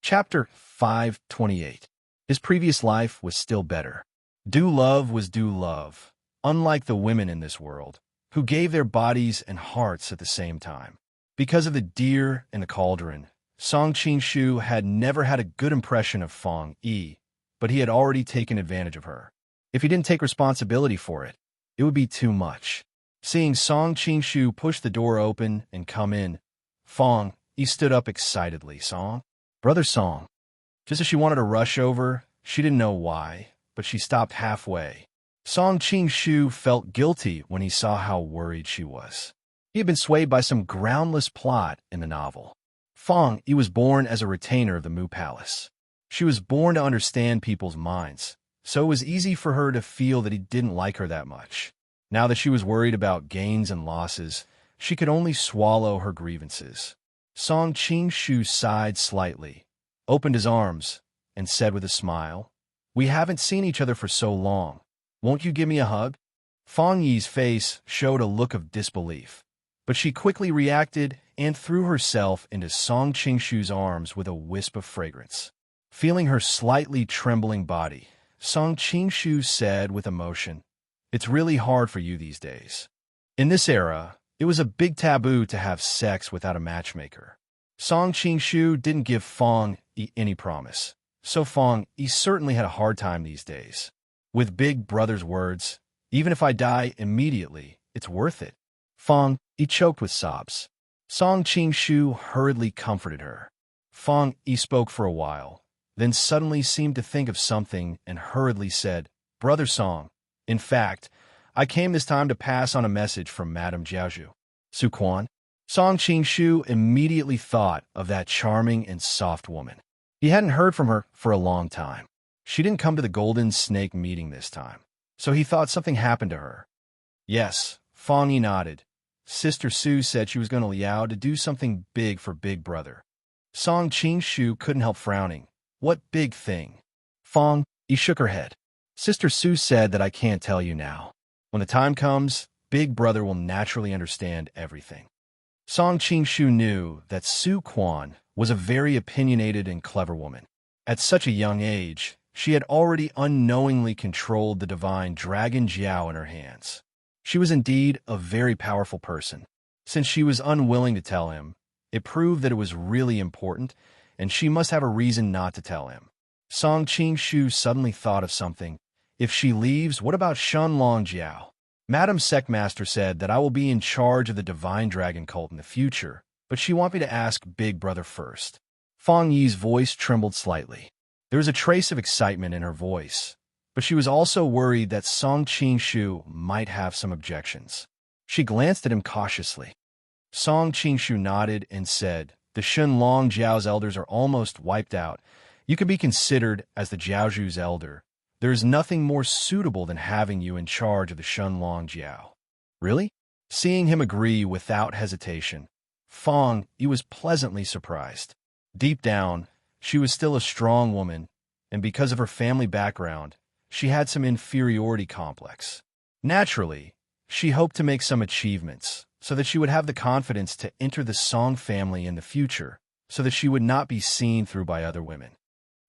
Chapter 528. His previous life was still better. Do love was do love, unlike the women in this world, who gave their bodies and hearts at the same time. Because of the deer and the cauldron, Song Qing-shu had never had a good impression of Fong Yi, but he had already taken advantage of her. If he didn't take responsibility for it, it would be too much. Seeing Song Qing-shu push the door open and come in, Fong Yi stood up excitedly. Song? Brother Song. Just as she wanted to rush over, she didn't know why, but she stopped halfway. Song Qing-shu felt guilty when he saw how worried she was. He had been swayed by some groundless plot in the novel. Fong Yi was born as a retainer of the Mu Palace. She was born to understand people's minds, so it was easy for her to feel that he didn't like her that much. Now that she was worried about gains and losses, she could only swallow her grievances. Song Qing-shu sighed slightly, opened his arms, and said with a smile, "We haven't seen each other for so long. Won't you give me a hug?" Fong Yi's face showed a look of disbelief, but she quickly reacted and threw herself into Song Qing-shu's arms with a wisp of fragrance. Feeling her slightly trembling body, Song Qing-shu said with emotion, "It's really hard for you these days." In this era, it was a big taboo to have sex without a matchmaker. Song Qing-shu didn't give Fong Yi any promise, so Fong Yi certainly had a hard time these days. With Big Brother's words, "Even if I die immediately, it's worth it," Fong Yi choked with sobs. Song Qing-shu hurriedly comforted her. Fong Yi spoke for a while, then suddenly seemed to think of something and hurriedly said, "Brother Song, in fact, I came this time to pass on a message from Madame Jiaozhu." Su Quan? Song Qing-shu immediately thought of that charming and soft woman. He hadn't heard from her for a long time. She didn't come to the Golden Snake meeting this time, so he thought something happened to her. Yes, Fong Yi nodded. Sister Su said she was going to Liao to do something big for Big Brother. Song Qing-shu couldn't help frowning. What big thing? Fong Yi shook her head. Sister Su said that I can't tell you now. When the time comes, Big Brother will naturally understand everything. Song Qing-shu knew that Su Quan was a very opinionated and clever woman. At such a young age, she had already unknowingly controlled the divine Dragon Jiao in her hands. She was indeed a very powerful person. Since she was unwilling to tell him, it proved that it was really important, and she must have a reason not to tell him. Song Qing-shu suddenly thought of something. If she leaves, what about Shenlong Jiao? Madam Secmaster said that I will be in charge of the Divine Dragon cult in the future, but she wants me to ask Big Brother first. Fong Yi's voice trembled slightly. There was a trace of excitement in her voice, but she was also worried that Song Qing-shu might have some objections. She glanced at him cautiously. Song Qing-shu nodded and said, "The Shenlong Jiao's elders are almost wiped out. You can be considered as the Jiaozhu's elder. There is nothing more suitable than having you in charge of the Shenlong Jiao." Really? Seeing him agree without hesitation, Fong Yi was pleasantly surprised. Deep down, she was still a strong woman, and because of her family background, she had some inferiority complex. Naturally, she hoped to make some achievements so that she would have the confidence to enter the Song family in the future, so that she would not be seen through by other women.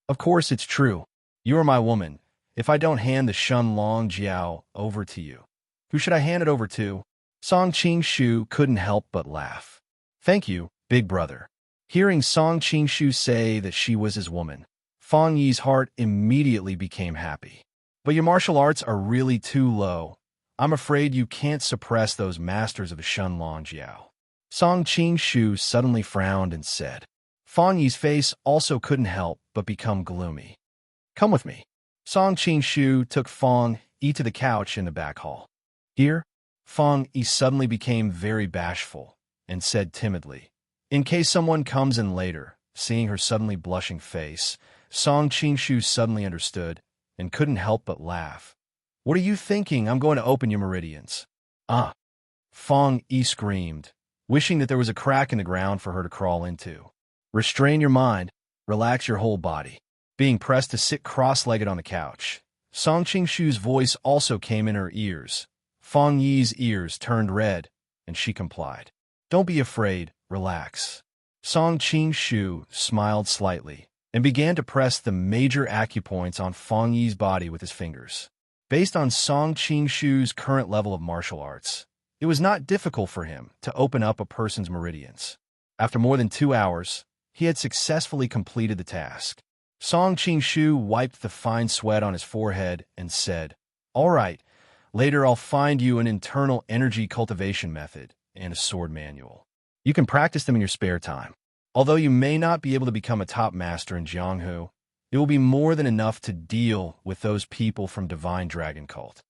Of course, it's true. You are my woman. If I don't hand the Shenlong Jiao over to you, who should I hand it over to? Song Qing-shu couldn't help but laugh. Thank you, Big Brother. Hearing Song Qing-shu say that she was his woman, Fong Yi's heart immediately became happy. But your martial arts are really too low. I'm afraid you can't suppress those masters of the Shenlong Jiao. Song Qing-shu suddenly frowned and said. Fong Yi's face also couldn't help but become gloomy. Come with me. Song Qing-shu took Fong Yi to the couch in the back hall. Here, Fong Yi suddenly became very bashful and said timidly, in case someone comes in later. Seeing her suddenly blushing face, Song Qing-shu suddenly understood and couldn't help but laugh. What are you thinking? I'm going to open your meridians. Ah! Fong Yi screamed, wishing that there was a crack in the ground for her to crawl into. Restrain your mind, relax your whole body. Being pressed to sit cross-legged on the couch, Song Qing-shu's voice also came in her ears. Fong Yi's ears turned red, and she complied. Don't be afraid, relax. Song Qing-shu smiled slightly, and began to press the major acupoints on Feng Yi's body with his fingers. Based on Song Qingshu's current level of martial arts, it was not difficult for him to open up a person's meridians. After more than 2 hours, he had successfully completed the task. Song Qingshu wiped the fine sweat on his forehead and said, "All right, later I'll find you an internal energy cultivation method and a sword manual. You can practice them in your spare time. Although you may not be able to become a top master in Jianghu, it will be more than enough to deal with those people from Divine Dragon Cult."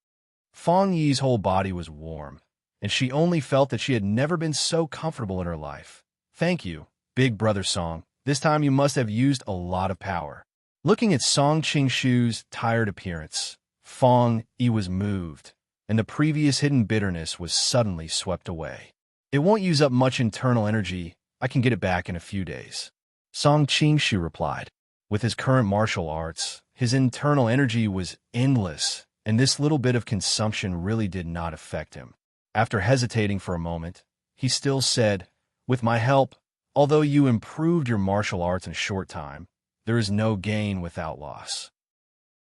Feng Yi's whole body was warm, and she only felt that she had never been so comfortable in her life. "Thank you, big brother Song. This time you must have used a lot of power." Looking at Song Qingshu's tired appearance, Feng Yi was moved, and the previous hidden bitterness was suddenly swept away. "It won't use up much internal energy. I can get it back in a few days," Song Qingshu replied. With his current martial arts, his internal energy was endless, and this little bit of consumption really did not affect him. After hesitating for a moment, he still said, "With my help, although you improved your martial arts in a short time, there is no gain without loss.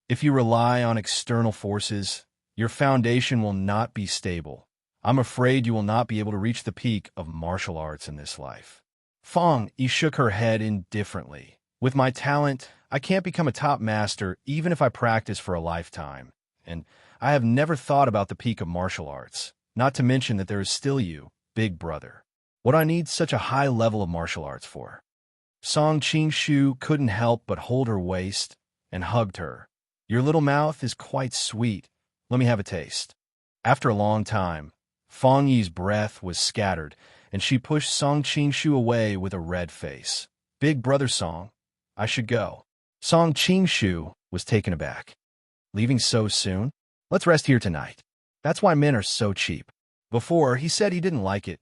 If you rely on external forces, your foundation will not be stable. I'm afraid you will not be able to reach the peak of martial arts in this life." Feng Yi shook her head indifferently. "With my talent, I can't become a top master even if I practice for a lifetime, and I have never thought about the peak of martial arts, not to mention that there is still you, big brother. What I need such a high level of martial arts for?" Song Qingshu couldn't help but hold her waist and hugged her. "Your little mouth is quite sweet. Let me have a taste." After a long time, Feng Yi's breath was scattered, and she pushed Song Qingshu away with a red face. "Big brother Song, I should go." Song Qingshu was taken aback. "Leaving so soon? Let's rest here tonight. That's why men are so cheap." Before, he said he didn't like it,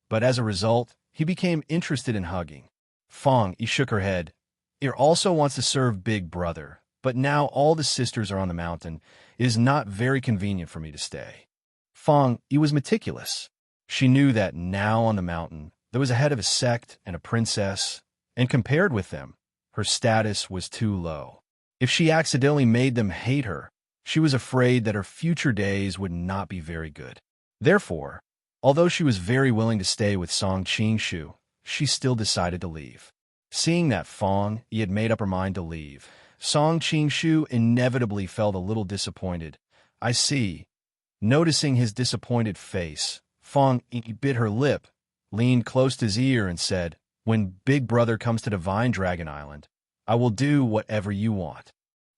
but as a result, he became interested in hugging. Feng Yi shook her head. "He also wants to serve big brother, but now all the sisters are on the mountain. It is not very convenient for me to stay." Feng Yi was meticulous. She knew that now on the mountain, there was a head of a sect and a princess, and compared with them, her status was too low. If she accidentally made them hate her, she was afraid that her future days would not be very good. Therefore, although she was very willing to stay with Song Qingshu, she still decided to leave. Seeing that Feng Yi had made up her mind to leave, Song Qingshu inevitably felt a little disappointed. "I see." Noticing his disappointed face, Feng Yi bit her lip, leaned close to his ear, and said, "When Big Brother comes to Divine Dragon Island, I will do whatever you want."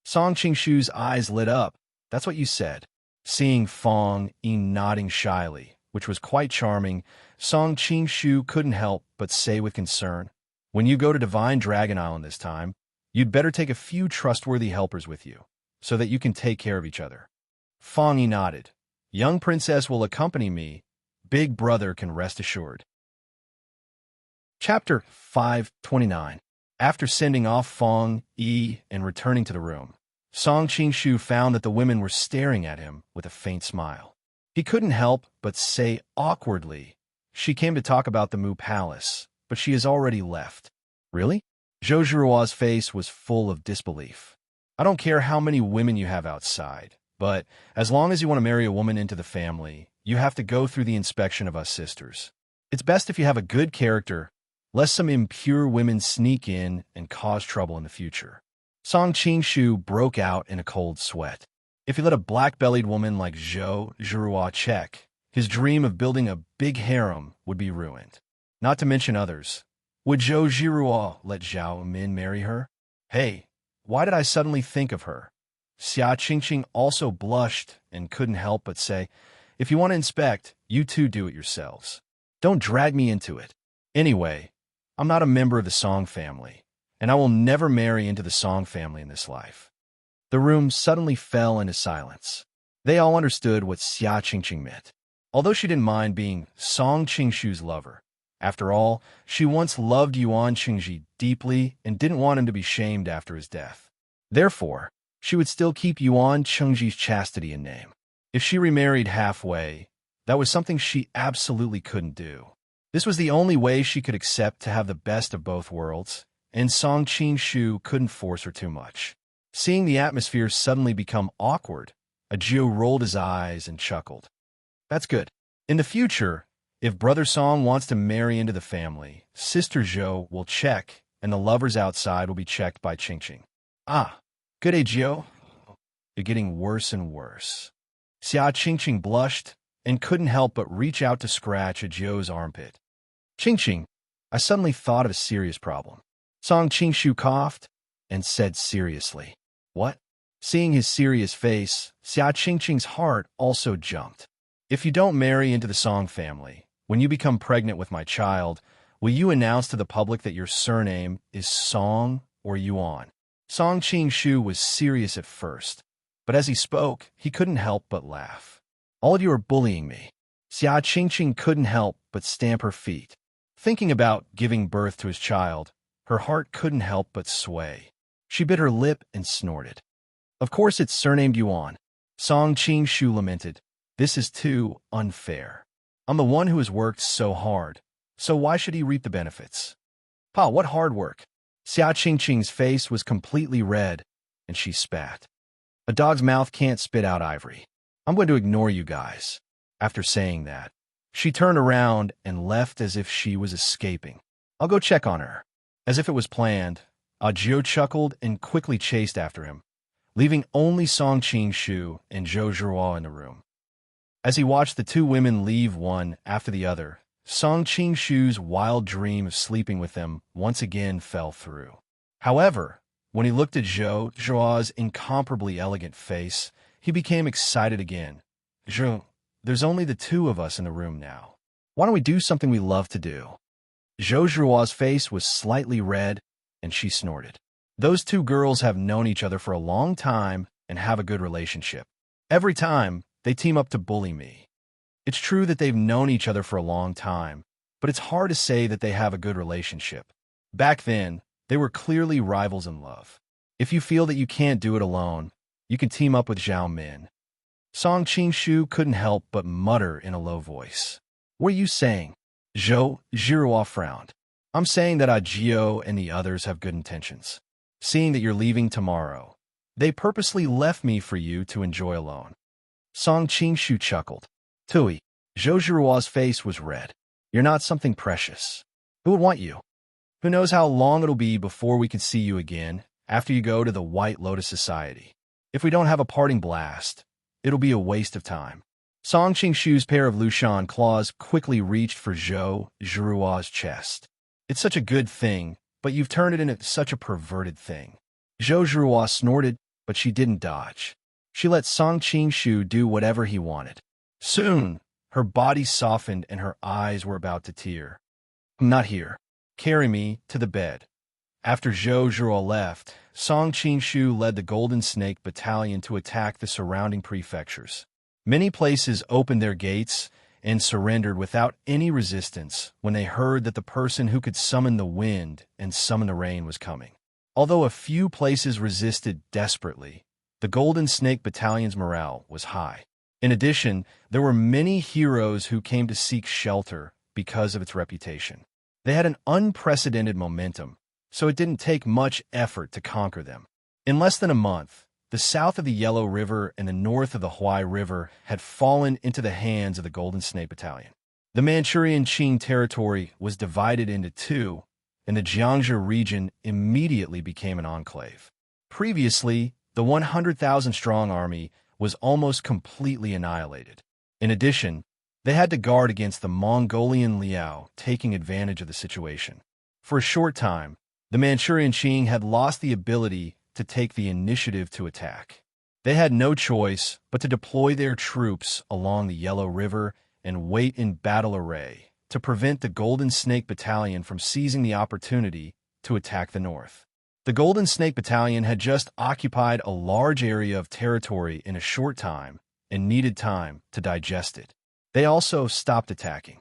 Song Qingshu's eyes lit up. "That's what you said." Seeing Feng Yi nodding shyly, which was quite charming, Song Qingshu couldn't help but say with concern, "When you go to Divine Dragon Island this time, you'd better take a few trustworthy helpers with you, so that you can take care of each other." Feng Yi nodded. "Young princess will accompany me. Big brother can rest assured." Chapter 529. After sending off Feng Yi and returning to the room, Song Qingshu found that the women were staring at him with a faint smile. He couldn't help but say awkwardly, "She came to talk about the Mu Palace, but she has already left." "Really?" Zhou Zhiruo's face was full of disbelief. "I don't care how many women you have outside, but as long as you want to marry a woman into the family, you have to go through the inspection of us sisters. It's best if you have a good character, lest some impure women sneak in and cause trouble in the future." Song Qingshu broke out in a cold sweat. If he let a black-bellied woman like Zhou Zhiruo check, his dream of building a big harem would be ruined. Not to mention others. Would Zhou Zhiruo let Zhao Min marry her? Hey, why did I suddenly think of her? Xia Qingqing also blushed and couldn't help but say, "If you want to inspect, you two do it yourselves. Don't drag me into it. Anyway, I'm not a member of the Song family, and I will never marry into the Song family in this life." The room suddenly fell into silence. They all understood what Xia Qingqing meant. Although she didn't mind being Song Qingshu's lover, after all, she once loved Yuan Qingji deeply and didn't want him to be shamed after his death. Therefore, she would still keep Yuan Qingji's chastity in name. If she remarried halfway, that was something she absolutely couldn't do. This was the only way she could accept to have the best of both worlds, and Song Qing-shu couldn't force her too much. Seeing the atmosphere suddenly become awkward, Ajio rolled his eyes and chuckled. That's good. In the future, if Brother Song wants to marry into the family, Sister Zhou will check, and the lovers outside will be checked by Qingqing. Ah, good day, Jio. You're getting worse and worse. Xia Qingqing blushed and couldn't help but reach out to scratch Ajio's armpit. Qingqing, I suddenly thought of a serious problem. Song Qingshu coughed and said seriously. What? Seeing his serious face, Xia Qingqing's heart also jumped. If you don't marry into the Song family, when you become pregnant with my child, will you announce to the public that your surname is Song or Yuan? Song Qingshu was serious at first, but as he spoke, he couldn't help but laugh. All of you are bullying me. Xia Qingqing couldn't help but stamp her feet. Thinking about giving birth to his child, her heart couldn't help but sway. She bit her lip and snorted. Of course it's surnamed Yuan. Song Qingshu lamented. This is too unfair. I'm the one who has worked so hard, so why should he reap the benefits? Pa, what hard work? Xia Qingqing's face was completely red, and she spat. A dog's mouth can't spit out ivory. I'm going to ignore you guys. After saying that, she turned around and left as if she was escaping. I'll go check on her. As if it was planned, Ajio chuckled and quickly chased after him, leaving only Song Qingshu and Zhou Zhuo in the room. As he watched the two women leave one after the other, Song Qingshu's wild dream of sleeping with them once again fell through. However, when he looked at Zhou Zhuo's incomparably elegant face, he became excited again. Zhou, there's only the two of us in the room now. Why don't we do something we love to do? Zhou Zhuo's face was slightly red, and she snorted. Those two girls have known each other for a long time and have a good relationship. Every time, they team up to bully me. It's true that they've known each other for a long time, but it's hard to say that they have a good relationship. Back then, they were clearly rivals in love. If you feel that you can't do it alone, you can team up with Zhao Min. Song Qingshu couldn't help but mutter in a low voice. What are you saying? Zhou Zhuo frowned. I'm saying that Ajio and the others have good intentions. Seeing that you're leaving tomorrow, they purposely left me for you to enjoy alone. Song Qingshu chuckled. Tui, Zhou Zhuo's face was red. You're not something precious. Who would want you? Who knows how long it'll be before we can see you again after you go to the White Lotus Society. If we don't have a parting blast, it'll be a waste of time. Song Qingshu's pair of Lushan claws quickly reached for Zhou Zhuo's chest. It's such a good thing, but you've turned it into such a perverted thing. Zhou Zhuo snorted, but she didn't dodge. She let Song Qingshu do whatever he wanted. Soon, her body softened and her eyes were about to tear. I'm not here. Carry me to the bed. After Zhou Zhuo left, Song Qingshu led the Golden Snake Battalion to attack the surrounding prefectures. Many places opened their gates and surrendered without any resistance when they heard that the person who could summon the wind and summon the rain was coming. Although a few places resisted desperately, the Golden Snake Battalion's morale was high. In addition, there were many heroes who came to seek shelter because of its reputation. They had an unprecedented momentum, so it didn't take much effort to conquer them. In less than a month, the south of the Yellow River and the north of the Huai River had fallen into the hands of the Golden Snake Battalion. The Manchurian Qing territory was divided into two, and the Jiangzhou region immediately became an enclave. Previously, the 100,000-strong army was almost completely annihilated. In addition, they had to guard against the Mongolian Liao taking advantage of the situation. For a short time, the Manchurian Qing had lost the ability to take the initiative to attack. They had no choice but to deploy their troops along the Yellow River and wait in battle array to prevent the Golden Snake Battalion from seizing the opportunity to attack the north. The Golden Snake Battalion had just occupied a large area of territory in a short time and needed time to digest it. They also stopped attacking.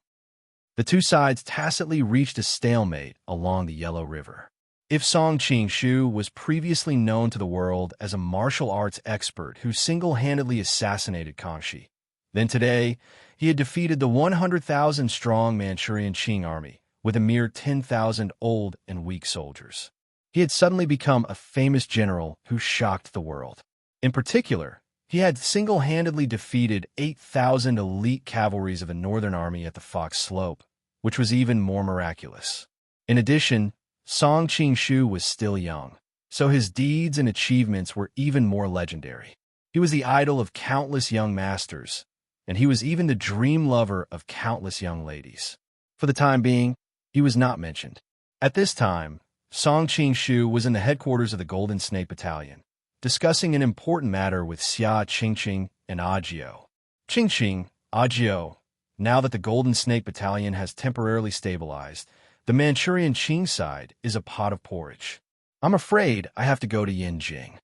The two sides tacitly reached a stalemate along the Yellow River. If Song Qingshu was previously known to the world as a martial arts expert who single-handedly assassinated Kangxi, then today he had defeated the 100,000-strong Manchurian Qing army with a mere 10,000 old and weak soldiers. He had suddenly become a famous general who shocked the world. In particular, he had single-handedly defeated 8,000 elite cavalries of a northern army at the Fox Slope, which was even more miraculous. In addition, Song Qing-shu was still young, so his deeds and achievements were even more legendary. He was the idol of countless young masters, and he was even the dream lover of countless young ladies. For the time being, he was not mentioned. At this time, Song Qing-shu was in the headquarters of the Golden Snake Battalion, discussing an important matter with Xia Qingqing and Agio. Qingqing, Agio, now that the Golden Snake Battalion has temporarily stabilized, the Manchurian Qing side is a pot of porridge. I'm afraid I have to go to Yinjing.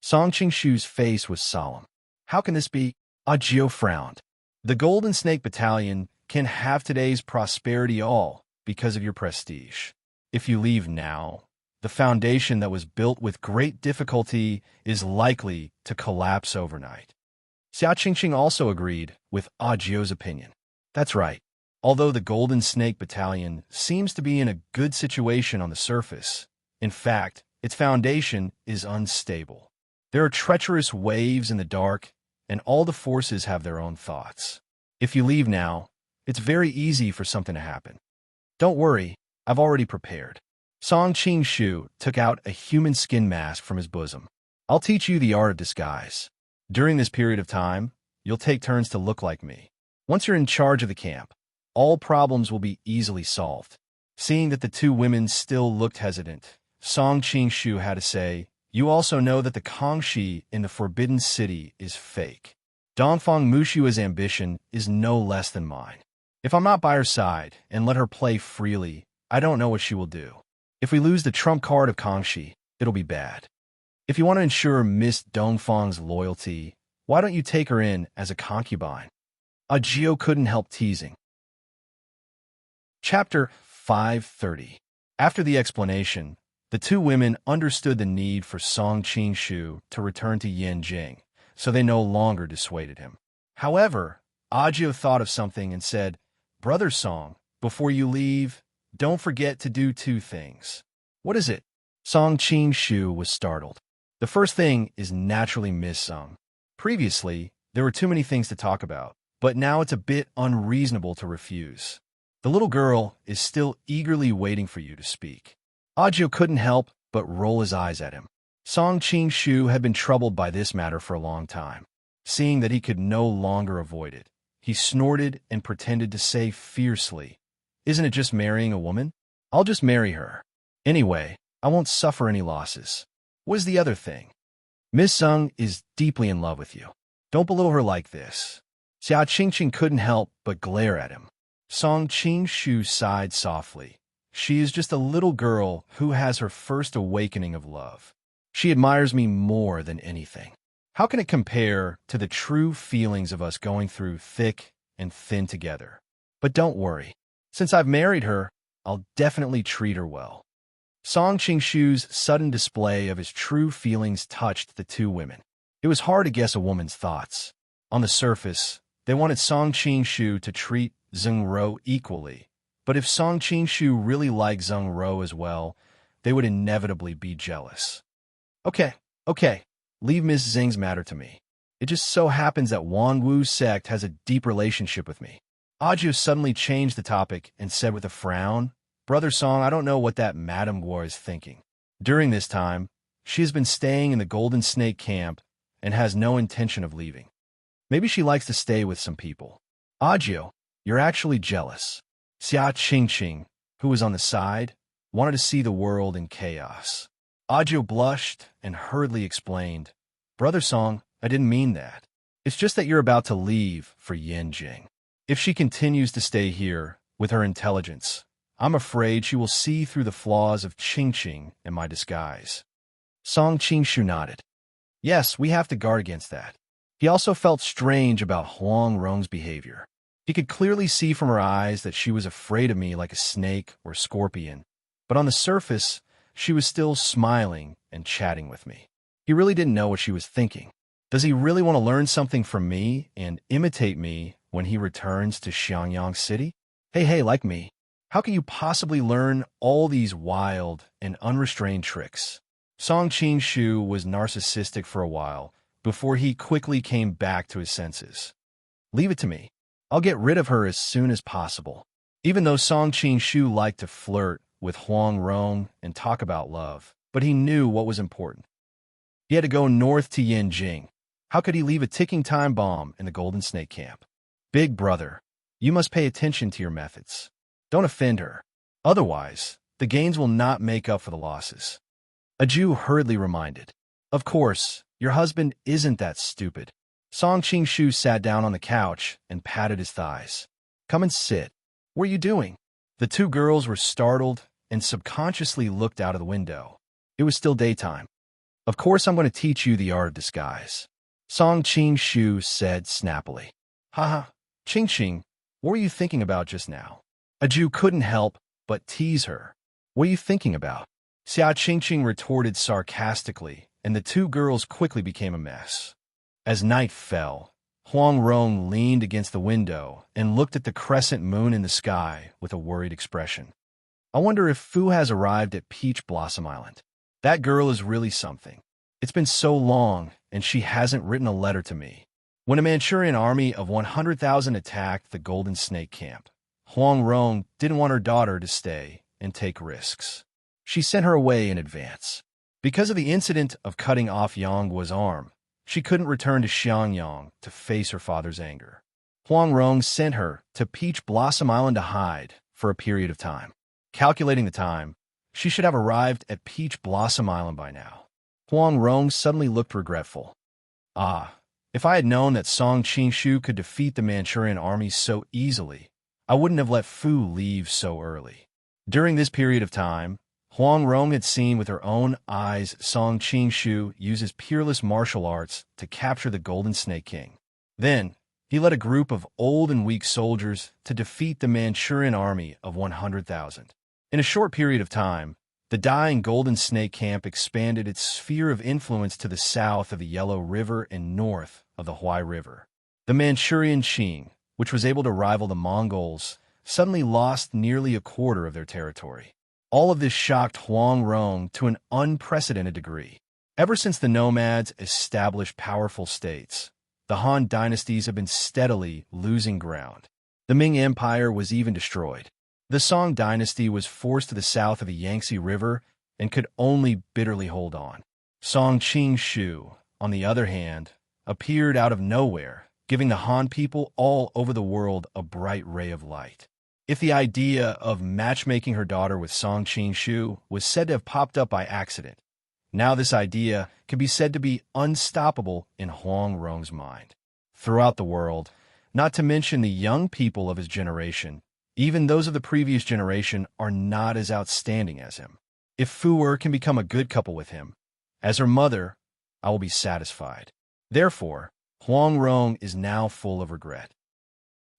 Song Qing-shu's face was solemn. How can this be? Agio frowned. The Golden Snake Battalion can have today's prosperity all because of your prestige. If you leave now, the foundation that was built with great difficulty is likely to collapse overnight. Xia Qingqing also agreed with Agio's opinion. That's right. Although the Golden Snake Battalion seems to be in a good situation on the surface, in fact, its foundation is unstable. There are treacherous waves in the dark, and all the forces have their own thoughts. If you leave now, it's very easy for something to happen. Don't worry, I've already prepared. Song Qing-shu took out a human skin mask from his bosom. I'll teach you the art of disguise. During this period of time, you'll take turns to look like me. Once you're in charge of the camp, all problems will be easily solved. Seeing that the two women still looked hesitant, Song Qing-shu had to say, you also know that the Kangxi in the Forbidden City is fake. Dongfang Mushua's ambition is no less than mine. If I'm not by her side and let her play freely, I don't know what she will do. If we lose the trump card of Kangxi, it'll be bad. If you want to ensure Miss Dongfang's loyalty, why don't you take her in as a concubine? Agio couldn't help teasing. Chapter 530. After the explanation, the two women understood the need for Song Qing-shu to return to Yinjing, so they no longer dissuaded him. However, Agio thought of something and said, Brother Song, before you leave, don't forget to do two things. What is it? Song Qing-shu was startled. The first thing is naturally Miss Sung. Previously, there were too many things to talk about, but now it's a bit unreasonable to refuse. The little girl is still eagerly waiting for you to speak. Agio couldn't help but roll his eyes at him. Song Qing-shu had been troubled by this matter for a long time. Seeing that he could no longer avoid it, he snorted and pretended to say fiercely, Isn't it just marrying a woman? I'll just marry her. Anyway, I won't suffer any losses. What is the other thing? Miss Sung is deeply in love with you. Don't belittle her like this. Xia Qingqing couldn't help but glare at him. Song Qing-shu sighed softly. She is just a little girl who has her first awakening of love. She admires me more than anything. How can it compare to the true feelings of us going through thick and thin together? But don't worry. Since I've married her, I'll definitely treat her well. Song Qing-shu's sudden display of his true feelings touched the two women. It was hard to guess a woman's thoughts. On the surface, they wanted Song Qing-shu to treat Zheng Ro equally. But if Song Qing-shu really liked Zheng Ro as well, they would inevitably be jealous. Okay, leave Miss Zheng's matter to me. It just so happens that Wan Wu's sect has a deep relationship with me. Agio suddenly changed the topic and said with a frown, Brother Song, I don't know what that Madame Guo is thinking. During this time, she has been staying in the Golden Snake camp and has no intention of leaving. Maybe she likes to stay with some people. Agio, you're actually jealous. Xia Qingqing, who was on the side, wanted to see the world in chaos. Agio blushed and hurriedly explained, Brother Song, I didn't mean that. It's just that you're about to leave for Yinjing. If she continues to stay here with her intelligence, I'm afraid she will see through the flaws of Qingqing in my disguise. Song Qing-shu nodded. Yes, we have to guard against that. He also felt strange about Huang Rong's behavior. He could clearly see from her eyes that she was afraid of me like a snake or scorpion, but on the surface, she was still smiling and chatting with me. He really didn't know what she was thinking. Does he really want to learn something from me and imitate me when he returns to Xiangyang City? Hey, like me. How can you possibly learn all these wild and unrestrained tricks? Song Qing-shu was narcissistic for a while before he quickly came back to his senses. Leave it to me. I'll get rid of her as soon as possible. Even though Song Qing-shu liked to flirt with Huang Rong and talk about love, but he knew what was important. He had to go north to Yanjing. How could he leave a ticking time bomb in the Golden Snake Camp? Big brother, you must pay attention to your methods. Don't offend her. Otherwise, the gains will not make up for the losses. A Jew hurriedly reminded. Of course, your husband isn't that stupid. Song Qing-shu sat down on the couch and patted his thighs. Come and sit. What are you doing? The two girls were startled and subconsciously looked out of the window. It was still daytime. Of course I'm going to teach you the art of disguise. Song Qing-shu said snappily. Haha, Qing-Qing, what were you thinking about just now? A Jew couldn't help but tease her. What are you thinking about? Xia Qing-Qing retorted sarcastically, and the two girls quickly became a mess. As night fell, Huang Rong leaned against the window and looked at the crescent moon in the sky with a worried expression. I wonder if Fu has arrived at Peach Blossom Island. That girl is really something. It's been so long, and she hasn't written a letter to me. When a Manchurian army of 100,000 attacked the Golden Snake Camp, Huang Rong didn't want her daughter to stay and take risks. She sent her away in advance. Because of the incident of cutting off Yangguo's arm, she couldn't return to Xiangyang to face her father's anger. Huang Rong sent her to Peach Blossom Island to hide for a period of time. Calculating the time, she should have arrived at Peach Blossom Island by now. Huang Rong suddenly looked regretful. Ah, if I had known that Song Qing-shu could defeat the Manchurian army so easily, I wouldn't have let Fu leave so early. During this period of time, Huang Rong had seen with her own eyes Song Qing-shu use his peerless martial arts to capture the Golden Snake King. Then, he led a group of old and weak soldiers to defeat the Manchurian army of 100,000. In a short period of time, the dying Golden Snake Camp expanded its sphere of influence to the south of the Yellow River and north of the Huai River. The Manchurian Qing, which was able to rival the Mongols, suddenly lost nearly a quarter of their territory. All of this shocked Huang Rong to an unprecedented degree. Ever since the nomads established powerful states, the Han dynasties have been steadily losing ground. The Ming Empire was even destroyed. The Song dynasty was forced to the south of the Yangtze River and could only bitterly hold on. Song Qing-shu, on the other hand, appeared out of nowhere, giving the Han people all over the world a bright ray of light. If the idea of matchmaking her daughter with Song Qing-shu was said to have popped up by accident, now this idea can be said to be unstoppable in Huang Rong's mind. Throughout the world, not to mention the young people of his generation, even those of the previous generation are not as outstanding as him. If Fu can become a good couple with him, as her mother, I will be satisfied. Therefore, Huang Rong is now full of regret.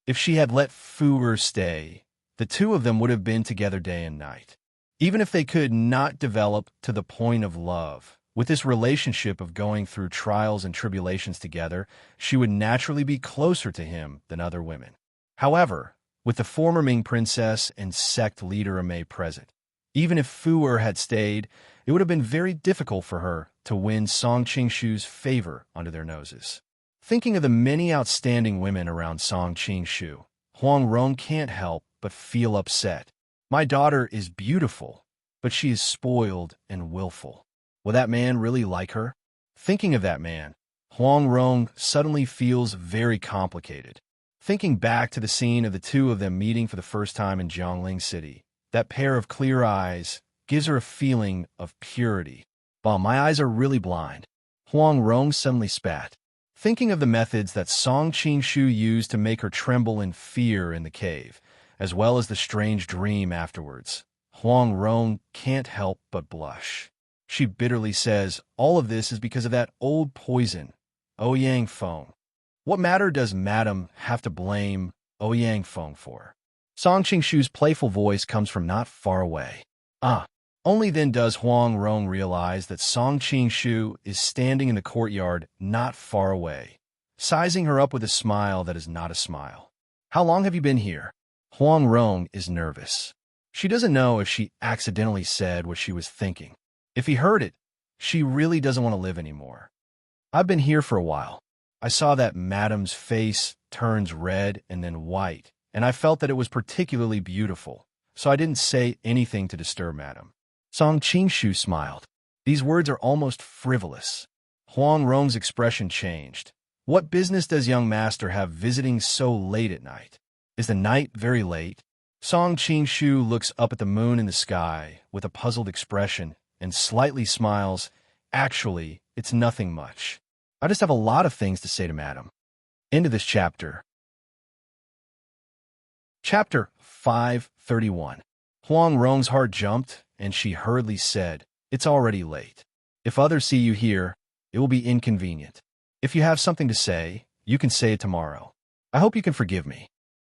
If she had let Fu stay, the two of them would have been together day and night. Even if they could not develop to the point of love, with this relationship of going through trials and tribulations together, she would naturally be closer to him than other women. However, with the former Ming princess and sect leader Mei present, even if Fu had stayed, it would have been very difficult for her to win Song Qing-shu's favor under their noses. Thinking of the many outstanding women around Song Qing-shu, Huang Rong can't help but feel upset. My daughter is beautiful, but she is spoiled and willful. Will that man really like her? Thinking of that man, Huang Rong suddenly feels very complicated. Thinking back to the scene of the two of them meeting for the first time in Jiangling City, that pair of clear eyes gives her a feeling of purity. Wow, my eyes are really blind. Huang Rong suddenly spat. Thinking of the methods that Song Qing-shu used to make her tremble in fear in the cave, as well as the strange dream afterwards, Huang Rong can't help but blush. She bitterly says all of this is because of that old poison, Ouyang Feng. What matter does Madame have to blame Ouyang Feng for? Song Qing-shu's playful voice comes from not far away. Only then does Huang Rong realize that Song Qing-shu is standing in the courtyard not far away, sizing her up with a smile that is not a smile. How long have you been here? Huang Rong is nervous. She doesn't know if she accidentally said what she was thinking. If he heard it, she really doesn't want to live anymore. I've been here for a while. I saw that Madam's face turns red and then white, and I felt that it was particularly beautiful, so I didn't say anything to disturb Madam. Song Qingshu smiled. These words are almost frivolous. Huang Rong's expression changed. What business does young master have visiting so late at night? Is the night very late? Song Qingshu looks up at the moon in the sky with a puzzled expression and slightly smiles. Actually, it's nothing much. I just have a lot of things to say to Madam. End of this chapter. Chapter 531. Huang Rong's heart jumped, and she hurriedly said, "It's already late. If others see you here, it will be inconvenient. If you have something to say, you can say it tomorrow. I hope you can forgive me."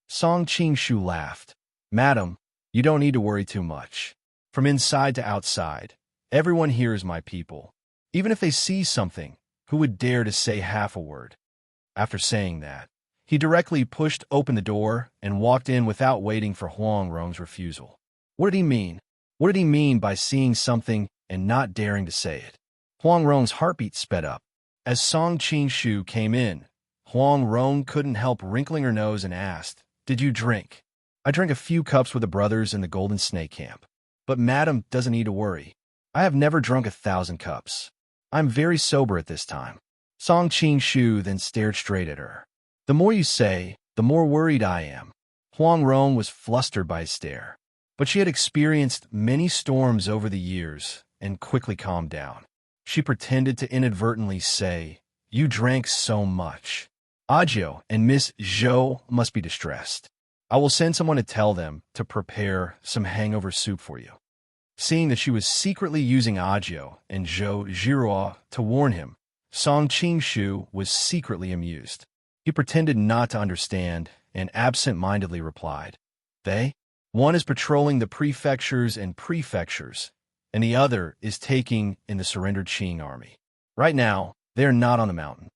Song Qingshu laughed. "Madam, you don't need to worry too much. From inside to outside, everyone here is my people. Even if they see something, who would dare to say half a word?" After saying that, he directly pushed open the door and walked in without waiting for Huang Rong's refusal. What did he mean? What did he mean by seeing something and not daring to say it? Huang Rong's heartbeat sped up. As Song Qingshu came in, Huang Rong couldn't help wrinkling her nose and asked, "Did you drink?" "I drank a few cups with the brothers in the Golden Snake Camp. But Madam doesn't need to worry. I have never drunk 1,000 cups. I'm very sober at this time." Song Qingshu then stared straight at her. "The more you say, the more worried I am." Huang Rong was flustered by his stare, but she had experienced many storms over the years and quickly calmed down. She pretended to inadvertently say, "You drank so much. Ajio and Miss Zhou must be distressed. I will send someone to tell them to prepare some hangover soup for you." Seeing that she was secretly using Ajio and Zhou Jiruo to warn him, Song Qingshu was secretly amused. He pretended not to understand and absent-mindedly replied, "They? One is patrolling the prefectures and prefectures, and the other is taking in the surrendered Qing army. Right now, they are not on the mountain."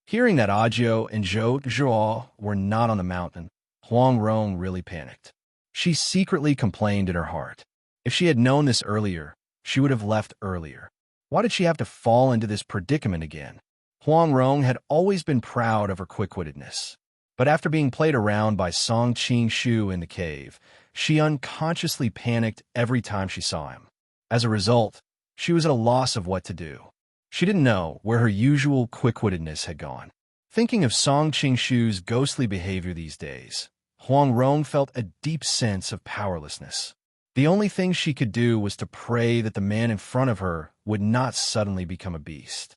Hearing that Ajio and Zhou Zhuo were not on the mountain, Huang Rong really panicked. She secretly complained in her heart. If she had known this earlier, she would have left earlier. Why did she have to fall into this predicament again? Huang Rong had always been proud of her quick-wittedness. But after being played around by Song Qingshu in the cave, she unconsciously panicked every time she saw him. As a result, she was at a loss of what to do. She didn't know where her usual quick-wittedness had gone. Thinking of Song Qingshu's ghostly behavior these days, Huang Rong felt a deep sense of powerlessness. The only thing she could do was to pray that the man in front of her would not suddenly become a beast.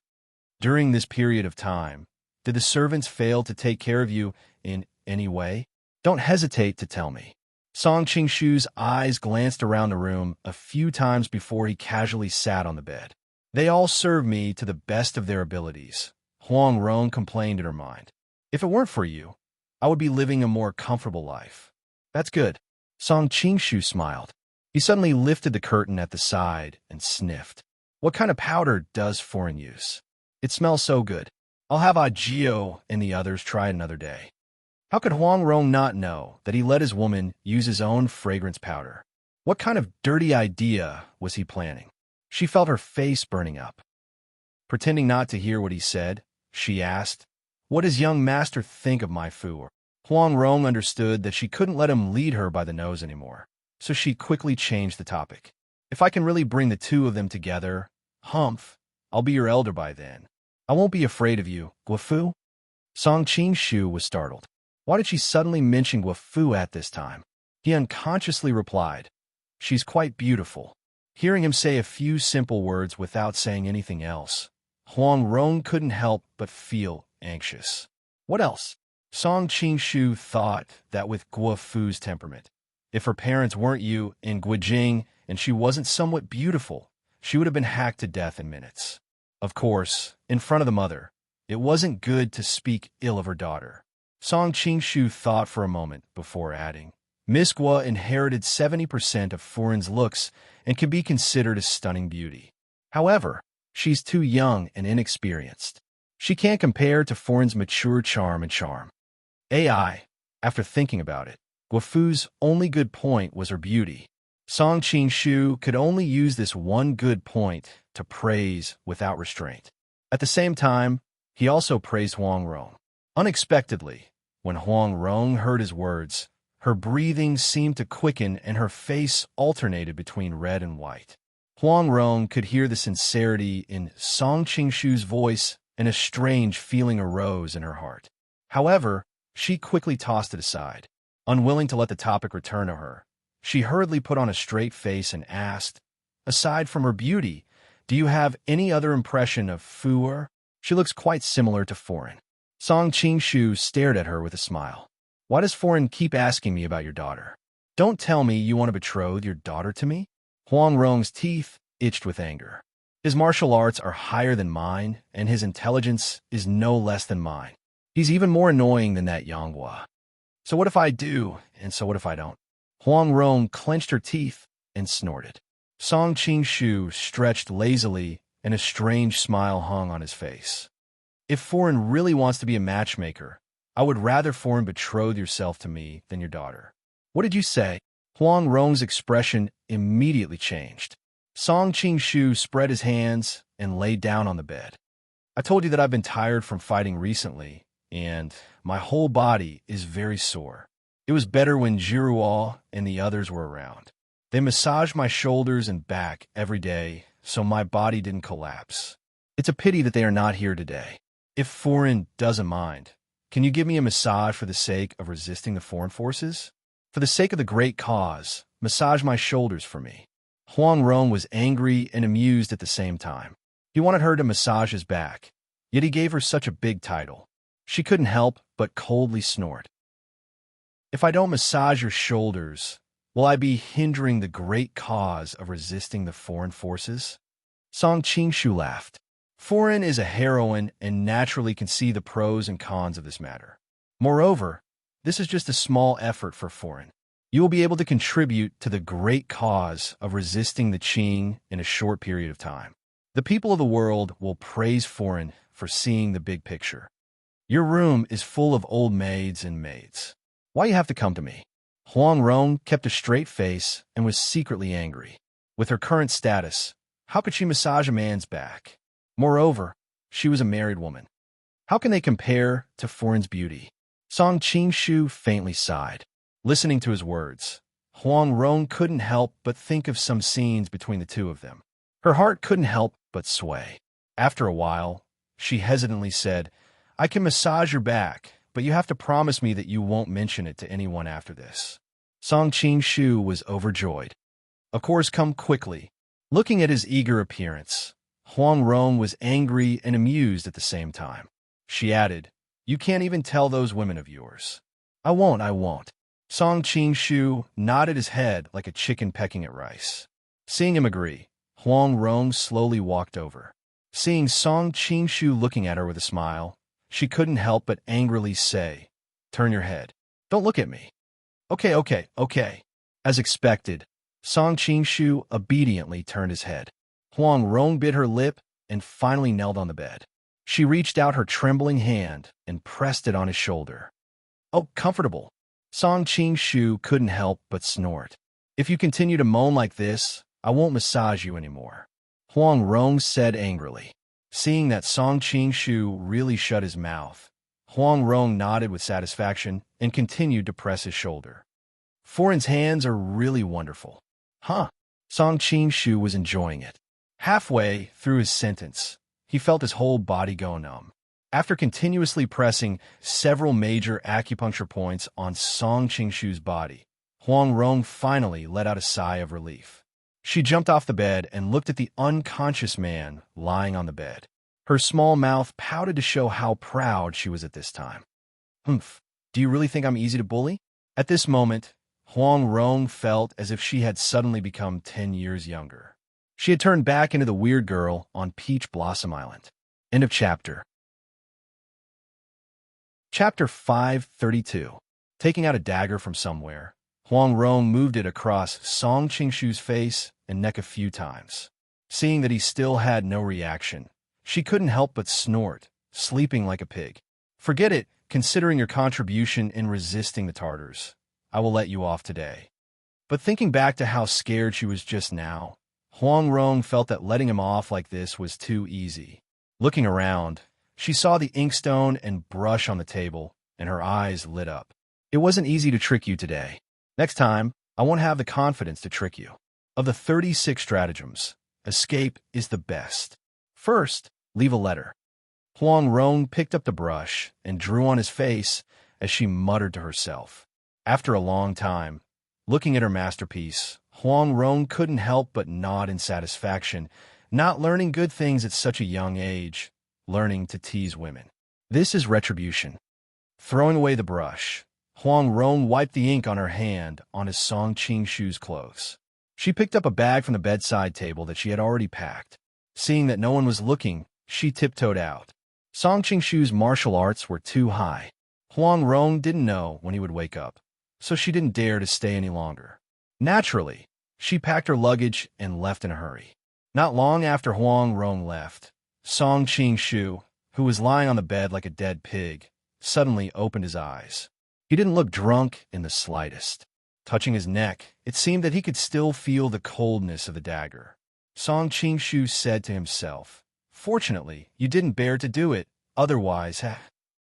During this period of time, did the servants fail to take care of you in any way? Don't hesitate to tell me. Song Qingshu's eyes glanced around the room a few times before he casually sat on the bed. "They all serve me to the best of their abilities," Huang Rong complained in her mind. "If it weren't for you, I would be living a more comfortable life." "That's good." Song Qingshu smiled. He suddenly lifted the curtain at the side and sniffed. "What kind of powder does foreign use? It smells so good. I'll have Ajio and the others try it another day." How could Huang Rong not know that he let his woman use his own fragrance powder? What kind of dirty idea was he planning? She felt her face burning up. Pretending not to hear what he said, she asked, "What does young master think of my fu?" Huang Rong understood that she couldn't let him lead her by the nose anymore, so she quickly changed the topic. "If I can really bring the two of them together, humph, I'll be your elder by then. I won't be afraid of you, Guofu." Song Qingshu was startled. Why did she suddenly mention Guofu at this time? He unconsciously replied, "She's quite beautiful." Hearing him say a few simple words without saying anything else, Huang Rong couldn't help but feel anxious. What else? Song Qingshu thought that with Guofu's temperament, if her parents weren't Yu in Guijing and she wasn't somewhat beautiful, she would have been hacked to death in minutes. Of course, in front of the mother, it wasn't good to speak ill of her daughter. Song Qingshu thought for a moment before adding, "Miss Guo inherited 70% of Furin's looks and can be considered a stunning beauty. However, she's too young and inexperienced. She can't compare to Furin's mature charm and charm." After thinking about it, Guofu's only good point was her beauty. Song Qing could only use this one good point to praise without restraint. At the same time, he also praised Huang Rong. Unexpectedly, when Huang Rong heard his words, her breathing seemed to quicken and her face alternated between red and white. Huang Rong could hear the sincerity in Song Qingshu's voice, and a strange feeling arose in her heart. However, she quickly tossed it aside. Unwilling to let the topic return to her, she hurriedly put on a straight face and asked, "Aside from her beauty, do you have any other impression of Fu? She looks quite similar to Foreign." Song Qingshu stared at her with a smile. "Why does Foreign keep asking me about your daughter? Don't tell me you want to betroth your daughter to me?" Huang Rong's teeth itched with anger. His martial arts are higher than mine, and his intelligence is no less than mine. He's even more annoying than that Yanghua. So what if I do, and so what if I don't? Huang Rong clenched her teeth and snorted. Song Qingshu stretched lazily, and a strange smile hung on his face. "If Foreign really wants to be a matchmaker, I would rather Foreign betroth yourself to me than your daughter." "What did you say?" Huang Rong's expression immediately changed. Song Qingshu spread his hands and lay down on the bed. "I told you that I've been tired from fighting recently, and my whole body is very sore. It was better when Jiruo and the others were around. They massaged my shoulders and back every day, so my body didn't collapse. It's a pity that they are not here today. If Foreign doesn't mind, can you give me a massage for the sake of resisting the foreign forces? For the sake of the great cause, massage my shoulders for me." Huang Rong was angry and amused at the same time. He wanted her to massage his back, yet he gave her such a big title. She couldn't help but coldly snort. "If I don't massage your shoulders, will I be hindering the great cause of resisting the foreign forces?" Song Qingshu laughed. Foreign is a heroine and naturally can see the pros and cons of this matter. Moreover, this is just a small effort for Foreign. You will be able to contribute to the great cause of resisting the Qing in a short period of time. The people of the world will praise Foreign for seeing the big picture. Your room is full of old maids and maids. Why you have to come to me?" Huang Rong kept a straight face and was secretly angry. With her current status, how could she massage a man's back? Moreover, she was a married woman. How can they compare to Foreign's beauty? Song Qingshu faintly sighed. Listening to his words, Huang Rong couldn't help but think of some scenes between the two of them. Her heart couldn't help but sway. After a while, she hesitantly said, "I can massage your back, but you have to promise me that you won't mention it to anyone after this." Song Qingshu was overjoyed. "Of course, come quickly." Looking at his eager appearance, Huang Rong was angry and amused at the same time. She added, "You can't even tell those women of yours." I won't." Song Qingshu nodded his head like a chicken pecking at rice. Seeing him agree, Huang Rong slowly walked over. Seeing Song Qingshu looking at her with a smile, she couldn't help but angrily say, "Turn your head. Don't look at me." Okay. As expected, Song Qingshu obediently turned his head. Huang Rong bit her lip and finally knelt on the bed. She reached out her trembling hand and pressed it on his shoulder. "Oh, comfortable." Song Qingshu couldn't help but snort. "If you continue to moan like this, I won't massage you anymore," Huang Rong said angrily. Seeing that Song Qingshu really shut his mouth, Huang Rong nodded with satisfaction and continued to press his shoulder. "Foreign's hands are really wonderful." "Huh?" Song Qingshu was enjoying it. Halfway through his sentence, he felt his whole body go numb. After continuously pressing several major acupuncture points on Song Qingshu's body, Huang Rong finally let out a sigh of relief. She jumped off the bed and looked at the unconscious man lying on the bed. Her small mouth pouted to show how proud she was at this time. "Humph, do you really think I'm easy to bully?" At this moment, Huang Rong felt as if she had suddenly become 10 years younger. She had turned back into the weird girl on Peach Blossom Island. End of chapter. Chapter 532. Taking out a dagger from somewhere, Huang Rong moved it across Song Qingshu's face and neck a few times. Seeing that he still had no reaction, she couldn't help but snort, sleeping like a pig. "Forget it, considering your contribution in resisting the Tartars. I will let you off today." But thinking back to how scared she was just now, Huang Rong felt that letting him off like this was too easy. Looking around, she saw the inkstone and brush on the table, and her eyes lit up. It wasn't easy to trick you today. Next time, I won't have the confidence to trick you. Of the 36 stratagems, escape is the best. First, leave a letter. Huang Rong picked up the brush and drew on his face as she muttered to herself. After a long time, looking at her masterpiece, Huang Rong couldn't help but nod in satisfaction, not learning good things at such a young age, learning to tease women. This is retribution. Throwing away the brush, Huang Rong wiped the ink on her hand on his Song Qingshu's clothes. She picked up a bag from the bedside table that she had already packed. Seeing that no one was looking, she tiptoed out. Song Qingshu's martial arts were too high. Huang Rong didn't know when he would wake up, so she didn't dare to stay any longer. Naturally, she packed her luggage and left in a hurry. Not long after Huang Rong left, Song Qingshu, who was lying on the bed like a dead pig, suddenly opened his eyes. He didn't look drunk in the slightest. Touching his neck, it seemed that he could still feel the coldness of the dagger. Song Qingshu said to himself, "Fortunately, you didn't bear to do it, otherwise."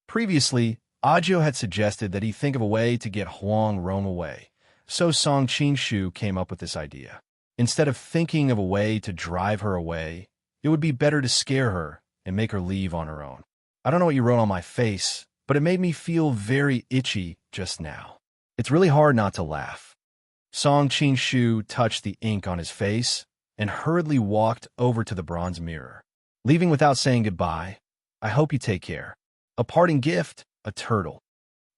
Previously, Audiobook had suggested that he think of a way to get Huang Rong away, so Song Qingshu came up with this idea. Instead of thinking of a way to drive her away, it would be better to scare her and make her leave on her own. I don't know what you wrote on my face, but it made me feel very itchy just now. It's really hard not to laugh. Song Qingshu touched the ink on his face and hurriedly walked over to the bronze mirror. Leaving without saying goodbye, "I hope you take care." A parting gift, a turtle.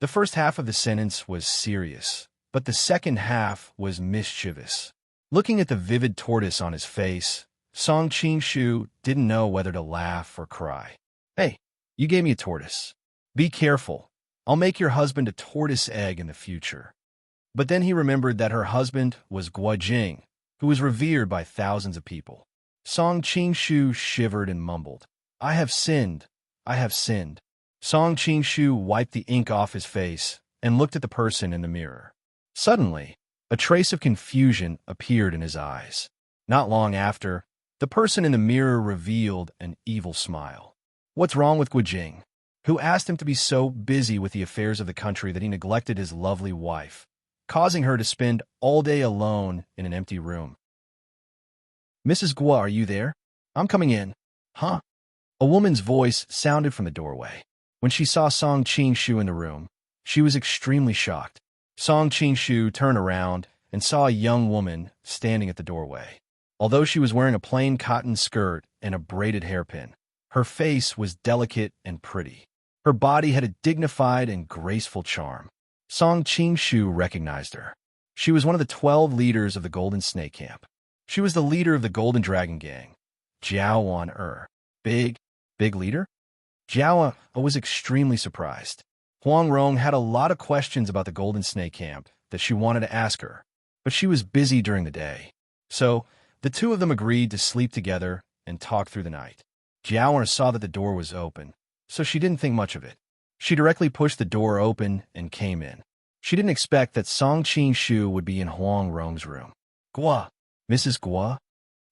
The first half of the sentence was serious, but the second half was mischievous. Looking at the vivid tortoise on his face, Song Qingshu didn't know whether to laugh or cry. "Hey, you gave me a tortoise. Be careful. I'll make your husband a tortoise egg in the future." But then he remembered that her husband was Guojing, who was revered by thousands of people. Song Qingshu shivered and mumbled, "I have sinned. I have sinned." Song Qingshu wiped the ink off his face and looked at the person in the mirror. Suddenly, a trace of confusion appeared in his eyes. Not long after, the person in the mirror revealed an evil smile. What's wrong with Guojing, who asked him to be so busy with the affairs of the country that he neglected his lovely wife, causing her to spend all day alone in an empty room? "Mrs. Guo, are you there? I'm coming in." "Huh?" A woman's voice sounded from the doorway. When she saw Song Qingshu in the room, she was extremely shocked. Song Qingshu turned around and saw a young woman standing at the doorway. Although she was wearing a plain cotton skirt and a braided hairpin, her face was delicate and pretty. Her body had a dignified and graceful charm. Song Qingshu recognized her. She was one of the 12 leaders of the Golden Snake Camp. She was the leader of the Golden Dragon Gang, Jiao Wan. Big leader? Jiao was extremely surprised. Huang Rong had a lot of questions about the Golden Snake Camp that she wanted to ask her, but she was busy during the day. So, the two of them agreed to sleep together and talk through the night. Jiao saw that the door was open, so she didn't think much of it. She directly pushed the door open and came in. She didn't expect that Song Qingshu would be in Huang Rong's room. "Guo, Mrs. Guo?"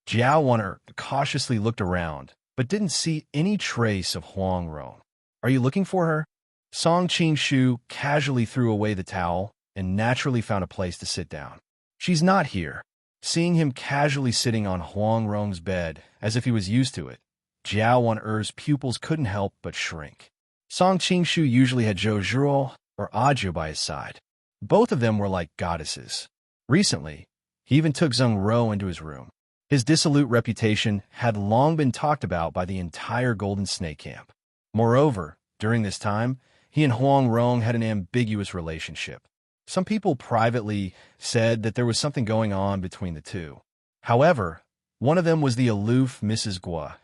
Jiao cautiously looked around, but didn't see any trace of Huang Rong. "Are you looking for her?" Song Qingshu casually threw away the towel and naturally found a place to sit down. "She's not here." Seeing him casually sitting on Huang Rong's bed as if he was used to it, Jiao Wan's pupils couldn't help but shrink. Song Qingshu usually had Zhou Zhuo or Audiobook by his side. Both of them were like goddesses. Recently, he even took Zheng Ro into his room. His dissolute reputation had long been talked about by the entire Golden Snake Camp. Moreover, during this time, he and Huang Rong had an ambiguous relationship. Some people privately said that there was something going on between the two. However, one of them was the aloof Mrs. Guo,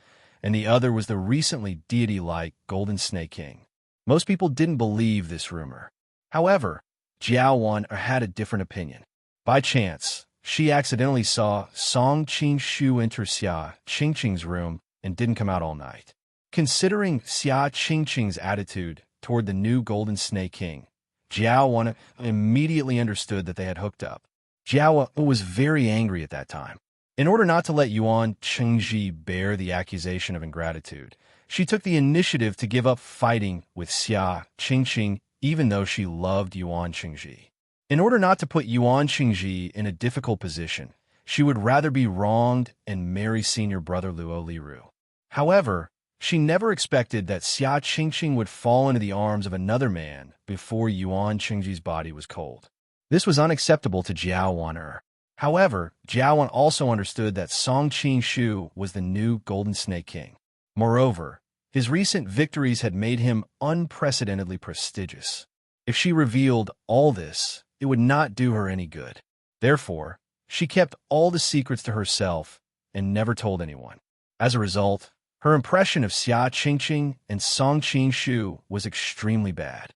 and the other was the recently deity-like Golden Snake King. Most people didn't believe this rumor. However, Jiao Wan had a different opinion. By chance, she accidentally saw Song Qingshu enter Xia Qingqing's room and didn't come out all night. Considering Xia Qingqing's attitude toward the new Golden Snake King, Jiao Wan immediately understood that they had hooked up. Jiao was very angry at that time. In order not to let Yuan Qingji bear the accusation of ingratitude, she took the initiative to give up fighting with Xia Qingqing even though she loved Yuan Qingji. In order not to put Yuan Qingji in a difficult position, she would rather be wronged and marry senior brother Luo Liru. However, she never expected that Xia Qingqing would fall into the arms of another man before Yuan Qingji's body was cold. This was unacceptable to Jiao Wan. However, Jiao Wan also understood that Song Qing was the new Golden Snake King. Moreover, his recent victories had made him unprecedentedly prestigious. If she revealed all this, it would not do her any good. Therefore, she kept all the secrets to herself and never told anyone. As a result, her impression of Xia Qingqing and Song Qing was extremely bad.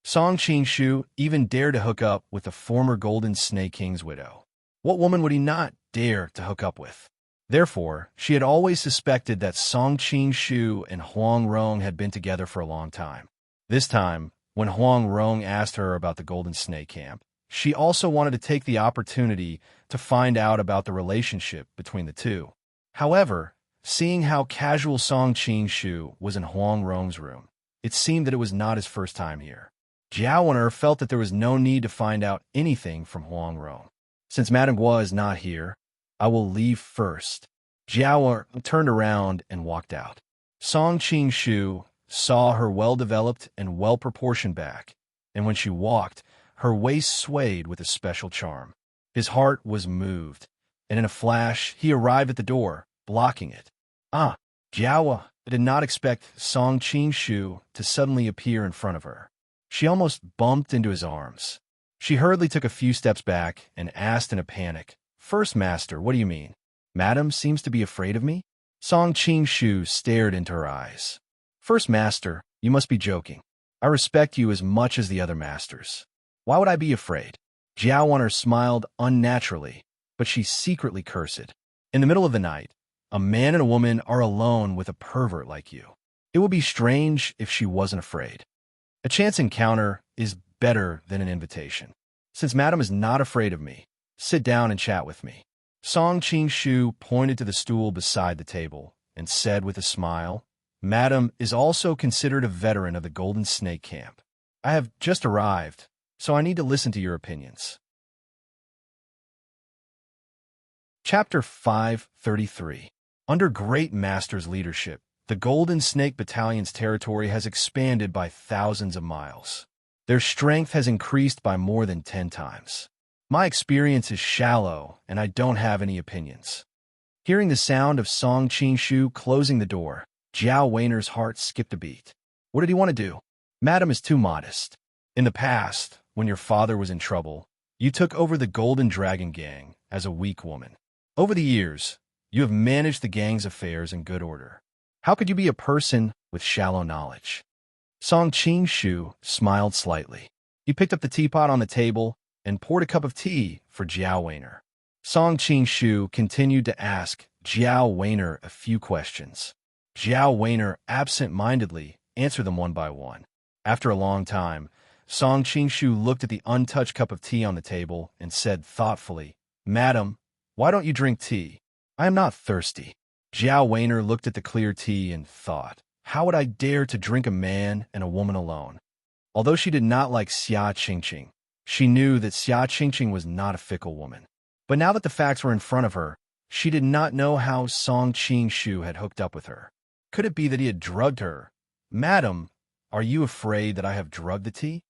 Song Qing even dared to hook up with the former Golden Snake King's widow. What woman would he not dare to hook up with? Therefore, she had always suspected that Song Qing and Huang Rong had been together for a long time. This time, when Huang Rong asked her about the Golden Snake Camp, she also wanted to take the opportunity to find out about the relationship between the two. However, seeing how casual Song Qing was in Huang Rong's room, it seemed that it was not his first time here. Jiao Wan felt that there was no need to find out anything from Huang Rong. Since Madame Guo is not here, I will leave first. Jiao Wan turned around and walked out. Song Qing saw her well-developed and well-proportioned back, and when she walked, her waist swayed with a special charm. His heart was moved, and in a flash, he arrived at the door, blocking it. Jiao Wan did not expect Song Qing to suddenly appear in front of her. She almost bumped into his arms. She hurriedly took a few steps back and asked in a panic, "First Master, what do you mean? Madam seems to be afraid of me?" Song Qing stared into her eyes. "First Master, you must be joking. I respect you as much as the other masters. Why would I be afraid?" Jiao Wan smiled unnaturally, but she secretly cursed. In the middle of the night, a man and a woman are alone with a pervert like you. It would be strange if she wasn't afraid. A chance encounter is better than an invitation. Since Madam is not afraid of me, sit down and chat with me. Song Qing pointed to the stool beside the table and said with a smile, "Madam is also considered a veteran of the Golden Snake Camp. I have just arrived, so I need to listen to your opinions." Chapter 533. Under Great Master's leadership, the Golden Snake Battalion's territory has expanded by thousands of miles. Their strength has increased by more than 10 times. My experience is shallow, and I don't have any opinions. Hearing the sound of Song Qing closing the door, Jiao Wan's heart skipped a beat. What did he want to do? Madam is too modest. In the past, when your father was in trouble, you took over the Golden Dragon Gang as a weak woman. Over the years, you have managed the gang's affairs in good order. How could you be a person with shallow knowledge? Song Qing smiled slightly. He picked up the teapot on the table and poured a cup of tea for Jiao Wan. Song Qing continued to ask Jiao Wan a few questions. Jiao Wan absent-mindedly answered them one by one. After a long time, Song Qing looked at the untouched cup of tea on the table and said thoughtfully, "Madam, why don't you drink tea? I am not thirsty." Jiao Wan looked at the clear tea and thought, how would I dare to drink a man and a woman alone? Although she did not like Xia Qingqing, she knew that Xia Qingqing was not a fickle woman. But now that the facts were in front of her, she did not know how Song Qing had hooked up with her. Could it be that he had drugged her? "Madam, are you afraid that I have drugged the tea?"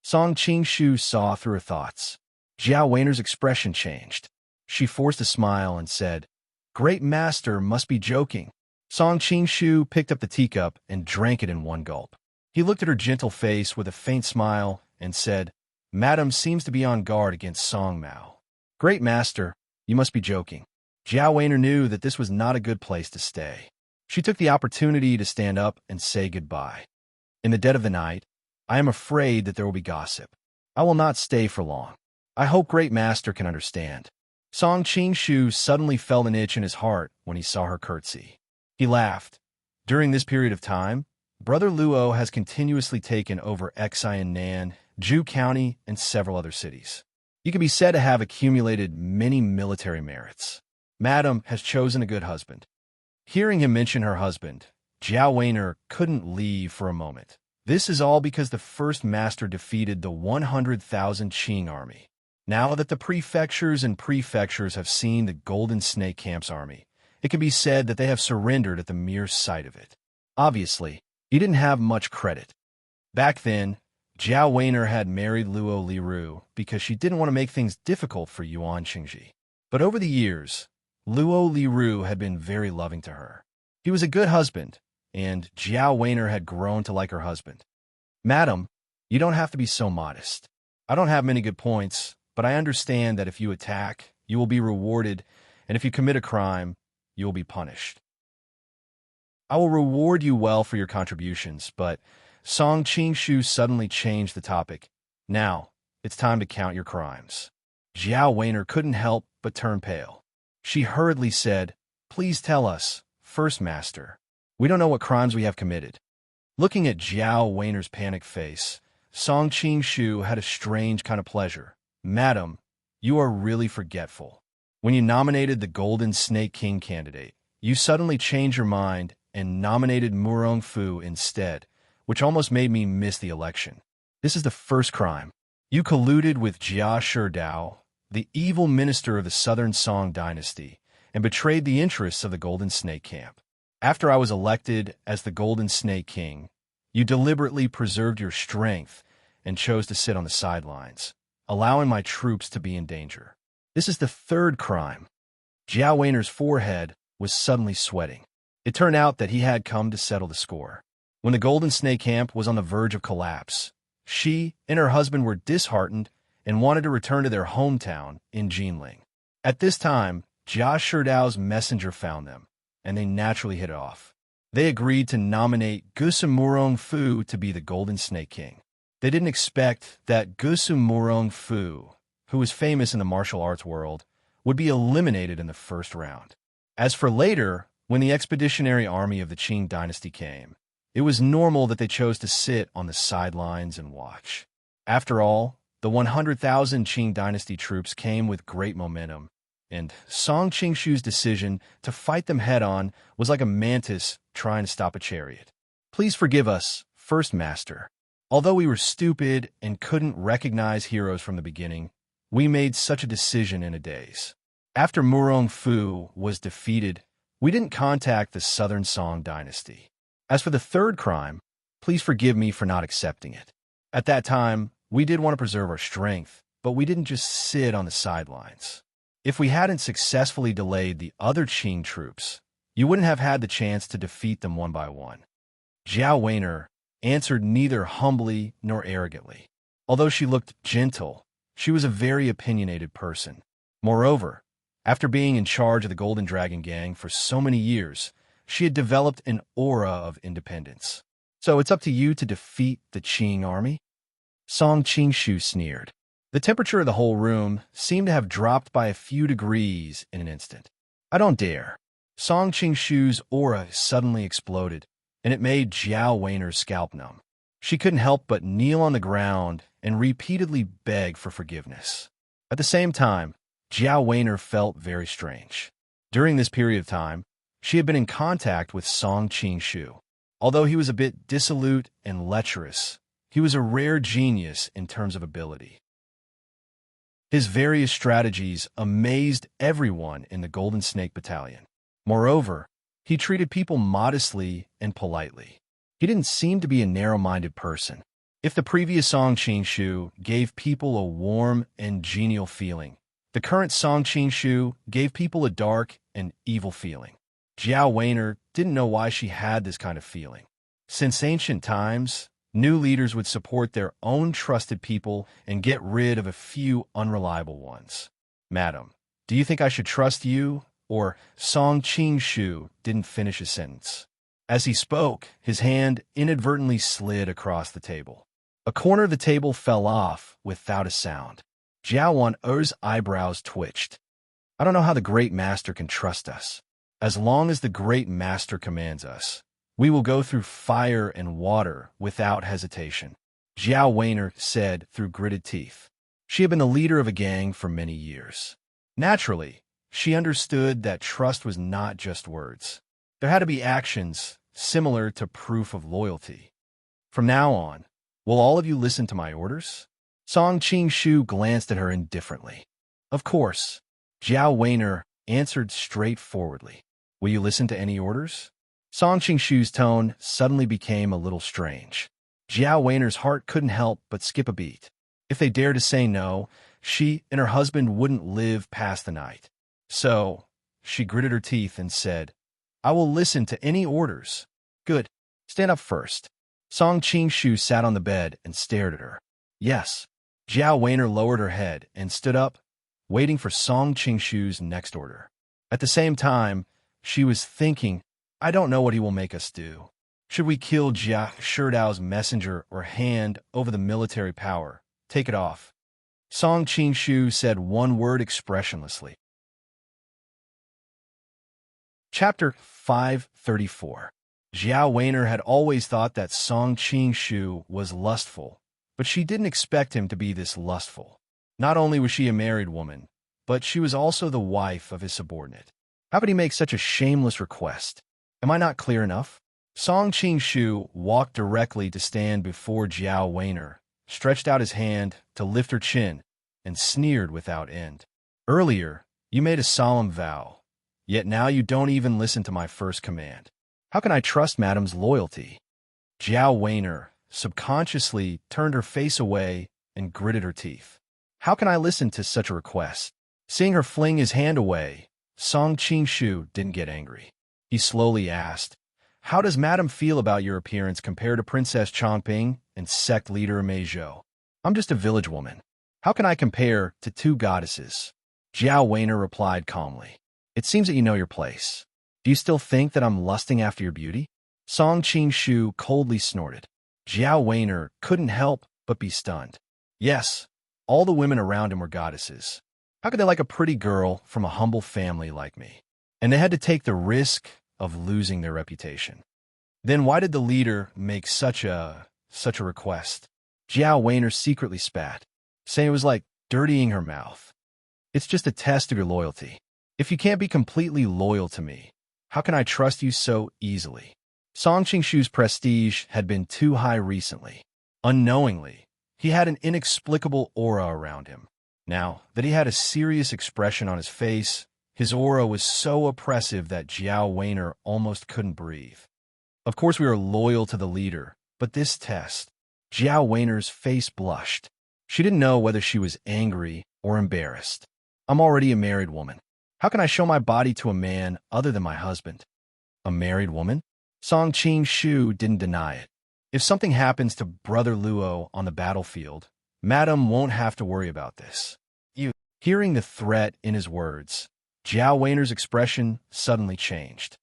Song Qing saw through her thoughts. Jiao Wan's expression changed. She forced a smile and said, "Great Master must be joking." Song Qing picked up the teacup and drank it in one gulp. He looked at her gentle face with a faint smile and said, "Madam seems to be on guard against Song Mao." "Great Master, you must be joking." Jiao Wan knew that this was not a good place to stay. She took the opportunity to stand up and say goodbye. "In the dead of the night, I am afraid that there will be gossip. I will not stay for long. I hope Great Master can understand." Song Qing suddenly felt an itch in his heart when he saw her curtsy. He laughed. During this period of time, Brother Luo has continuously taken over Xiannan, Ju County, and several other cities. You can be said to have accumulated many military merits. Madam has chosen a good husband. Hearing him mention her husband, Jiao Weiner couldn't leave for a moment. This is all because the first master defeated the 100,000 Qing army. Now that the prefectures have seen the Golden Snake Camp's army, it can be said that they have surrendered at the mere sight of it. Obviously, he didn't have much credit. Back then, Jiao Weiner had married Luo Liru because she didn't want to make things difficult for Yuan Qingji. But over the years, Luo Liru had been very loving to her. He was a good husband, and Jiao Weiner had grown to like her husband. Madam, you don't have to be so modest. I don't have many good points, but I understand that if you attack, you will be rewarded, and if you commit a crime, you will be punished. I will reward you well for your contributions, but Song Qingshu suddenly changed the topic. Now, it's time to count your crimes. Jiao Weiner couldn't help but turn pale. She hurriedly said, "Please tell us, First Master. We don't know what crimes we have committed." Looking at Jiao Weiner's panicked face, Song Qingshu had a strange kind of pleasure. "Madam, you are really forgetful. When you nominated the Golden Snake King candidate, you suddenly changed your mind and nominated Murong Fu instead, which almost made me miss the election. This is the first crime. You colluded with Jia Sherdao, the evil minister of the Southern Song dynasty, and betrayed the interests of the Golden Snake Camp. After I was elected as the Golden Snake King, you deliberately preserved your strength and chose to sit on the sidelines, allowing my troops to be in danger. This is the third crime." Jiao Weiner's forehead was suddenly sweating. It turned out that he had come to settle the score. When the Golden Snake Camp was on the verge of collapse, she and her husband were disheartened and wanted to return to their hometown in Jinling. At this time, Jia Sherdao's messenger found them, and they naturally hit it off. They agreed to nominate Gusum Murong Fu to be the Golden Snake King. They didn't expect that Gusum Murong Fu, who was famous in the martial arts world, would be eliminated in the first round. As for later, when the expeditionary army of the Qing dynasty came, it was normal that they chose to sit on the sidelines and watch. After all, the 100,000 Qing dynasty troops came with great momentum, and Song Qingshu's decision to fight them head-on was like a mantis trying to stop a chariot. "Please forgive us, First Master. Although we were stupid and couldn't recognize heroes from the beginning, we made such a decision in a daze. After Murong Fu was defeated, we didn't contact the Southern Song dynasty. As for the third crime, please forgive me for not accepting it. At that time, we did want to preserve our strength, but we didn't just sit on the sidelines. If we hadn't successfully delayed the other Qing troops, you wouldn't have had the chance to defeat them one by one." Jiao Weiner answered neither humbly nor arrogantly. Although she looked gentle, she was a very opinionated person. Moreover, after being in charge of the Golden Dragon Gang for so many years, she had developed an aura of independence. "So it's up to you to defeat the Qing army?" Song Qingshu sneered. The temperature of the whole room seemed to have dropped by a few degrees in an instant. "I don't dare." Song Qingshu's aura suddenly exploded, and it made Jiao Weiner's scalp numb. She couldn't help but kneel on the ground and repeatedly beg for forgiveness. At the same time, Jiao Weiner felt very strange. During this period of time, she had been in contact with Song Qingshu. Although he was a bit dissolute and lecherous, he was a rare genius in terms of ability. His various strategies amazed everyone in the Golden Snake Battalion. Moreover, he treated people modestly and politely. He didn't seem to be a narrow-minded person. If the previous Song Qingshu gave people a warm and genial feeling, the current Song Qingshu gave people a dark and evil feeling. Jiao Weiner didn't know why she had this kind of feeling. Since ancient times, new leaders would support their own trusted people and get rid of a few unreliable ones. "Madam, do you think I should trust you?" Or Song Qingshu didn't finish his sentence. As he spoke, his hand inadvertently slid across the table. A corner of the table fell off without a sound. Jiao Wener's eyebrows twitched. "I don't know how the Great Master can trust us. As long as the Great Master commands us, we will go through fire and water without hesitation," Jiao Weiner said through gritted teeth. She had been the leader of a gang for many years. Naturally, she understood that trust was not just words. There had to be actions similar to proof of loyalty. From now on, will all of you listen to my orders? Song Qing-shu glanced at her indifferently. Of course. Jiao Weiner answered straightforwardly. Will you listen to any orders? Song Qing-shu's tone suddenly became a little strange. Jiao Weiner's heart couldn't help but skip a beat. If they dared to say no, she and her husband wouldn't live past the night. So, she gritted her teeth and said, I will listen to any orders. Good. Stand up first. Song Qing-shu sat on the bed and stared at her. Yes. Jiao Weiner lowered her head and stood up, waiting for Song Qing-shu's next order. At the same time, she was thinking, I don't know what he will make us do. Should we kill Jia Shidao's messenger or hand over the military power? Take it off. Song Qing-shu said one word expressionlessly. Chapter 534. Jiao Weiner had always thought that Song Qing-shu was lustful, but she didn't expect him to be this lustful. Not only was she a married woman, but she was also the wife of his subordinate. How could he make such a shameless request? Am I not clear enough? Song Qing-shu walked directly to stand before Jiao Weiner, stretched out his hand to lift her chin, and sneered without end. Earlier, you made a solemn vow, yet now you don't even listen to my first command. How can I trust Madame's loyalty? Jiao Weiner subconsciously turned her face away and gritted her teeth. How can I listen to such a request? Seeing her fling his hand away, Song Qing-shu didn't get angry. He slowly asked, How does Madame feel about your appearance compared to Princess Chongping and sect leader Mei Zhou? I'm just a village woman. How can I compare to two goddesses? Jiao Weiner replied calmly. It seems that you know your place. Do you still think that I'm lusting after your beauty? Song Qing-shu coldly snorted. Jiao Weiner couldn't help but be stunned. Yes, all the women around him were goddesses. How could they like a pretty girl from a humble family like me? And they had to take the risk of losing their reputation. Then why did the leader make such a request? Jiao Weiner secretly spat, saying it was like dirtying her mouth. It's just a test of your loyalty. If you can't be completely loyal to me, how can I trust you so easily? Song Qing-shu's prestige had been too high recently. Unknowingly, he had an inexplicable aura around him. Now that he had a serious expression on his face, his aura was so oppressive that Jiao Weiner almost couldn't breathe. Of course we are loyal to the leader, but this test... Jiao Weiner's face blushed. She didn't know whether she was angry or embarrassed. I'm already a married woman. How can I show my body to a man other than my husband? A married woman? Song Qing-shu didn't deny it. If something happens to Brother Luo on the battlefield, Madame won't have to worry about this. Hearing the threat in his words, Jiao Weiner's expression suddenly changed.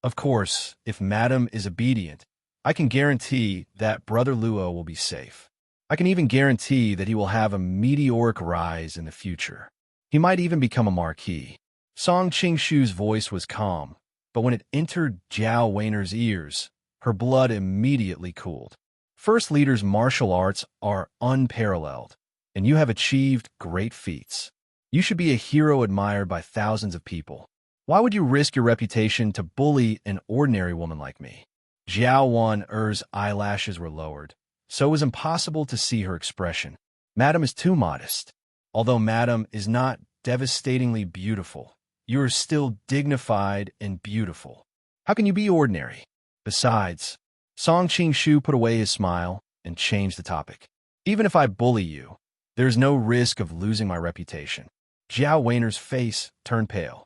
Of course, if Madame is obedient, I can guarantee that Brother Luo will be safe. I can even guarantee that he will have a meteoric rise in the future. He might even become a marquis. Song Qing-shu's voice was calm, but when it entered Jiao Weiner's ears, her blood immediately cooled. First Leader's martial arts are unparalleled, and you have achieved great feats. You should be a hero admired by thousands of people. Why would you risk your reputation to bully an ordinary woman like me? Jiao Wan-er's eyelashes were lowered, so it was impossible to see her expression. Madame is too modest. Although Madame is not devastatingly beautiful, you are still dignified and beautiful. How can you be ordinary? Besides, Song Qing-shu put away his smile and changed the topic. Even if I bully you, there is no risk of losing my reputation. Jiao Weiner's face turned pale.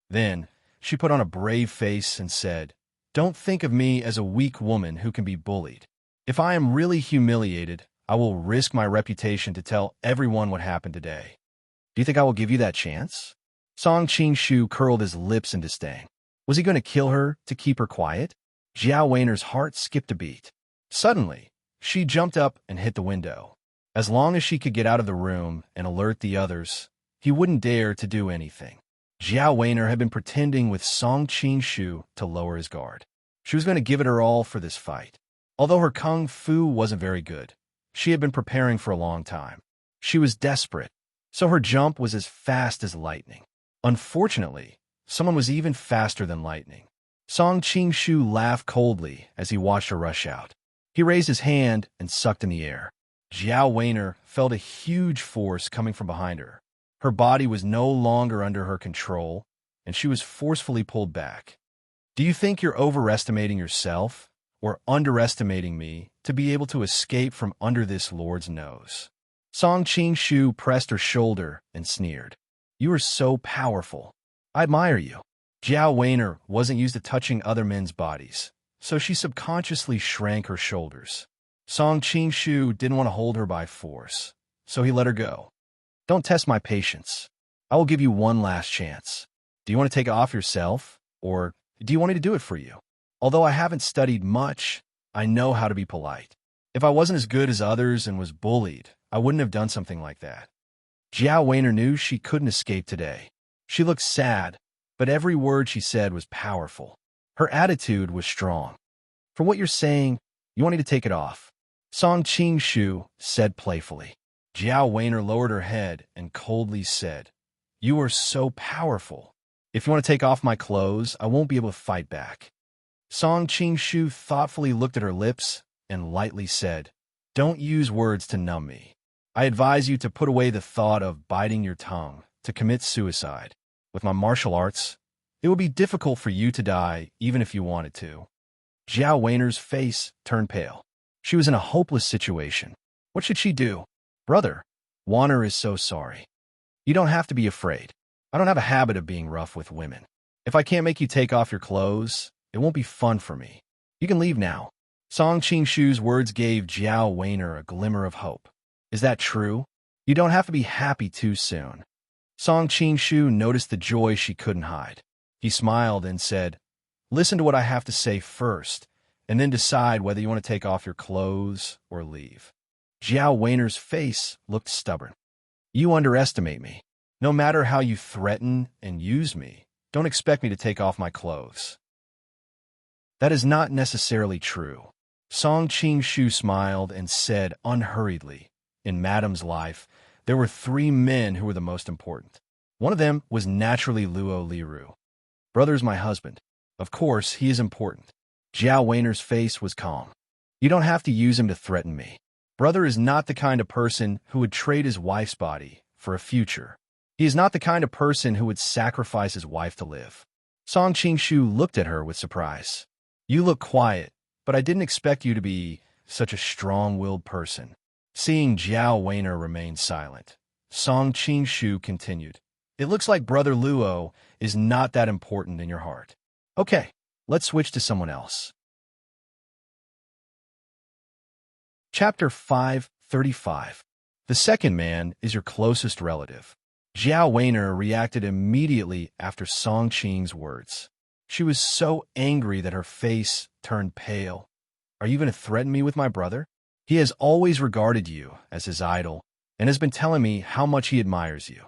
Then, she put on a brave face and said, Don't think of me as a weak woman who can be bullied. If I am really humiliated, I will risk my reputation to tell everyone what happened today. Do you think I will give you that chance? Song Qing-shu curled his lips in disdain. Was he going to kill her to keep her quiet? Jiao Weiner's heart skipped a beat. Suddenly, she jumped up and hit the window. As long as she could get out of the room and alert the others, he wouldn't dare to do anything. Jiao Weiner had been pretending with Song Qing-shu to lower his guard. She was going to give it her all for this fight. Although her kung fu wasn't very good, she had been preparing for a long time. She was desperate, so her jump was as fast as lightning. Unfortunately, someone was even faster than lightning. Song Qing-shu laughed coldly as he watched her rush out. He raised his hand and sucked in the air. Jiao Weiner felt a huge force coming from behind her. Her body was no longer under her control, and she was forcefully pulled back. Do you think you're overestimating yourself or underestimating me to be able to escape from under this lord's nose? Song Qing-shu pressed her shoulder and sneered. You are so powerful. I admire you. Jiao Weiner wasn't used to touching other men's bodies, so she subconsciously shrank her shoulders. Song Qing-shu didn't want to hold her by force, so he let her go. Don't test my patience. I will give you one last chance. Do you want to take it off yourself, or do you want me to do it for you? Although I haven't studied much, I know how to be polite. If I wasn't as good as others and was bullied, I wouldn't have done something like that. Jiao Weiner knew she couldn't escape today. She looked sad, but every word she said was powerful. Her attitude was strong. For what you're saying, you want me to take it off? Song Qing-shu said playfully. Jiao Weiner lowered her head and coldly said, You are so powerful. If you want to take off my clothes, I won't be able to fight back. Song Qing-shu thoughtfully looked at her lips and lightly said, Don't use words to numb me. I advise you to put away the thought of biting your tongue to commit suicide. With my martial arts, it would be difficult for you to die even if you wanted to. Jiao Weiner's face turned pale. She was in a hopeless situation. What should she do? Brother, Warner is so sorry. You don't have to be afraid. I don't have a habit of being rough with women. If I can't make you take off your clothes, it won't be fun for me. You can leave now. Song Qing-shu's words gave Jiao Weiner a glimmer of hope. Is that true? You don't have to be happy too soon. Song Qing-shu noticed the joy she couldn't hide. He smiled and said, Listen to what I have to say first, and then decide whether you want to take off your clothes or leave. Jiao Weiner's face looked stubborn. You underestimate me. No matter how you threaten and use me, don't expect me to take off my clothes. That is not necessarily true. Song Qing-shu smiled and said unhurriedly, In Madam's life, there were 3 men who were the most important. One of them was naturally Luo Liru. Brother is my husband. Of course, he is important. Jiao Weiner's face was calm. You don't have to use him to threaten me. Brother is not the kind of person who would trade his wife's body for a future. He is not the kind of person who would sacrifice his wife to live. Song Qing-shu looked at her with surprise. You look quiet, but I didn't expect you to be such a strong-willed person. Seeing Jiao Weiner remain silent, Song Qing-shu continued. It looks like Brother Luo is not that important in your heart. Okay, let's switch to someone else. Chapter 535. The second man is your closest relative. Jiao Weiner reacted immediately after Song Qing's words. She was so angry that her face turned pale. Are you going to threaten me with my brother? He has always regarded you as his idol and has been telling me how much he admires you.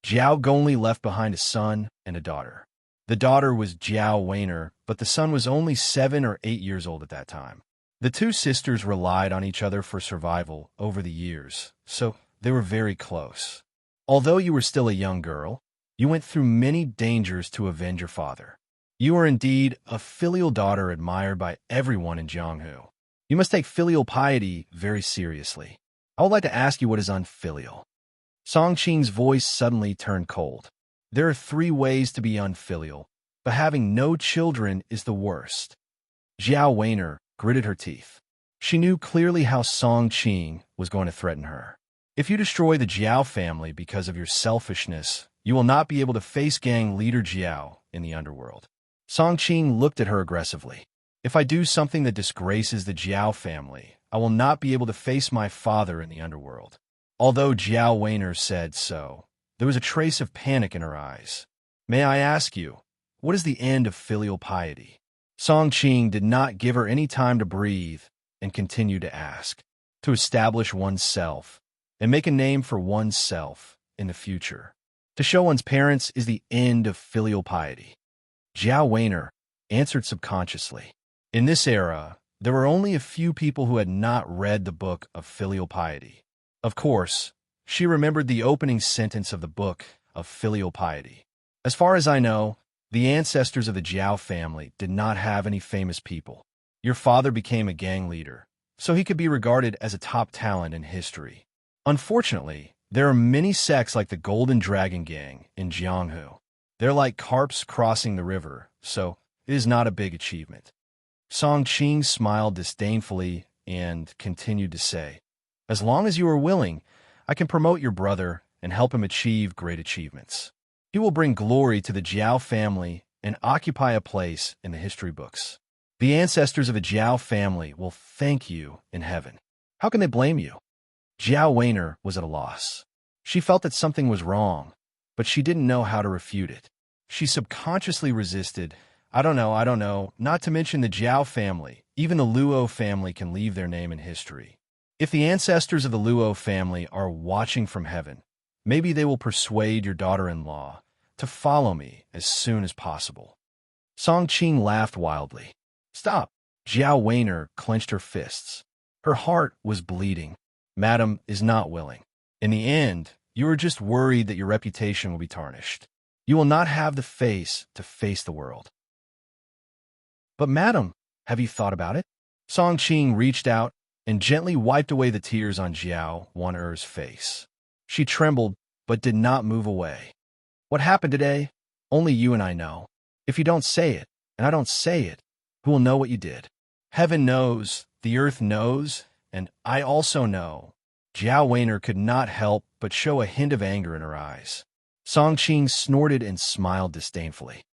Jiao Gongli left behind a son and a daughter. The daughter was Jiao Weiner, but the son was only 7 or 8 years old at that time. The 2 sisters relied on each other for survival over the years, so they were very close. Although you were still a young girl, you went through many dangers to avenge your father. You are indeed a filial daughter admired by everyone in Jianghu. You must take filial piety very seriously. I would like to ask you what is unfilial. Song Qing's voice suddenly turned cold. There are 3 ways to be unfilial, but having no children is the worst. Jiao Weiner gritted her teeth. She knew clearly how Song Qing was going to threaten her. If you destroy the Jiao family because of your selfishness, you will not be able to face gang leader Jiao in the underworld. Song Qing looked at her aggressively. If I do something that disgraces the Jiao family, I will not be able to face my father in the underworld. Although Jiao Weiner said so, there was a trace of panic in her eyes. May I ask you, what is the end of filial piety? Song Qing did not give her any time to breathe and continued to ask. To establish oneself and make a name for oneself in the future. To show one's parents is the end of filial piety. Jiao Weiner answered subconsciously. In this era, there were only a few people who had not read the book of filial piety. Of course, She remembered the opening sentence of the book of filial piety. As far as I know, the ancestors of the Jiao family did not have any famous people. Your father became a gang leader, so he could be regarded as a top talent in history. Unfortunately, there are many sects like the Golden Dragon Gang in Jianghu. They're like carps crossing the river, so it is not a big achievement. Song Qing smiled disdainfully and continued to say, as long as you are willing, I can promote your brother and help him achieve great achievements. He will bring glory to the Jiao family and occupy a place in the history books. The ancestors of the Jiao family will thank you in heaven. How can they blame you? Jiao Weiner was at a loss. She felt that something was wrong, but she didn't know how to refute it. She subconsciously resisted, I don't know, not to mention the Jiao family. Even the Luo family can leave their name in history. If the ancestors of the Luo family are watching from heaven, maybe they will persuade your daughter-in-law to follow me as soon as possible. Song Qing laughed wildly. Stop! Jiao Weiner clenched her fists. Her heart was bleeding. Madam is not willing. In the end, you are just worried that your reputation will be tarnished. You will not have the face to face the world. But madam, have you thought about it? Song Qing reached out and gently wiped away the tears on Jiao Weiner's face. She trembled, but did not move away. What happened today? Only you and I know. If you don't say it, and I don't say it, who will know what you did? Heaven knows, the earth knows, and I also know. Jiao Weiner could not help but show a hint of anger in her eyes. Song Qing snorted and smiled disdainfully.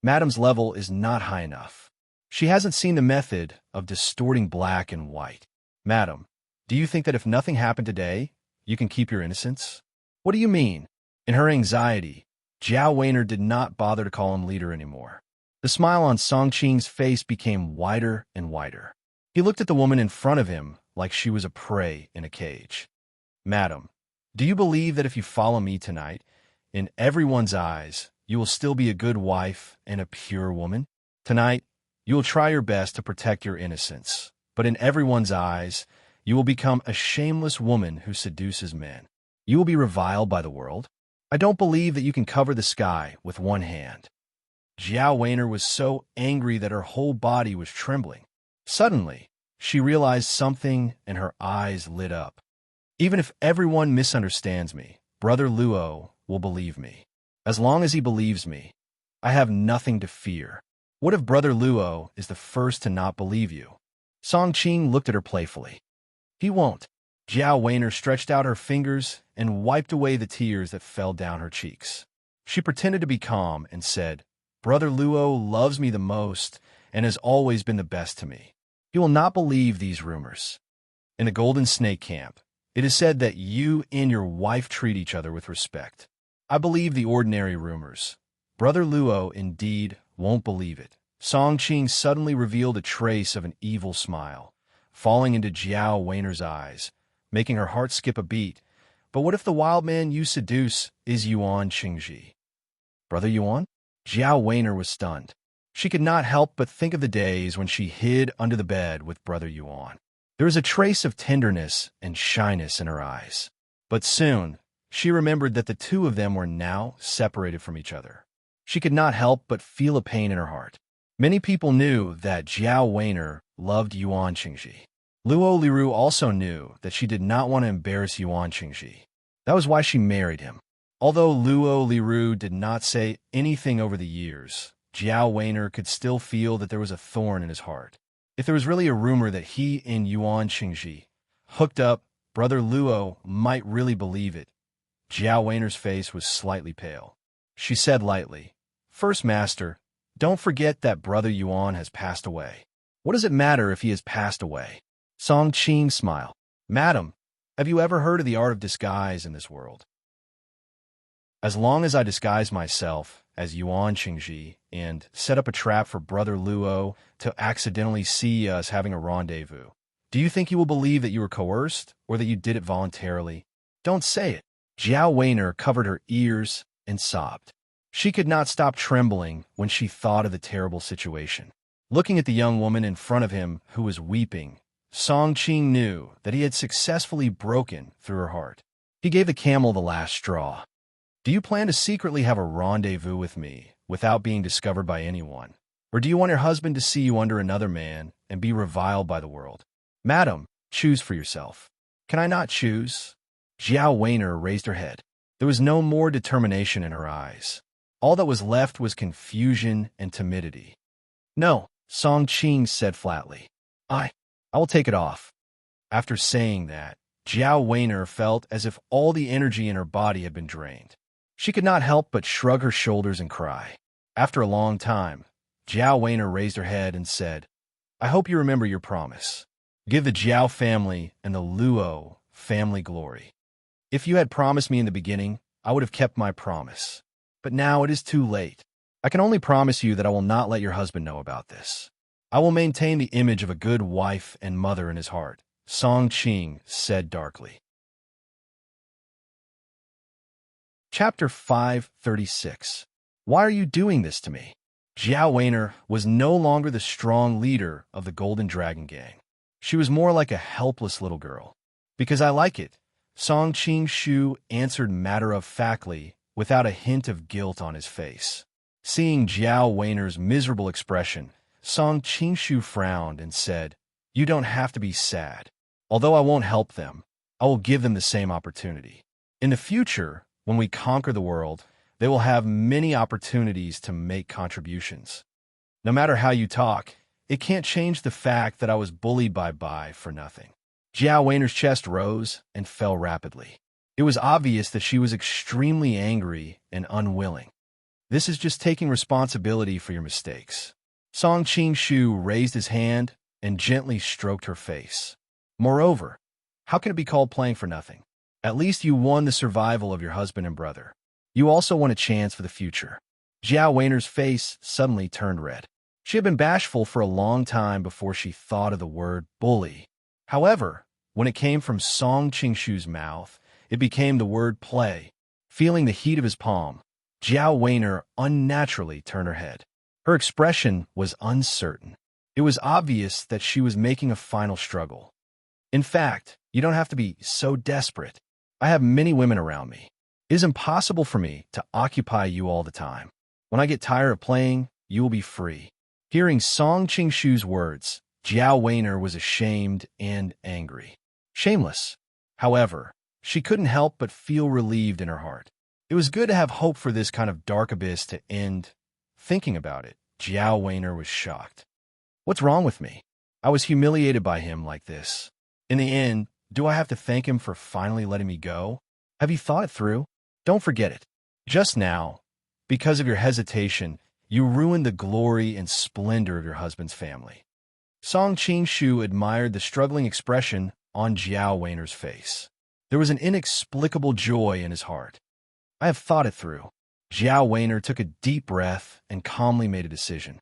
Madam's level is not high enough. She hasn't seen the method of distorting black and white. Madam, do you think that if nothing happened today, you can keep your innocence? What do you mean? In her anxiety, Jiao Weiner did not bother to call him leader anymore. The smile on Song Qing's face became wider and wider. He looked at the woman in front of him like she was a prey in a cage. Madam, do you believe that if you follow me tonight, in everyone's eyes, you will still be a good wife and a pure woman? Tonight, you will try your best to protect your innocence, but in everyone's eyes, you will become a shameless woman who seduces men. You will be reviled by the world. I don't believe that you can cover the sky with one hand. Jiao Weiner was so angry that her whole body was trembling. Suddenly, she realized something and her eyes lit up. Even if everyone misunderstands me, Brother Luo will believe me. As long as he believes me, I have nothing to fear. What if Brother Luo is the first to not believe you? Song Qing looked at her playfully. He won't. Jiao Weiner stretched out her fingers and wiped away the tears that fell down her cheeks. She pretended to be calm and said, Brother Luo loves me the most and has always been the best to me. He will not believe these rumors. In the Golden Snake Camp, it is said that you and your wife treat each other with respect. I believe the ordinary rumors. Brother Luo indeed won't believe it. Song Qing suddenly revealed a trace of an evil smile, falling into Jiao Weiner's eyes, making her heart skip a beat. But what if the wild man you seduce is Yuan Qingji? Brother Yuan? Jiao Weiner was stunned. She could not help but think of the days when she hid under the bed with Brother Yuan. There was a trace of tenderness and shyness in her eyes. But soon, she remembered that the two of them were now separated from each other. She could not help but feel a pain in her heart. Many people knew that Jiao Weiner loved Yuan Qingji. Luo Liru also knew that she did not want to embarrass Yuan Qingji. That was why she married him. Although Luo Liru did not say anything over the years, Jiao Weiner could still feel that there was a thorn in his heart. If there was really a rumor that he and Yuan Qingji hooked up, Brother Luo might really believe it. Jiao Weiner's face was slightly pale. She said lightly, First Master, don't forget that Brother Yuan has passed away. What does it matter if he has passed away? Song Qing smiled. Madam, have you ever heard of the art of disguise in this world? As long as I disguise myself as Yuan Qingji and set up a trap for Brother Luo to accidentally see us having a rendezvous, do you think he will believe that you were coerced or that you did it voluntarily? Don't say it. Jiao Weiner covered her ears and sobbed. She could not stop trembling when she thought of the terrible situation. Looking at the young woman in front of him who was weeping, Song Qing knew that he had successfully broken through her heart. He gave the camel the last straw. Do you plan to secretly have a rendezvous with me without being discovered by anyone? Or do you want your husband to see you under another man and be reviled by the world? Madam, choose for yourself. Can I not choose? Jiao Weiner raised her head. There was no more determination in her eyes. All that was left was confusion and timidity. No, Song Qing said flatly. I will take it off. After saying that, Jiao Weiner felt as if all the energy in her body had been drained. She could not help but shrug her shoulders and cry. After a long time, Jiao Weiner raised her head and said, I hope you remember your promise. Give the Jiao family and the Luo family glory. If you had promised me in the beginning, I would have kept my promise. But now it is too late. I can only promise you that I will not let your husband know about this. I will maintain the image of a good wife and mother in his heart, Song Qing said darkly. Chapter 536. Why are you doing this to me? Jiao Weiner was no longer the strong leader of the Golden Dragon Gang. She was more like a helpless little girl. Because I like it, Song Qing Shu answered matter-of-factly, without a hint of guilt on his face. Seeing Jiao Weiner's miserable expression, Song Qing Shu frowned and said, You don't have to be sad. Although I won't help them, I will give them the same opportunity. In the future, when we conquer the world, they will have many opportunities to make contributions. No matter how you talk, it can't change the fact that I was bullied by Bai for nothing. Jiao Weiner's chest rose and fell rapidly. It was obvious that she was extremely angry and unwilling. This is just taking responsibility for your mistakes. Song Qing Shu raised his hand and gently stroked her face. Moreover, how can it be called playing for nothing? At least you won the survival of your husband and brother. You also won a chance for the future. Jiao Weiner's face suddenly turned red. She had been bashful for a long time before she thought of the word bully. However, when it came from Song Qing Shu's mouth, it became the word play. Feeling the heat of his palm, Jiao Weiner unnaturally turned her head. Her expression was uncertain. It was obvious that she was making a final struggle. In fact, you don't have to be so desperate. I have many women around me. It is impossible for me to occupy you all the time. When I get tired of playing, you will be free. Hearing Song Qing Shu's words, Jiao Weiner was ashamed and angry. Shameless. However, she couldn't help but feel relieved in her heart. It was good to have hope for this kind of dark abyss to end. Thinking about it, Jiao Weiner was shocked. What's wrong with me? I was humiliated by him like this. In the end, do I have to thank him for finally letting me go? Have you thought it through? Don't forget it. Just now, because of your hesitation, you ruined the glory and splendor of your husband's family. Song Qing Shu admired the struggling expression on Jiao Weiner's face. There was an inexplicable joy in his heart. I have thought it through. Jiao Weiner took a deep breath and calmly made a decision.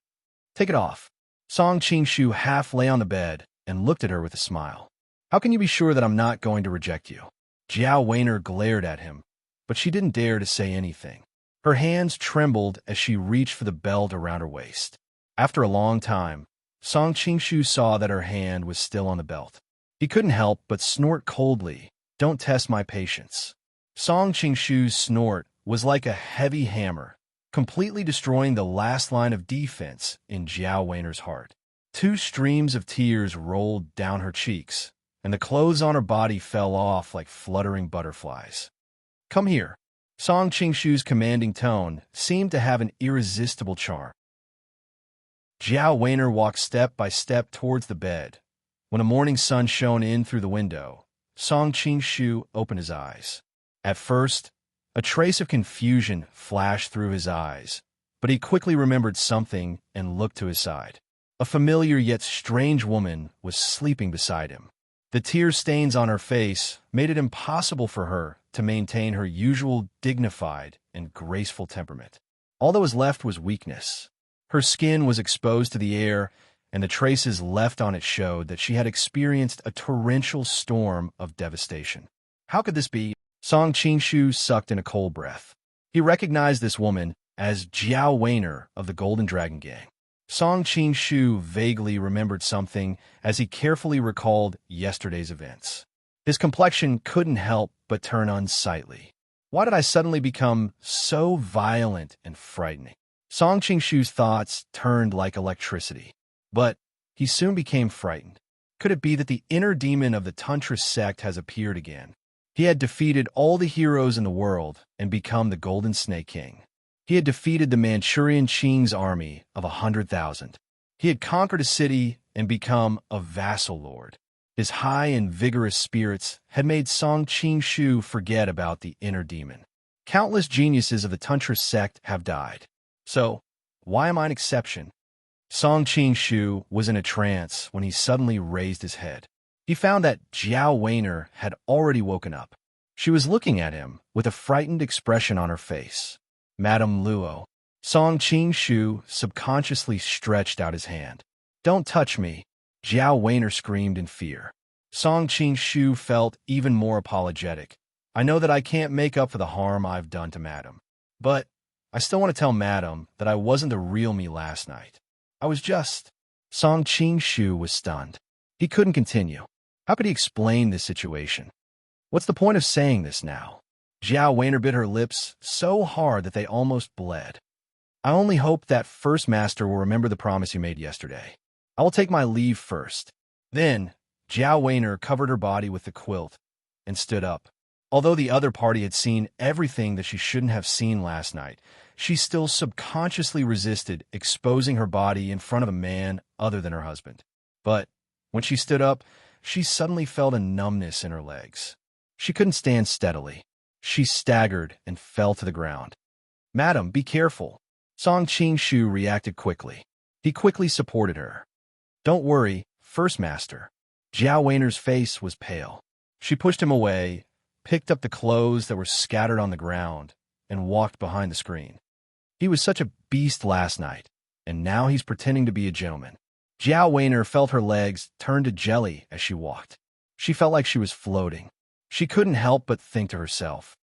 Take it off. Song Qing Shu half lay on the bed and looked at her with a smile. How can you be sure that I'm not going to reject you? Jiao Weiner glared at him, but she didn't dare to say anything. Her hands trembled as she reached for the belt around her waist. After a long time, Song Qing Shu saw that her hand was still on the belt. He couldn't help but snort coldly. Don't test my patience. Song Qing Shu's snort was like a heavy hammer, completely destroying the last line of defense in Jiao Weiner's heart. 2 streams of tears rolled down her cheeks, and the clothes on her body fell off like fluttering butterflies. Come here. Song Qing Shu's commanding tone seemed to have an irresistible charm. Jiao Weiner walked step by step towards the bed. When a morning sun shone in through the window, Song Qing Shu opened his eyes. At first, a trace of confusion flashed through his eyes, but he quickly remembered something and looked to his side. A familiar yet strange woman was sleeping beside him. The tear stains on her face made it impossible for her to maintain her usual dignified and graceful temperament. All that was left was weakness. Her skin was exposed to the air, and the traces left on it showed that she had experienced a torrential storm of devastation. How could this be? Song Qing Shu sucked in a cold breath. He recognized this woman as Jiao Weiner of the Golden Dragon Gang. Song Qing Shu vaguely remembered something as he carefully recalled yesterday's events. His complexion couldn't help but but turn unsightly. Why did I suddenly become so violent and frightening? Song Qingshu's thoughts turned like electricity. But he soon became frightened. Could it be that the inner demon of the Tantra sect has appeared again? He had defeated all the heroes in the world and become the Golden Snake King. He had defeated the Manchurian Qing's army of 100,000. He had conquered a city and become a vassal lord. His high and vigorous spirits had made Song Qingshu forget about the inner demon. Countless geniuses of the Tantra sect have died. So, why am I an exception? Song Qingshu was in a trance when he suddenly raised his head. He found that Jiao Weiner had already woken up. She was looking at him with a frightened expression on her face. Madame Luo. Song Qingshu subconsciously stretched out his hand. "Don't touch me," Jiao Weiner screamed in fear. Song Qingshu felt even more apologetic. "I know that I can't make up for the harm I've done to Madame. But I still want to tell Madame that I wasn't the real me last night. I was just—" Song Qingshu was stunned. He couldn't continue. How could he explain this situation? What's the point of saying this now? Jiao Weiner bit her lips so hard that they almost bled. "I only hope that First Master will remember the promise you made yesterday. I will take my leave first." Then, Jiao Weiner covered her body with the quilt and stood up. Although the other party had seen everything that she shouldn't have seen last night, she still subconsciously resisted exposing her body in front of a man other than her husband. But when she stood up, she suddenly felt a numbness in her legs. She couldn't stand steadily. She staggered and fell to the ground. "Madam, be careful." Song Qingshu reacted quickly. He quickly supported her. "Don't worry, First Master." Jiao Weiner's face was pale. She pushed him away, picked up the clothes that were scattered on the ground, and walked behind the screen. He was such a beast last night, and now he's pretending to be a gentleman. Jiao Weiner felt her legs turn to jelly as she walked. She felt like she was floating. She couldn't help but think to herself.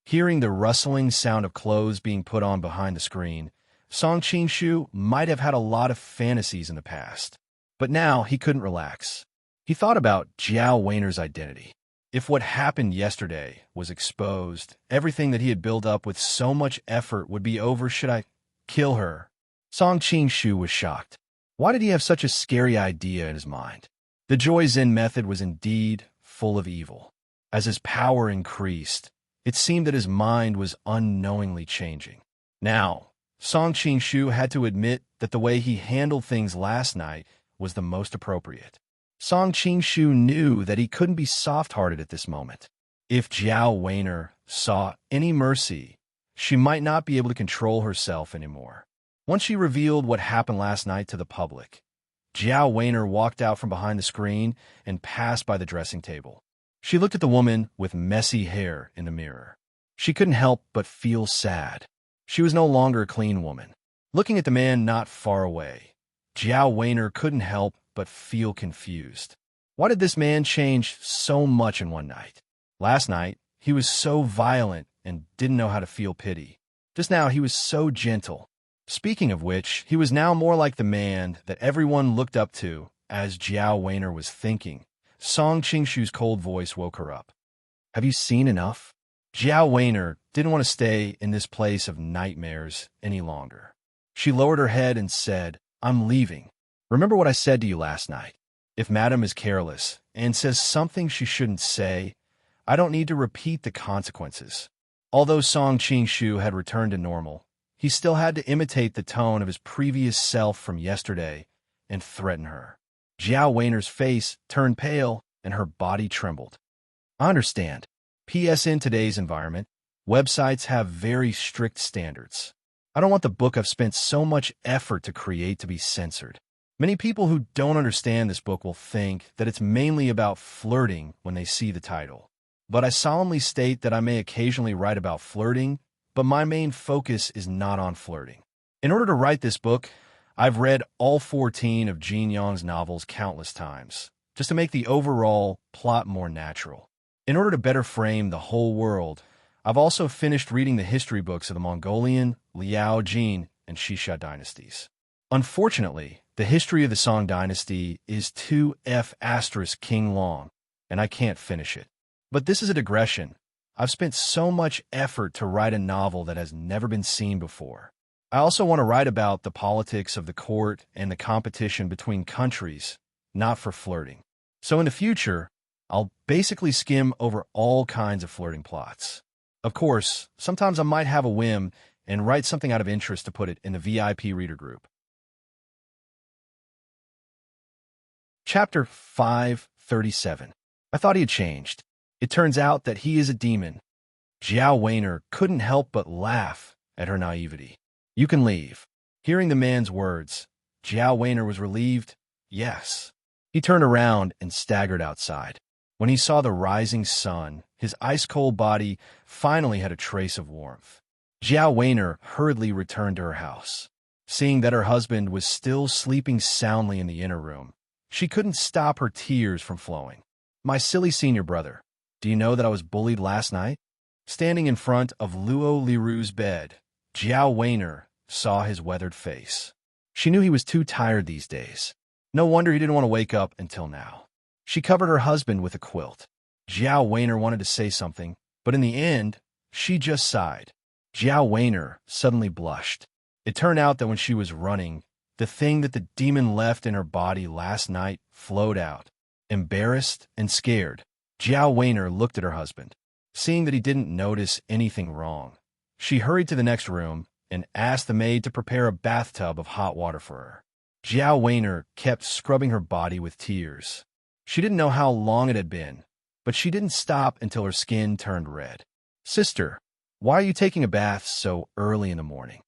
Hearing the rustling sound of clothes being put on behind the screen, Song Qingshu might have had a lot of fantasies in the past. But now he couldn't relax. He thought about Jiao Weiner's identity. If what happened yesterday was exposed, everything that he had built up with so much effort would be over. Should I kill her? Song Qingshu was shocked. Why did he have such a scary idea in his mind? The Joy Zen method was indeed full of evil. As his power increased, it seemed that his mind was unknowingly changing. Now, Song Qingshu had to admit that the way he handled things last night was the most appropriate. Song Qingshu knew that he couldn't be soft-hearted at this moment. If Jiao Weiner saw any mercy, she might not be able to control herself anymore. Once she revealed what happened last night to the public, Jiao Weiner walked out from behind the screen and passed by the dressing table. She looked at the woman with messy hair in the mirror. She couldn't help but feel sad. She was no longer a clean woman. Looking at the man not far away, Jiao Weiner couldn't help but feel confused. Why did this man change so much in one night? Last night, he was so violent and didn't know how to feel pity. Just now, he was so gentle. Speaking of which, he was now more like the man that everyone looked up to. As Jiao Weiner was thinking, Song Qingshu's cold voice woke her up. "Have you seen enough?" Jiao Weiner didn't want to stay in this place of nightmares any longer. She lowered her head and said, "I'm leaving. Remember what I said to you last night. If Madame is careless and says something she shouldn't say, I don't need to repeat the consequences." Although Song Qingshu had returned to normal, he still had to imitate the tone of his previous self from yesterday and threaten her. Jiao Weiner's face turned pale and her body trembled. "I understand. P.S. In today's environment, websites have very strict standards. I don't want the book I've spent so much effort to create to be censored. Many people who don't understand this book will think that it's mainly about flirting when they see the title. But I solemnly state that I may occasionally write about flirting, but my main focus is not on flirting. In order to write this book, I've read all 14 of Jin Yong's novels countless times, just to make the overall plot more natural. In order to better frame the whole world, I've also finished reading the history books of the Mongolian, Liao, Jin, and Shisha dynasties. Unfortunately, the history of the Song dynasty is 2F** King long, and I can't finish it. But this is a digression. I've spent so much effort to write a novel that has never been seen before. I also want to write about the politics of the court and the competition between countries, not for flirting. So in the future, I'll basically skim over all kinds of flirting plots. Of course, sometimes I might have a whim and write something out of interest to put it in the VIP reader group. Chapter 537. I thought he had changed. It turns out that he is a demon. Jiao Weiner couldn't help but laugh at her naivety. You can leave. Hearing the man's words, Jiao Weiner was relieved. Yes. He turned around and staggered outside. When he saw the rising sun, his ice-cold body finally had a trace of warmth. Jiao Weiner hurriedly returned to her house. Seeing that her husband was still sleeping soundly in the inner room, she couldn't stop her tears from flowing. My silly senior brother, do you know that I was bullied last night? Standing in front of Luo Liru's bed, Jiao Weiner saw his weathered face. She knew he was too tired these days. No wonder he didn't want to wake up until now. She covered her husband with a quilt. Jiao Weiner wanted to say something, but in the end, she just sighed. Jiao Weiner suddenly blushed. It turned out that when she was running, the thing that the demon left in her body last night flowed out. Embarrassed and scared, Jiao Weiner looked at her husband. Seeing that he didn't notice anything wrong, she hurried to the next room and asked the maid to prepare a bathtub of hot water for her. Jiao Weiner kept scrubbing her body with tears. She didn't know how long it had been, but she didn't stop until her skin turned red. Sister, why are you taking a bath so early in the morning?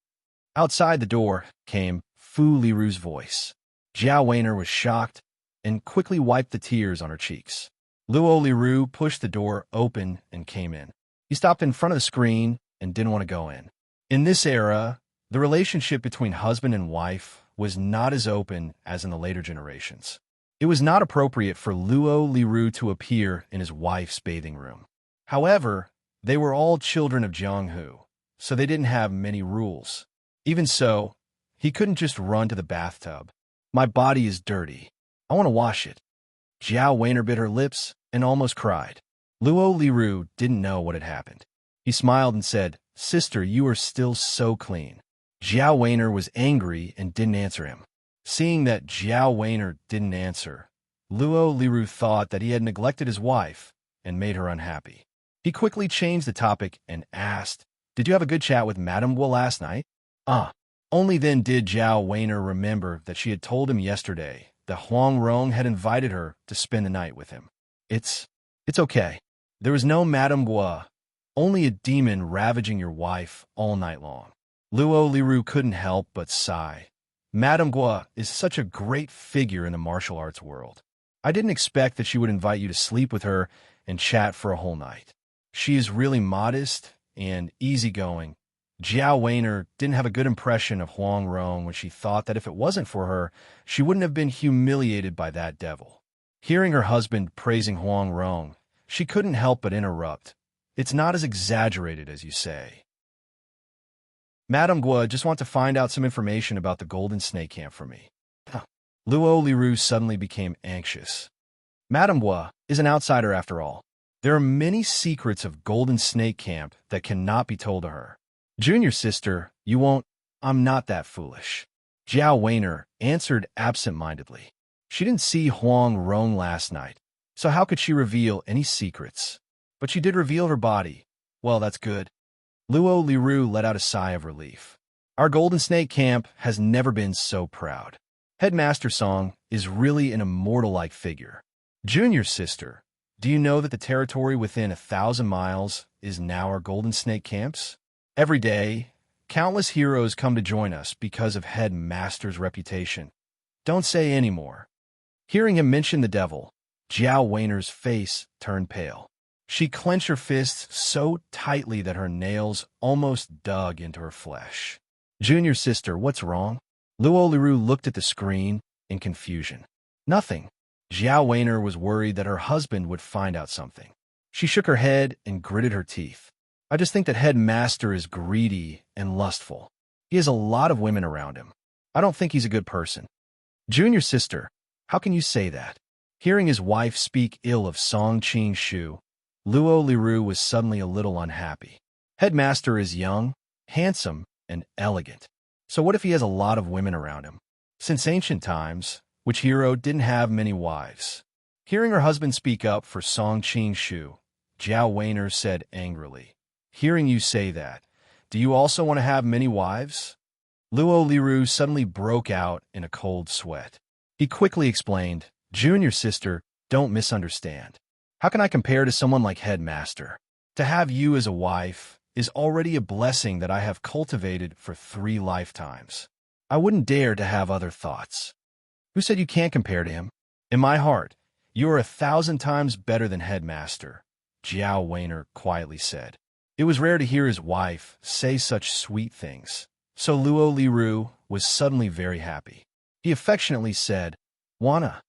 Outside the door came Fu Liru's voice. Jiao Weiner was shocked and quickly wiped the tears on her cheeks. Luo Liru pushed the door open and came in. He stopped in front of the screen and didn't want to go in. In this era, the relationship between husband and wife was not as open as in the later generations. It was not appropriate for Luo Liru to appear in his wife's bathing room. However, they were all children of Jianghu, so they didn't have many rules. Even so, he couldn't just run to the bathtub. My body is dirty. I want to wash it. Jiao Weiner bit her lips and almost cried. Luo Liru didn't know what had happened. He smiled and said, Sister, you are still so clean. Jiao Weiner was angry and didn't answer him. Seeing that Jiao Weiner didn't answer, Luo Liru thought that he had neglected his wife and made her unhappy. He quickly changed the topic and asked, Did you have a good chat with Madame Guo last night? Only then did Jiao Weiner remember that she had told him yesterday that Huang Rong had invited her to spend the night with him. It's okay. There was no Madame Guo, only a demon ravaging your wife all night long. Luo Liru couldn't help but sigh. Madame Guo is such a great figure in the martial arts world. I didn't expect that she would invite you to sleep with her and chat for a whole night. She is really modest and easygoing. Jiao Weiner didn't have a good impression of Huang Rong when she thought that if it wasn't for her, she wouldn't have been humiliated by that devil. Hearing her husband praising Huang Rong, she couldn't help but interrupt. It's not as exaggerated as you say. Madame Guo just want to find out some information about the Golden Snake Camp for me. Luo Liru suddenly became anxious. Madame Guo is an outsider after all. There are many secrets of Golden Snake Camp that cannot be told to her. Junior sister, you won't. I'm not that foolish. Jiao Weiner answered absent-mindedly. She didn't see Huang Rong last night, so how could she reveal any secrets? But she did reveal her body. Well, that's good. Luo Liru let out a sigh of relief. Our Golden Snake Camp has never been so proud. Headmaster Song is really an immortal-like figure. Junior sister, do you know that the territory within 1,000 miles is now our Golden Snake Camps? Every day, countless heroes come to join us because of Headmaster's reputation. Don't say any more. Hearing him mention the devil, Jiao Weiner's face turned pale. She clenched her fists so tightly that her nails almost dug into her flesh. Junior sister, what's wrong? Luo Liru looked at the screen in confusion. Nothing. Jiao Weiner was worried that her husband would find out something. She shook her head and gritted her teeth. I just think that Headmaster is greedy and lustful. He has a lot of women around him. I don't think he's a good person. Junior sister, how can you say that? Hearing his wife speak ill of Song Qing Shu, Luo Liru was suddenly a little unhappy. Headmaster is young, handsome, and elegant. So what if he has a lot of women around him? Since ancient times, which hero didn't have many wives? Hearing her husband speak up for Song Qing-shu, Jiao Weiner said angrily, "Hearing you say that, do you also want to have many wives?" Luo Liru suddenly broke out in a cold sweat. He quickly explained, "Junior sister, don't misunderstand. How can I compare to someone like Headmaster? To have you as a wife is already a blessing that I have cultivated for 3 lifetimes. I wouldn't dare to have other thoughts." "Who said you can't compare to him? In my heart, you are 1,000 times better than Headmaster," Jiao Weiner quietly said. It was rare to hear his wife say such sweet things, so Luo Liru was suddenly very happy. He affectionately said, "Wanna?"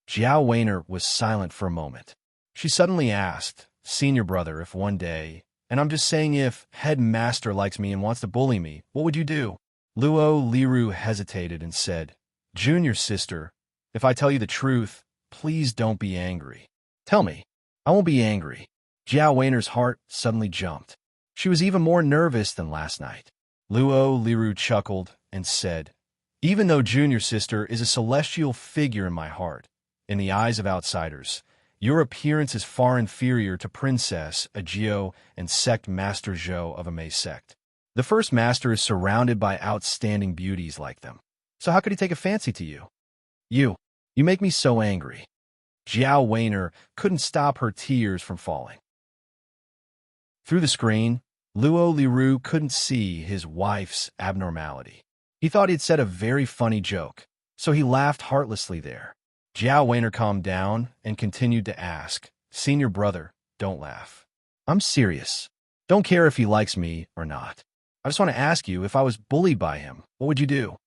Jiao Weiner was silent for a moment. She suddenly asked, "Senior brother, if one day, and I'm just saying if Headmaster likes me and wants to bully me, what would you do?" Luo Liru hesitated and said, "Junior sister, if I tell you the truth, please don't be angry." "Tell me." "I won't be angry." Jiao Weiner's heart suddenly jumped. She was even more nervous than last night. Luo Liru chuckled and said, "Even though Junior sister is a celestial figure in my heart, in the eyes of outsiders, your appearance is far inferior to Princess Agio and Sect Master Zhou of a Mei sect. The first master is surrounded by outstanding beauties like them. So how could he take a fancy to you? You make me so angry." Jiao Weiner couldn't stop her tears from falling. Through the screen, Luo Liru couldn't see his wife's abnormality. He thought he'd said a very funny joke, so he laughed heartlessly there. Jiao Weiner calmed down and continued to ask, "Senior brother, don't laugh. I'm serious. Don't care if he likes me or not. I just want to ask you, if I was bullied by him, what would you do?"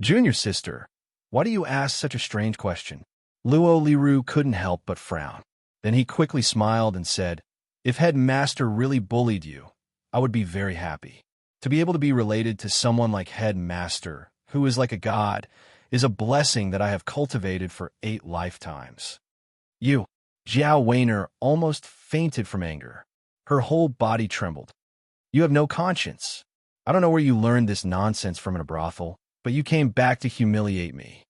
"Junior sister, why do you ask such a strange question?" Luo Liru couldn't help but frown. Then he quickly smiled and said, "If Headmaster really bullied you, I would be very happy. To be able to be related to someone like Headmaster, who is like a god, is a blessing that I have cultivated for 8 lifetimes. You." Jiao Weiner almost fainted from anger. Her whole body trembled. "You have no conscience. I don't know where you learned this nonsense from in a brothel, but you came back to humiliate me."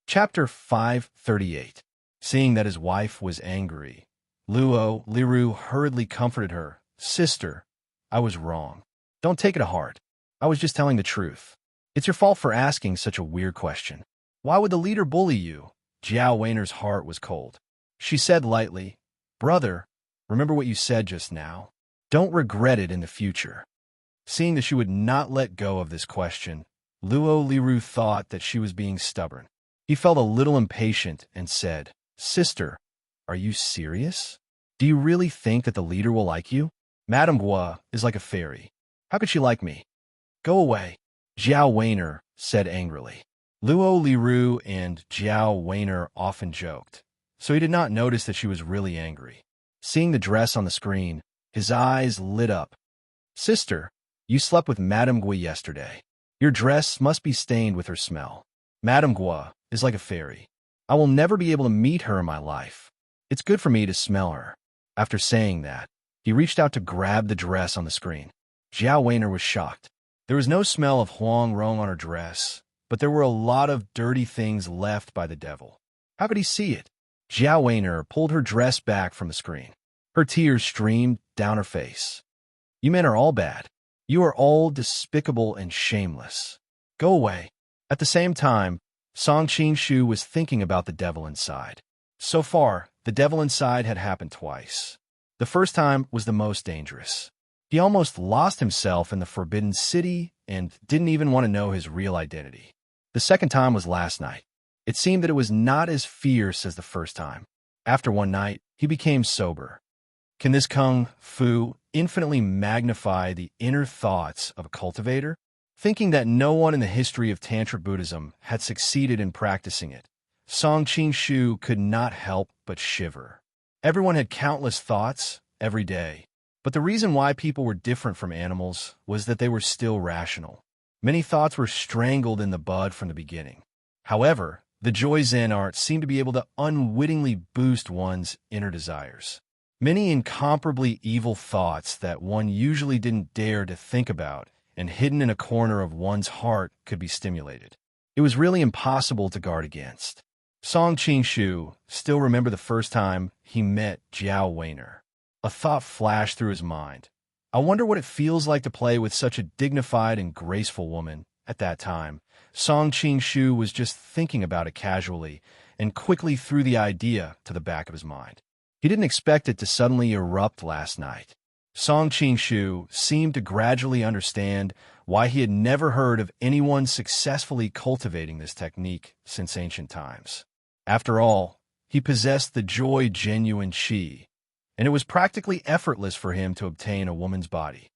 Chapter 538. Seeing that his wife was angry, Luo Liru hurriedly comforted her. "Sister, I was wrong. Don't take it to heart. I was just telling the truth. It's your fault for asking such a weird question. Why would the leader bully you?" Jiao Weiner's heart was cold. She said lightly, "Brother, remember what you said just now. Don't regret it in the future." Seeing that she would not let go of this question, Luo Liru thought that she was being stubborn. He felt a little impatient and said, "Sister, are you serious? Do you really think that the leader will like you? Madame Gua is like a fairy. How could she like me?" "Go away," Jiao Weiner said angrily. Luo Liru and Jiao Weiner often joked, so he did not notice that she was really angry. Seeing the dress on the screen, his eyes lit up. "Sister, you slept with Madame Gua yesterday. Your dress must be stained with her smell. Madame Gua is like a fairy. I will never be able to meet her in my life. It's good for me to smell her." After saying that, he reached out to grab the dress on the screen. Jiao Weiner was shocked. There was no smell of Huang Rong on her dress, but there were a lot of dirty things left by the devil. How could he see it? Jiao Weiner pulled her dress back from the screen. Her tears streamed down her face. "You men are all bad. You are all despicable and shameless. Go away." At the same time, Song Qing-shu was thinking about the devil inside. So far, the devil inside had happened twice. The first time was the most dangerous. He almost lost himself in the Forbidden City and didn't even want to know his real identity. The second time was last night. It seemed that it was not as fierce as the first time. After one night, he became sober. Can this kung fu infinitely magnify the inner thoughts of a cultivator? Thinking that no one in the history of Tantra Buddhism had succeeded in practicing it, Song Qing-shu could not help but shiver. Everyone had countless thoughts every day, but the reason why people were different from animals was that they were still rational. Many thoughts were strangled in the bud from the beginning. However, The Joy Zen art seemed to be able to unwittingly boost one's inner desires. Many incomparably evil thoughts that one usually didn't dare to think about and hidden in a corner of one's heart could be stimulated. It was really impossible to guard against. Song Qing-shu still remembered the first time he met Jiao Weiner. A thought flashed through his mind. I wonder what it feels like to play with such a dignified and graceful woman. At that time, Song Qing-shu was just thinking about it casually and quickly threw the idea to the back of his mind. He didn't expect it to suddenly erupt last night. Song Qing-shu seemed to gradually understand why he had never heard of anyone successfully cultivating this technique since ancient times. After all, he possessed the joy genuine qi, and it was practically effortless for him to obtain a woman's body.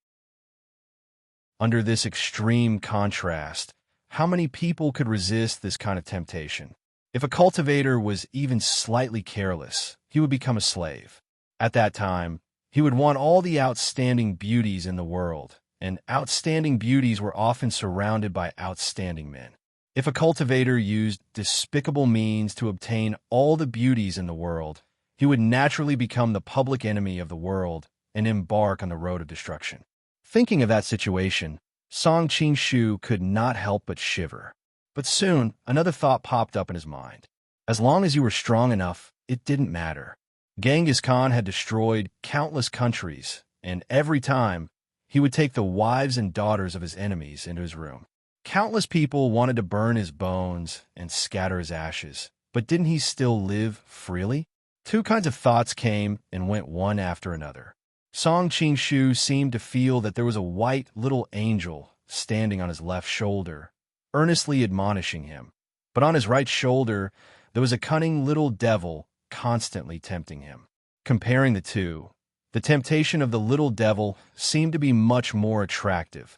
Under this extreme contrast, how many people could resist this kind of temptation? If a cultivator was even slightly careless, he would become a slave. At that time, he would want all the outstanding beauties in the world, and outstanding beauties were often surrounded by outstanding men. If a cultivator used despicable means to obtain all the beauties in the world, he would naturally become the public enemy of the world and embark on the road of destruction. Thinking of that situation, Song Qing-shu could not help but shiver. But soon, another thought popped up in his mind. As long as you were strong enough, it didn't matter. Genghis Khan had destroyed countless countries, and every time, he would take the wives and daughters of his enemies into his room. Countless people wanted to burn his bones and scatter his ashes, but didn't he still live freely? Two kinds of thoughts came and went one after another. Song Qing-shu seemed to feel that there was a white little angel standing on his left shoulder, earnestly admonishing him. But on his right shoulder, there was a cunning little devil constantly tempting him. Comparing the two, the temptation of the little devil seemed to be much more attractive.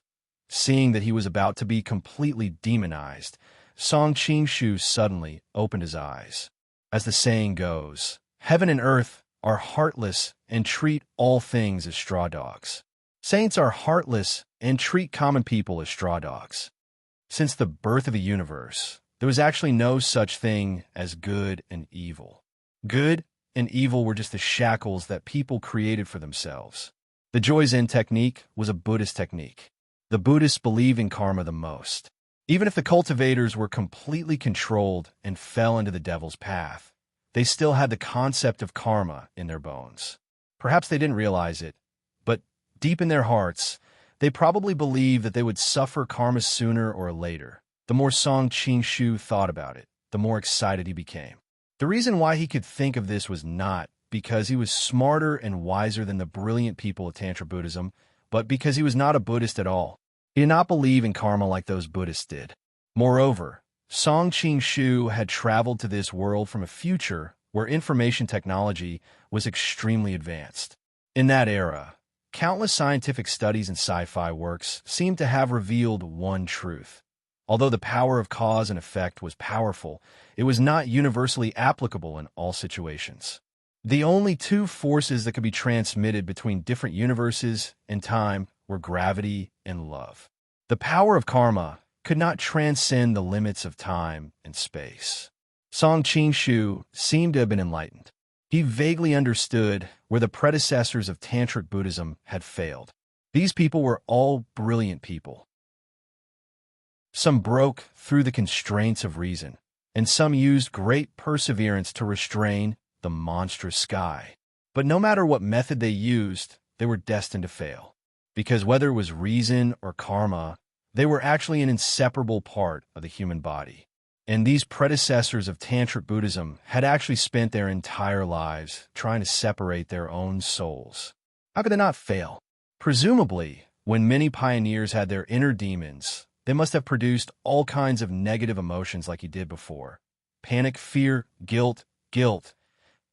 Seeing that he was about to be completely demonized, Song Qing-shu suddenly opened his eyes. As the saying goes, heaven and earth are heartless and treat all things as straw dogs. Saints are heartless and treat common people as straw dogs. Since the birth of the universe, there was actually no such thing as good and evil. Good and evil were just the shackles that people created for themselves. The Joy Zen technique was a Buddhist technique. The Buddhists believe in karma the most. Even if the cultivators were completely controlled and fell into the devil's path, they still had the concept of karma in their bones. Perhaps they didn't realize it, but deep in their hearts, they probably believed that they would suffer karma sooner or later. The more Song Qing-shu thought about it, the more excited he became. The reason why he could think of this was not because he was smarter and wiser than the brilliant people of Tantra Buddhism, but because he was not a Buddhist at all. He did not believe in karma like those Buddhists did. Moreover, Song Qing-shu had traveled to this world from a future where information technology was extremely advanced. In that era, countless scientific studies and sci-fi works seemed to have revealed one truth. Although the power of cause and effect was powerful, it was not universally applicable in all situations. The only two forces that could be transmitted between different universes and time were gravity and love. The power of karma could not transcend the limits of time and space. Song Qing-shu seemed to have been enlightened. He vaguely understood where the predecessors of Tantric Buddhism had failed. These people were all brilliant people. Some broke through the constraints of reason, and some used great perseverance to restrain the monstrous sky. But no matter what method they used, they were destined to fail. Because whether it was reason or karma, they were actually an inseparable part of the human body. And these predecessors of Tantric Buddhism had actually spent their entire lives trying to separate their own souls. How could they not fail? Presumably, when many pioneers had their inner demons, they must have produced all kinds of negative emotions like he did before. Panic, fear, guilt.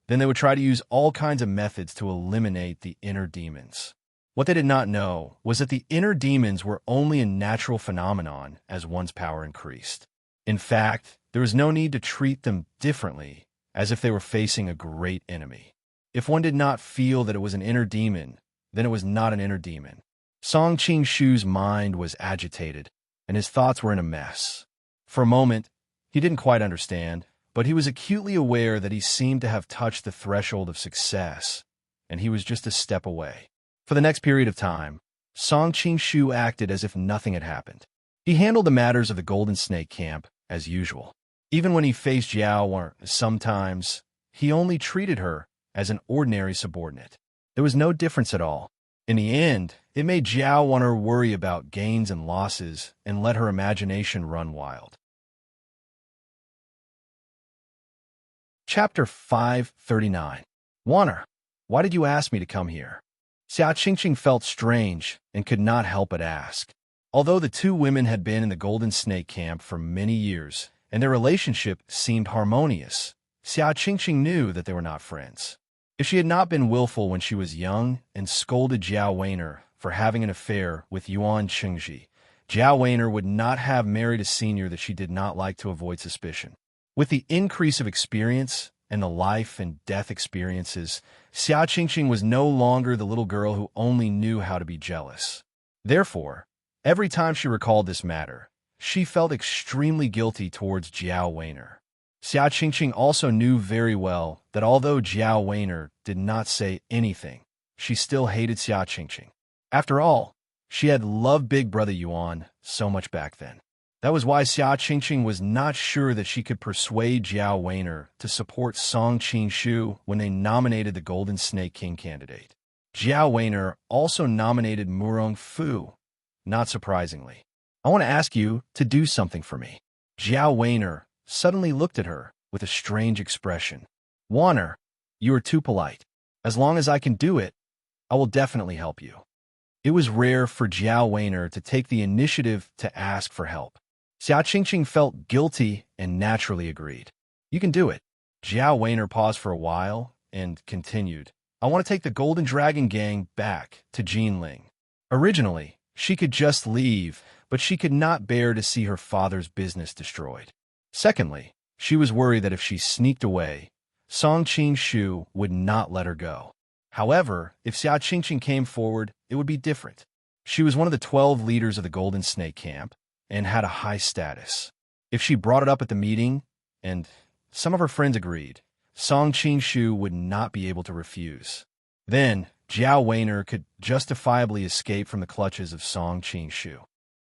Then they would try to use all kinds of methods to eliminate the inner demons. What they did not know was that the inner demons were only a natural phenomenon as one's power increased. In fact, there was no need to treat them differently, as if they were facing a great enemy. If one did not feel that it was an inner demon, then it was not an inner demon. Song Qing-shu's mind was agitated, and his thoughts were in a mess. For a moment, He didn't quite understand, but he was acutely aware that he seemed to have touched the threshold of success, and he was just a step away. For the next period of time, Song Qing-shu acted as if nothing had happened. He handled the matters of the Golden Snake camp as usual. Even when he faced Jiao, sometimes he only treated her as an ordinary subordinate. There was no difference at all. In the end, it made Jiao want her worry about gains and losses and let her imagination run wild. Chapter 539. Wanner, why did you ask me to come here? Xia Qingqing felt strange and could not help but ask. Although the two women had been in the Golden Snake camp for many years, and their relationship seemed harmonious, Xia Qingqing knew that they were not friends. If she had not been willful when she was young and scolded Jiao Weiner for having an affair with Yuan Qingji, Jiao Weiner would not have married a senior that she did not like to avoid suspicion. With the increase of experience and the life and death experiences, Xia Qingqing was no longer the little girl who only knew how to be jealous. Therefore, every time she recalled this matter, she felt extremely guilty towards Jiao Weiner. Xia Qingqing also knew very well that although Jiao Weiner did not say anything, she still hated Xia Qingqing. After all, she had loved Big Brother Yuan so much back then. That was why Xia Qingqing was not sure that she could persuade Jiao Weiner to support Song Qing-shu when they nominated the Golden Snake King candidate. Jiao Weiner also nominated Murong Fu. Not surprisingly. I want to ask you to do something for me. Jiao Weiner suddenly looked at her with a strange expression. Wanner, you are too polite. As long as I can do it, I will definitely help you. It was rare for Jiao Weiner to take the initiative to ask for help. Xia Qingqing felt guilty and naturally agreed. You can do it. Jiao Weiner paused for a while and continued. I want to take the Golden Dragon Gang back to Jinling. Originally, she could just leave, but she could not bear to see her father's business destroyed. Secondly, she was worried that if she sneaked away, Song Qing-shu would not let her go. However, if Xia Qingqing came forward, it would be different. She was one of the 12 leaders of the Golden Snake camp and had a high status. If she brought it up at the meeting, and some of her friends agreed, Song Qing-shu would not be able to refuse. Then, Jiao Weiner could justifiably escape from the clutches of Song Qing-shu.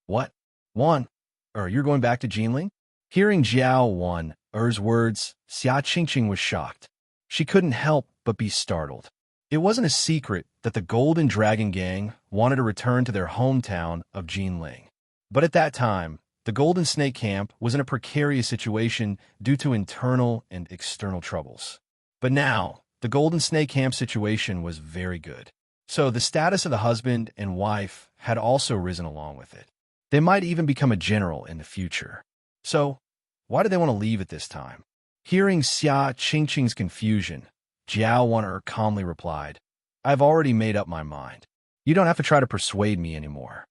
What? You're going back to Jinling? Hearing Jiao Wan's words, Xia Qingqing was shocked. She couldn't help but be startled. It wasn't a secret that the Golden Dragon Gang wanted to return to their hometown of Jinling. But at that time, the Golden Snake Camp was in a precarious situation due to internal and external troubles. But now, the Golden Snake Camp situation was very good. So the status of the husband and wife had also risen along with it. They might even become a general in the future. So, why did they want to leave at this time? Hearing Xia Qingqing's confusion, Jiao Wanner calmly replied, I've already made up my mind. You don't have to try to persuade me anymore.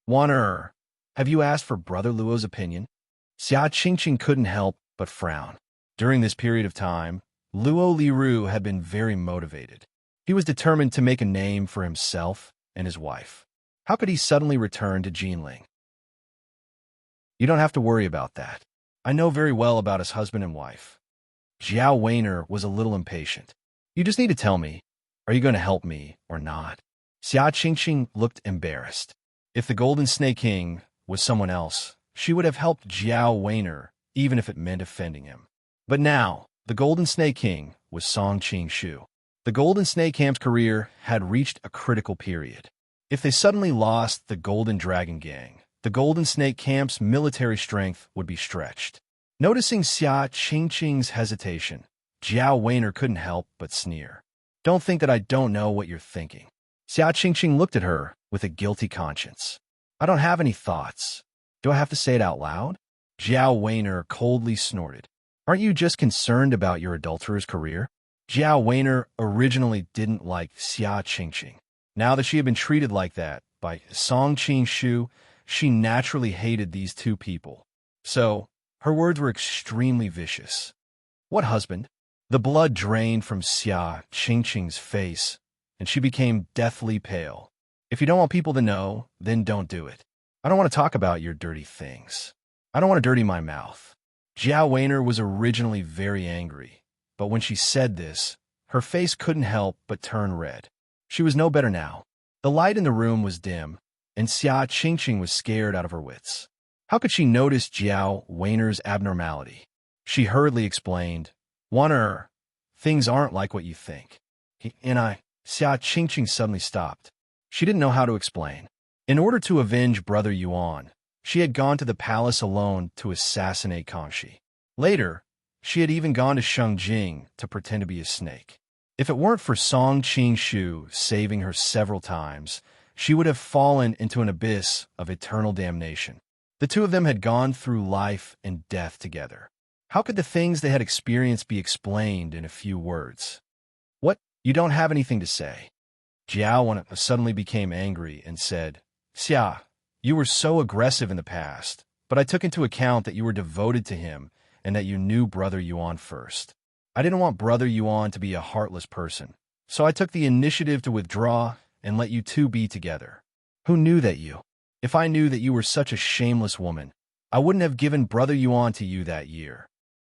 Wanner, have you asked for Brother Luo's opinion? Xia Qingqing couldn't help but frown. During this period of time, Luo Liru had been very motivated. He was determined to make a name for himself and his wife. How could he suddenly return to Jinling? You don't have to worry about that. I know very well about his husband and wife. Jiao Weiner was a little impatient. You just need to tell me, are you going to help me or not? Xia Qingqing looked embarrassed. If the Golden Snake King was someone else, she would have helped Jiao Weiner, even if it meant offending him. But now, the Golden Snake King was Song Qing-shu. The Golden Snake Camp's career had reached a critical period. If they suddenly lost the Golden Dragon Gang, the Golden Snake Camp's military strength would be stretched. Noticing Xia Qingqing's hesitation, Jiao Weiner couldn't help but sneer. Don't think that I don't know what you're thinking. Xia Qingqing looked at her with a guilty conscience. I don't have any thoughts. Do I have to say it out loud? Jiao Weiner coldly snorted. Aren't you just concerned about your adulterer's career? Jiao Weiner originally didn't like Xia Qingqing. Now that she had been treated like that by Song Qing-shu, she naturally hated these two people. So, her words were extremely vicious. What husband? The blood drained from Xia Qingqing's face, and she became deathly pale. If you don't want people to know, then don't do it. I don't want to talk about your dirty things. I don't want to dirty my mouth. Jiao Weiner was originally very angry, but when she said this, her face couldn't help but turn red. She was no better now. The light in the room was dim, and Xia Qingqing was scared out of her wits. How could she notice Jiao Weiner's abnormality? She hurriedly explained, "Wanner, things aren't like what you think." Xia Qingqing suddenly stopped. She didn't know how to explain. In order to avenge Brother Yuan, she had gone to the palace alone to assassinate Kangxi. Later, she had even gone to Shengjing to pretend to be a snake. If it weren't for Song Qingshu saving her several times, she would have fallen into an abyss of eternal damnation. The two of them had gone through life and death together. How could the things they had experienced be explained in a few words? "What? You don't have anything to say?" Jiao suddenly became angry and said, "Xia, you were so aggressive in the past, but I took into account that you were devoted to him and that you knew Brother Yuan first. I didn't want Brother Yuan to be a heartless person, so I took the initiative to withdraw and let you two be together. Who knew that you? If I knew that you were such a shameless woman, I wouldn't have given Brother Yuan to you that year."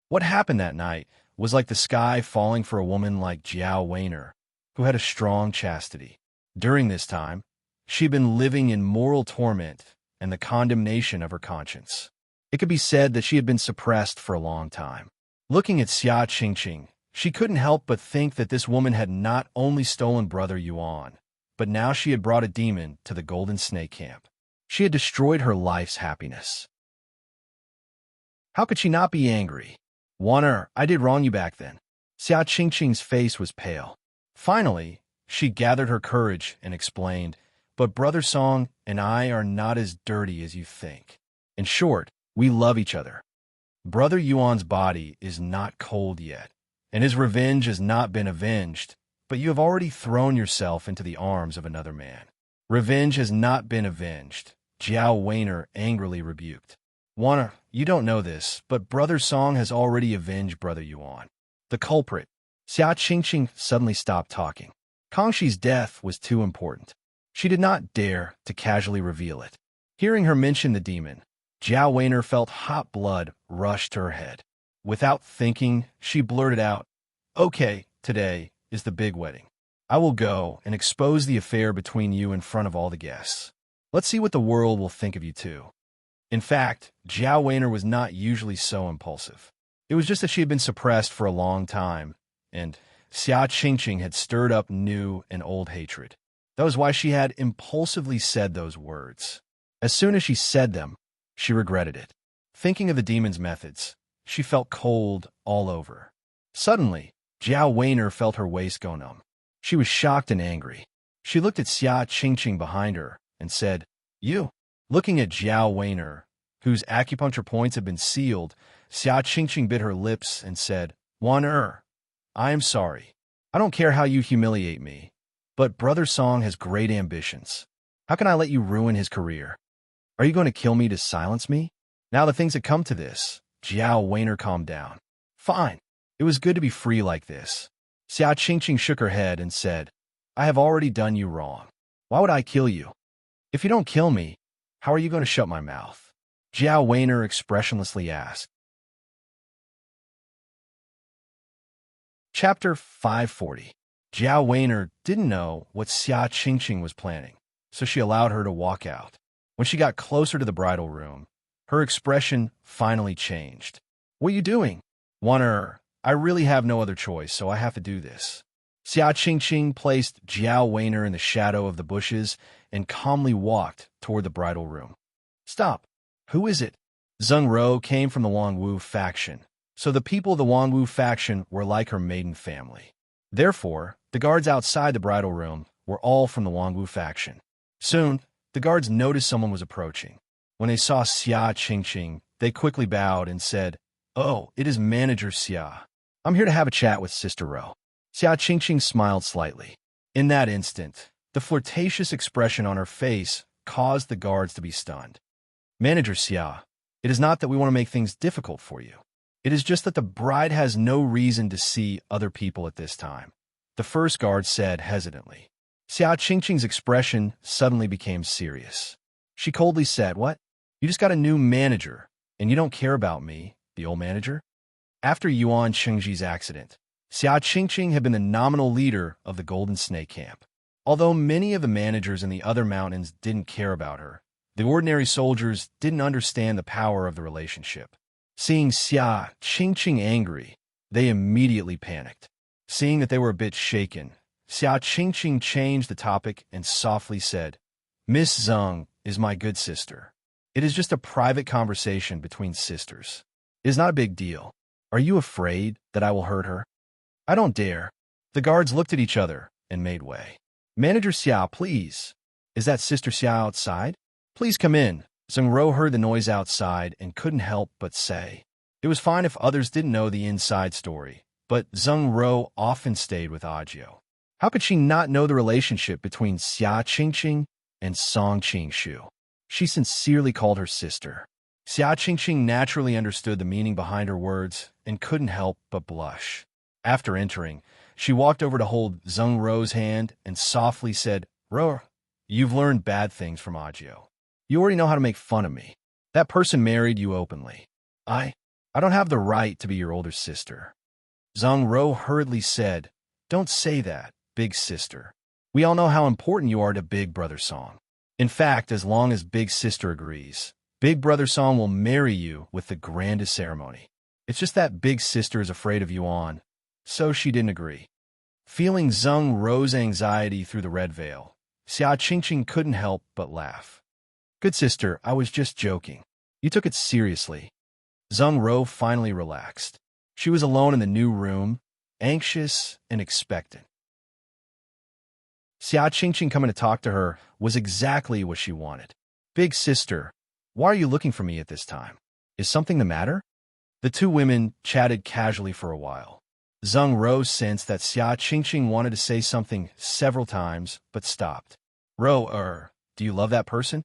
What happened that night was like the sky falling for a woman like Jiao Weiner, who had a strong chastity. During this time, she'd been living in moral torment and the condemnation of her conscience. It could be said that she had been suppressed for a long time. Looking at Xia Qingqing, she couldn't help but think that this woman had not only stolen Brother Yuan, but now she had brought a demon to the Golden Snake Camp. She had destroyed her life's happiness. How could she not be angry? "Wanner, I did wrong you back then." Xia Qingqing's face was pale. Finally, she gathered her courage and explained, "But Brother Song and I are not as dirty as you think. In short, we love each other. Brother Yuan's body is not cold yet, and his revenge has not been avenged, but you have already thrown yourself into the arms of another man." "Revenge has not been avenged," Jiao Weiner angrily rebuked. "Wanner, you don't know this, but Brother Song has already avenged Brother Yuan. The culprit." Xia Qingqing suddenly stopped talking. Kangxi's death was too important. She did not dare to casually reveal it. Hearing her mention the demon, Jiao Weiner felt hot blood rush to her head. Without thinking, she blurted out, "Okay, today is the big wedding. I will go and expose the affair between you in front of all the guests. Let's see what the world will think of you two." In fact, Jiao Weiner was not usually so impulsive. It was just that she had been suppressed for a long time, and Xia Qingqing had stirred up new and old hatred. That was why she had impulsively said those words. As soon as she said them, she regretted it. Thinking of the demon's methods, she felt cold all over. Suddenly, Jiao Weiner felt her waist go numb. She was shocked and angry. She looked at Xia Qingqing behind her and said, "You?" Looking at Jiao Weiner, whose acupuncture points had been sealed, Xia Qingqing bit her lips and said, "Wanner, I am sorry. I don't care how you humiliate me, but Brother Song has great ambitions. How can I let you ruin his career? Are you going to kill me to silence me?" Now that things had come to this, Jiao Weiner calmed down. "Fine. It was good to be free like this." Xia Qingqing shook her head and said, "I have already done you wrong. Why would I kill you? If you don't kill me, how are you going to shut my mouth?" Jiao Weiner expressionlessly asked. Chapter 540. Jiao Weiner didn't know what Xia Qingqing was planning, so she allowed her to walk out. When she got closer to the bridal room, her expression finally changed. "What are you doing?" "Wanner, I really have no other choice, so I have to do this." Xia Qingqing placed Jiao Weiner in the shadow of the bushes and calmly walked toward the bridal room. "Stop! Who is it?" Zheng Ro came from the Wangwu faction, so the people of the Wangwu faction were like her maiden family. Therefore, the guards outside the bridal room were all from the Wangwu faction. Soon, the guards noticed someone was approaching. When they saw Xia Qingqing, they quickly bowed and said, "Oh, it is Manager Xia. I'm here to have a chat with Sister Ro." Xia Qingqing smiled slightly. In that instant, the flirtatious expression on her face caused the guards to be stunned. "Manager Xia, it is not that we want to make things difficult for you. It is just that the bride has no reason to see other people at this time," the first guard said hesitantly. Xia Qingqing's expression suddenly became serious. She coldly said, "What? You just got a new manager, and you don't care about me, the old manager? After Yuan Chengji's accident, Xia Qingqing had been the nominal leader of the Golden Snake Camp. Although many of the managers in the other mountains didn't care about her, the ordinary soldiers didn't understand the power of the relationship. Seeing Xia Qingqing angry, they immediately panicked. Seeing that they were a bit shaken, Xia Qingqing changed the topic and softly said, "Miss Zeng is my good sister. It is just a private conversation between sisters. It is not a big deal. Are you afraid that I will hurt her?" "I don't dare." The guards looked at each other and made way. "Manager Xia, please. Is that Sister Xia outside? Please come in." Zeng Ro heard the noise outside and couldn't help but say. It was fine if others didn't know the inside story, but Zeng Ro often stayed with Ajio. How could she not know the relationship between Xia Qingqing and Song Qingshu? She sincerely called her sister. Xia Qingqing naturally understood the meaning behind her words and couldn't help but blush. After entering, she walked over to hold Zeng Ro's hand and softly said, "Ro, you've learned bad things from Ajio. You already know how to make fun of me. That person married you openly. I don't have the right to be your older sister." Zeng Ro hurriedly said, "Don't say that, big sister. We all know how important you are to Big Brother Song. In fact, as long as Big Sister agrees, Big Brother Song will marry you with the grandest ceremony. It's just that Big Sister is afraid of Yuan, so she didn't agree." Feeling Zeng Ro's anxiety through the red veil, Xia Qingqing couldn't help but laugh. "Good sister, I was just joking. You took it seriously." Zeng Ro finally relaxed. She was alone in the new room, anxious and expectant. Xia Qingqing coming to talk to her was exactly what she wanted. "Big sister, why are you looking for me at this time? Is something the matter?" The two women chatted casually for a while. Zeng Ro sensed that Xia Qingqing wanted to say something several times, but stopped. "Ro, do you love that person?"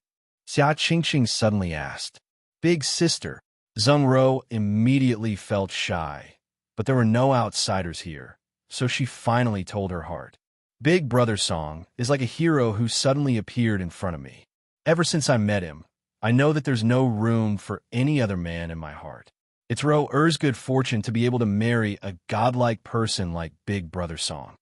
Xia Qingqing suddenly asked. "Big sister." Zeng Ro immediately felt shy, but there were no outsiders here, so she finally told her heart. "Big Brother Song is like a hero who suddenly appeared in front of me. Ever since I met him, I know that there's no room for any other man in my heart. It's Ro-er's good fortune to be able to marry a godlike person like Big Brother Song."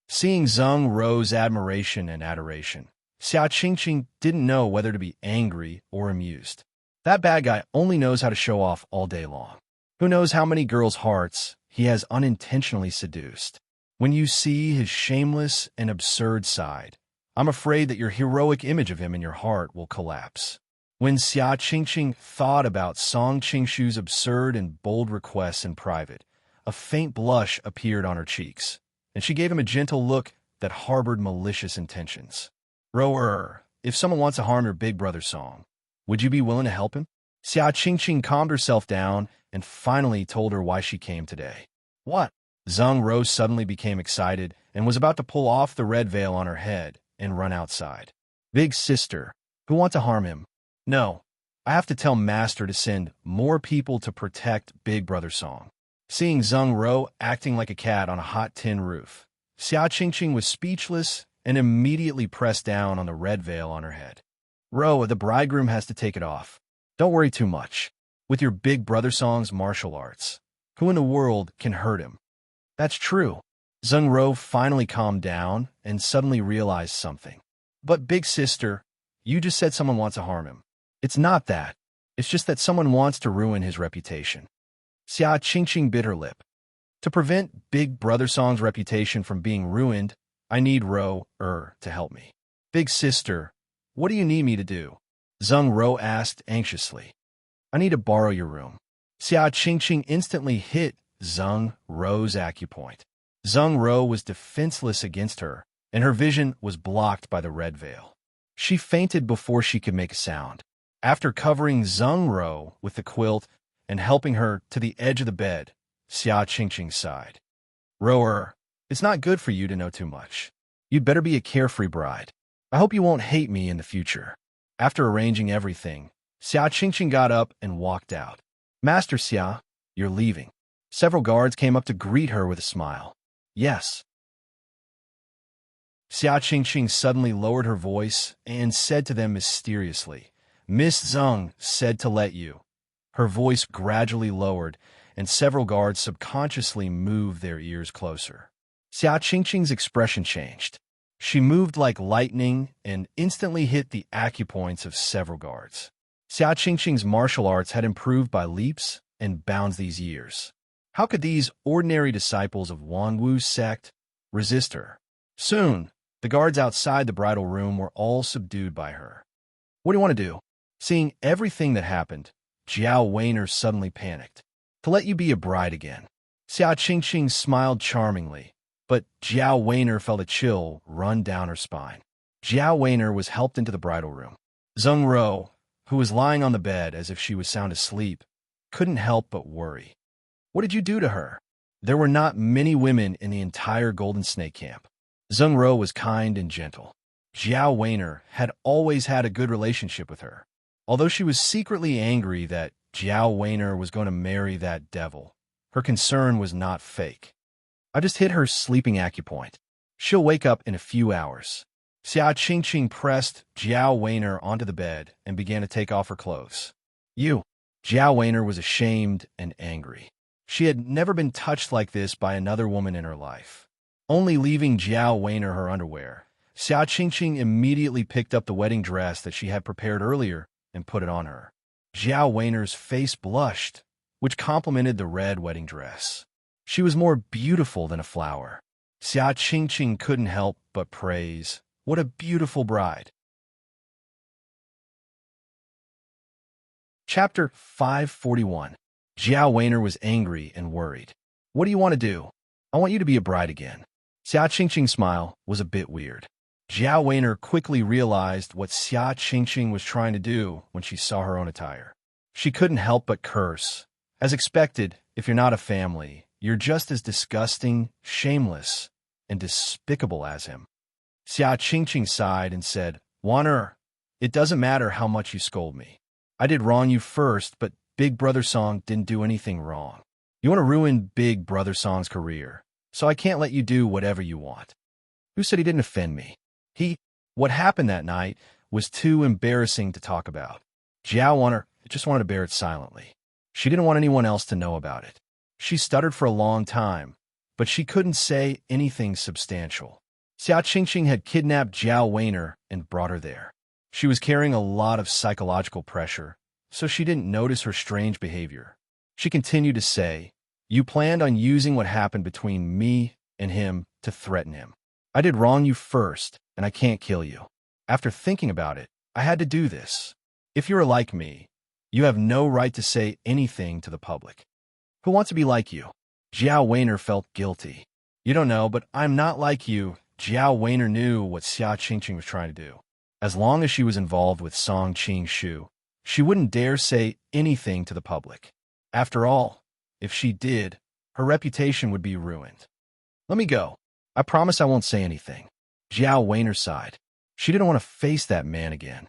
Seeing Zeng Ro's admiration and adoration, Xia Qingqing didn't know whether to be angry or amused. That bad guy only knows how to show off all day long. Who knows how many girls' hearts he has unintentionally seduced. When you see his shameless and absurd side, I'm afraid that your heroic image of him in your heart will collapse. When Xia Qingqing thought about Song Qingshu's absurd and bold requests in private, a faint blush appeared on her cheeks, and she gave him a gentle look that harbored malicious intentions. "Ro, if someone wants to harm your Big Brother Song, would you be willing to help him?" Xia Qingqing calmed herself down and finally told her why she came today. "What?" Zeng Ro suddenly became excited and was about to pull off the red veil on her head and run outside. "Big sister, who want to harm him? No, I have to tell Master to send more people to protect Big Brother Song." Seeing Zeng Ro acting like a cat on a hot tin roof, Xia Qingqing was speechless and immediately pressed down on the red veil on her head. "Ro, the bridegroom has to take it off. Don't worry too much. With your Big Brother Song's martial arts, who in the world can hurt him?" "That's true." Zeng Ro finally calmed down and suddenly realized something. "But big sister, you just said someone wants to harm him." "It's not that. It's just that someone wants to ruin his reputation." Xia Qingqing bit her lip. "To prevent Big Brother Song's reputation from being ruined, I need Ro to help me." "Big sister, what do you need me to do?" Zeng Ro asked anxiously. "I need to borrow your room." Xia Qingqing instantly hit Zeng Ro's acupoint. Zeng Ro was defenseless against her, and her vision was blocked by the red veil. She fainted before she could make a sound. After covering Zeng Ro with the quilt and helping her to the edge of the bed, Xia Qingqing sighed. "Ro, it's not good for you to know too much. You'd better be a carefree bride. I hope you won't hate me in the future." After arranging everything, Xia Qingqing got up and walked out. "Master Xia, you're leaving." Several guards came up to greet her with a smile. "Yes." Xia Qingqing suddenly lowered her voice and said to them mysteriously, "Miss Zeng said to let you." Her voice gradually lowered, and several guards subconsciously moved their ears closer. Xia Qingqing's expression changed. She moved like lightning and instantly hit the acupoints of several guards. Xia Qingqing's martial arts had improved by leaps and bounds these years. How could these ordinary disciples of Wang Wu's sect resist her? Soon, the guards outside the bridal room were all subdued by her. What do you want to do? Seeing everything that happened, Jiao Weiner suddenly panicked. To let you be a bride again. Xia Qingqing smiled charmingly, but Jiao Weiner felt a chill run down her spine. Jiao Weiner was helped into the bridal room. Zheng Ro, who was lying on the bed as if she was sound asleep, couldn't help but worry. What did you do to her? There were not many women in the entire Golden Snake camp. Zheng Ro was kind and gentle. Jiao Weiner had always had a good relationship with her. Although she was secretly angry that Jiao Weiner was going to marry that devil, her concern was not fake. I just hit her sleeping acupoint. She'll wake up in a few hours. Xia Qingqing pressed Jiao Weiner onto the bed and began to take off her clothes. You. Jiao Weiner was ashamed and angry. She had never been touched like this by another woman in her life. Only leaving Jiao Weiner her underwear, Xia Qingqing immediately picked up the wedding dress that she had prepared earlier and put it on her. Jiao Weiner's face blushed, which complemented the red wedding dress. She was more beautiful than a flower. Xia Qingqing couldn't help but praise, "What a beautiful bride." Chapter 541. Jiao Weiner was angry and worried. What do you want to do? I want you to be a bride again. Xia Qingqing's smile was a bit weird. Jiao Weiner quickly realized what Xia Qingqing was trying to do when she saw her own attire. She couldn't help but curse. As expected, if you're not a family, you're just as disgusting, shameless, and despicable as him. Xia Qingqing sighed and said, "Wan'er, it doesn't matter how much you scold me. I did wrong you first, but Big Brother Song didn't do anything wrong. You want to ruin Big Brother Song's career, so I can't let you do whatever you want." Who said he didn't offend me? What happened that night was too embarrassing to talk about. Jiao Weiner just wanted to bear it silently. She didn't want anyone else to know about it. She stuttered for a long time, but she couldn't say anything substantial. Xia Qingqing had kidnapped Jiao Weiner and brought her there. She was carrying a lot of psychological pressure, so she didn't notice her strange behavior. She continued to say, "You planned on using what happened between me and him to threaten him. I did wrong you first, and I can't kill you. After thinking about it, I had to do this. If you're like me, you have no right to say anything to the public. Who wants to be like you?" Jiao Weiner felt guilty. "You don't know, but I'm not like you." Jiao Weiner knew what Xia Qingqing was trying to do. As long as she was involved with Song Qing-shu, she wouldn't dare say anything to the public. After all, if she did, her reputation would be ruined. "Let me go. I promise I won't say anything." Jiao Weiner sighed. She didn't want to face that man again.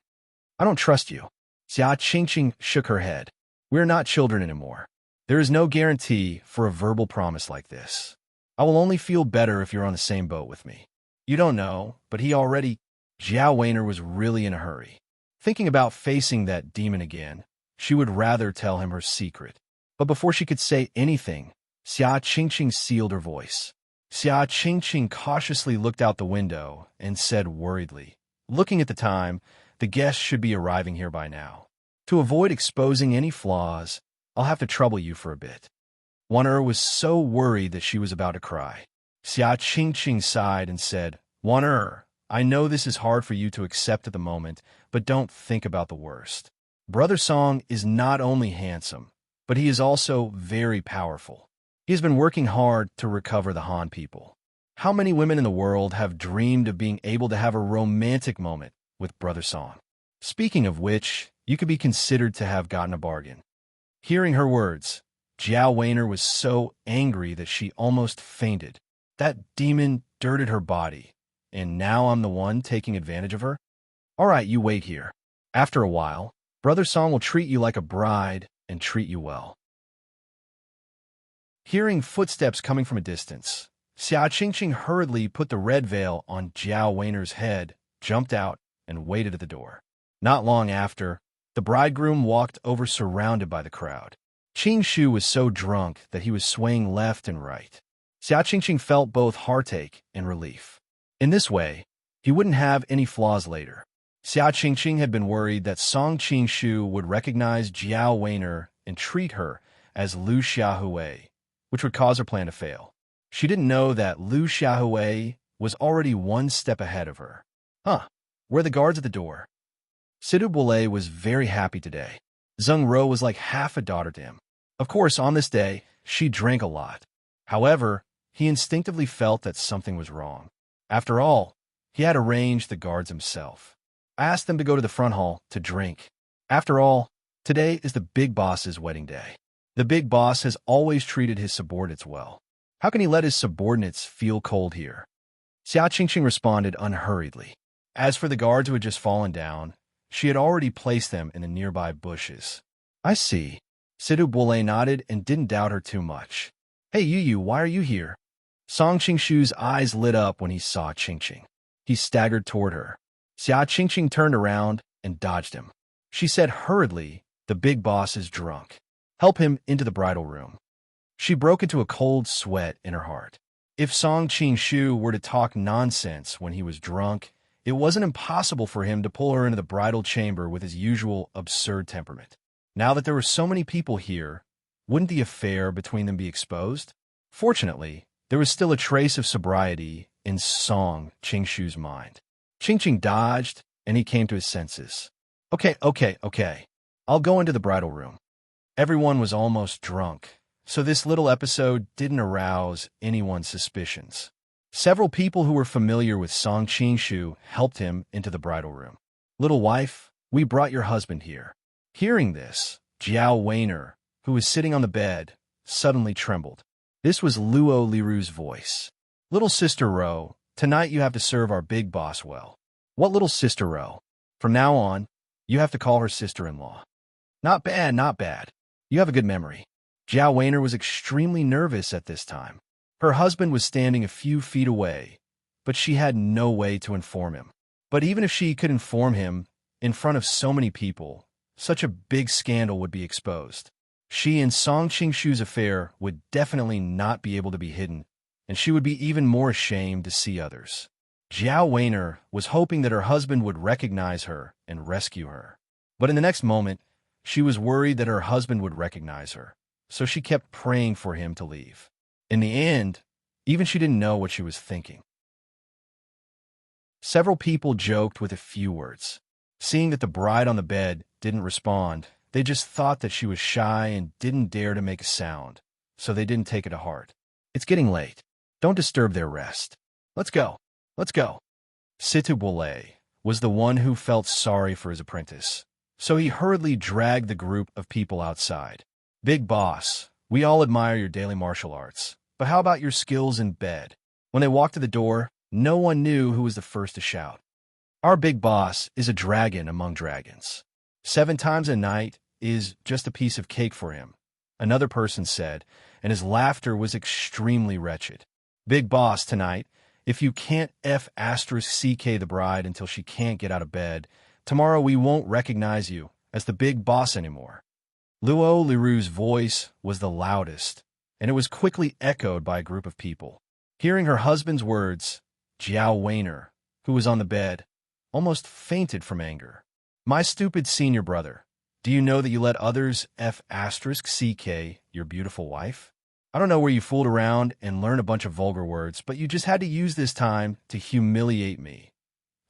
"I don't trust you." Xia Qingqing shook her head. "We are not children anymore. There is no guarantee for a verbal promise like this. I will only feel better if you're on the same boat with me. You don't know, but he already..." Jiao Weiner was really in a hurry. Thinking about facing that demon again, she would rather tell him her secret. But before she could say anything, Xia Qingqing sealed her voice. Xia Qingqing cautiously looked out the window and said worriedly, "Looking at the time, the guests should be arriving here by now. To avoid exposing any flaws, I'll have to trouble you for a bit." Wan'er was so worried that she was about to cry. Xia Qingqing sighed and said, "Wan'er, I know this is hard for you to accept at the moment, but don't think about the worst. Brother Song is not only handsome, but he is also very powerful. He has been working hard to recover the Han people. How many women in the world have dreamed of being able to have a romantic moment with Brother Song? Speaking of which, you could be considered to have gotten a bargain." Hearing her words, Jiao Weiner was so angry that she almost fainted. That demon dirted her body, and now I'm the one taking advantage of her? All right, you wait here. After a while, Brother Song will treat you like a bride and treat you well. Hearing footsteps coming from a distance, Xia Qingqing hurriedly put the red veil on Jiao Weiner's head, jumped out, and waited at the door. Not long after, The bridegroom walked over surrounded by the crowd. Qing Shu was so drunk that he was swaying left and right. Xia Qingqing felt both heartache and relief. In this way, he wouldn't have any flaws later. Xia Qingqing had been worried that Song Qing Shu would recognize Jiao Weiner and treat her as Lu Xiaohui, which would cause her plan to fail. She didn't know that Lu Xiaohui was already one step ahead of her. Where are the guards at the door? Sidu Boulay was very happy today. Zheng Ro was like half a daughter to him. Of course, on this day, she drank a lot. However, he instinctively felt that something was wrong. After all, he had arranged the guards himself. I asked them to go to the front hall to drink. After all, today is the big boss's wedding day. The big boss has always treated his subordinates well. How can he let his subordinates feel cold here? Xia Qingqing responded unhurriedly. As for the guards who had just fallen down, she had already placed them in the nearby bushes. I see. Sidu Boulay nodded and didn't doubt her too much. Hey, you, why are you here? Song Qingshu's eyes lit up when he saw Qingqing. He staggered toward her. Xia Qingqing turned around and dodged him. She said hurriedly, the big boss is drunk. Help him into the bridal room. She broke into a cold sweat in her heart. If Song Qingshu were to talk nonsense when he was drunk, it wasn't impossible for him to pull her into the bridal chamber with his usual absurd temperament. Now that there were so many people here, wouldn't the affair between them be exposed? Fortunately, there was still a trace of sobriety in Song Qingshu's mind. Qingqing dodged, and he came to his senses. Okay. I'll go into the bridal room. Everyone was almost drunk, so this little episode didn't arouse anyone's suspicions. Several people who were familiar with Song Qingshu helped him into the bridal room. Little wife, we brought your husband here. Hearing this, Jiao Weiner, who was sitting on the bed, suddenly trembled. This was Luo Liru's voice. Little Sister Ro, tonight you have to serve our big boss well. What little Sister Ro? From now on, you have to call her sister-in-law. Not bad. You have a good memory. Jiao Weiner was extremely nervous at this time. Her husband was standing a few feet away, but she had no way to inform him. But even if she could inform him, in front of so many people, such a big scandal would be exposed. She and Song Qingshu's affair would definitely not be able to be hidden, and she would be even more ashamed to see others. Jiao Weiner was hoping that her husband would recognize her and rescue her. But in the next moment, she was worried that her husband would recognize her, so she kept praying for him to leave. In the end, even she didn't know what she was thinking. Several people joked with a few words. Seeing that the bride on the bed didn't respond, they just thought that she was shy and didn't dare to make a sound, so they didn't take it to heart. It's getting late. Don't disturb their rest. Let's go. Situ Boulay was the one who felt sorry for his apprentice, so he hurriedly dragged the group of people outside. Big boss, we all admire your daily martial arts, but how about your skills in bed? When they walked to the door, no one knew who was the first to shout. Our big boss is a dragon among dragons. 7 times a night is just a piece of cake for him, another person said, and his laughter was extremely wretched. Big boss, tonight, if you can't *CK the bride until she can't get out of bed, tomorrow we won't recognize you as the big boss anymore. Luo Liru's voice was the loudest, and it was quickly echoed by a group of people. Hearing her husband's words, Jiao Weiner, who was on the bed, almost fainted from anger. My stupid senior brother, do you know that you let others *CK your beautiful wife? I don't know where you fooled around and learned a bunch of vulgar words, but you just had to use this time to humiliate me.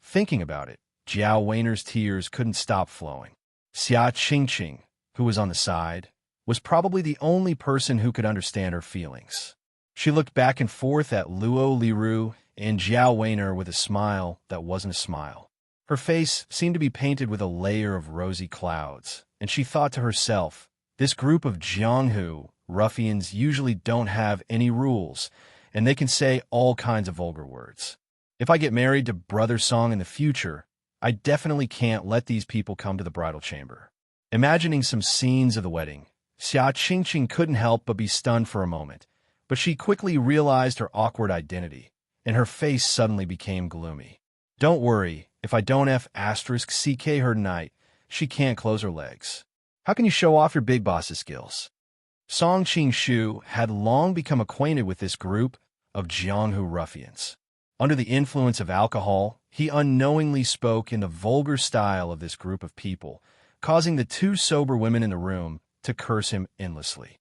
Thinking about it, Jiao Weiner's tears couldn't stop flowing. Xia Qingqing, who was on the side, was probably the only person who could understand her feelings. She looked back and forth at Luo Liru and Jiao Weiner with a smile that wasn't a smile. Her face seemed to be painted with a layer of rosy clouds, and she thought to herself, this group of Jianghu ruffians usually don't have any rules, and they can say all kinds of vulgar words. If I get married to Brother Song in the future, I definitely can't let these people come to the bridal chamber. Imagining some scenes of the wedding, Xia Qingqing couldn't help but be stunned for a moment, but she quickly realized her awkward identity, and her face suddenly became gloomy. Don't worry, if I don't *CK her tonight, she can't close her legs. How can you show off your big boss's skills? Song Qing-shu had long become acquainted with this group of Jianghu ruffians. Under the influence of alcohol, he unknowingly spoke in the vulgar style of this group of people, causing the two sober women in the room to curse him endlessly.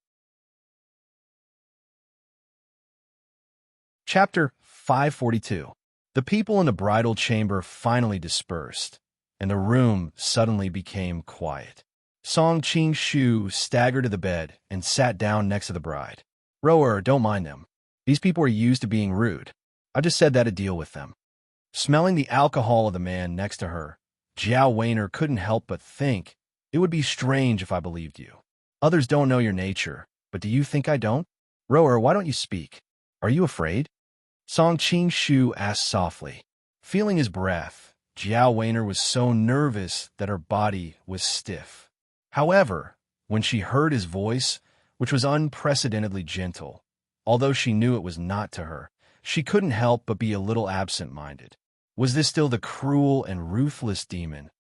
Chapter 542. The people in the bridal chamber finally dispersed, and the room suddenly became quiet. Song Qing-shu staggered to the bed and sat down next to the bride. "Rower, don't mind them. These people are used to being rude. I just said that to deal with them." Smelling the alcohol of the man next to her, Jiao Weiner couldn't help but think, "It would be strange if I believed you. Others don't know your nature, but do you think I don't? Rower, why don't you speak? Are you afraid?" Song Qing-shu asked softly. Feeling his breath, Jiao Weiner was so nervous that her body was stiff. However, when she heard his voice, which was unprecedentedly gentle, although she knew it was not to her, she couldn't help but be a little absent-minded. Was this still the cruel and ruthless demon?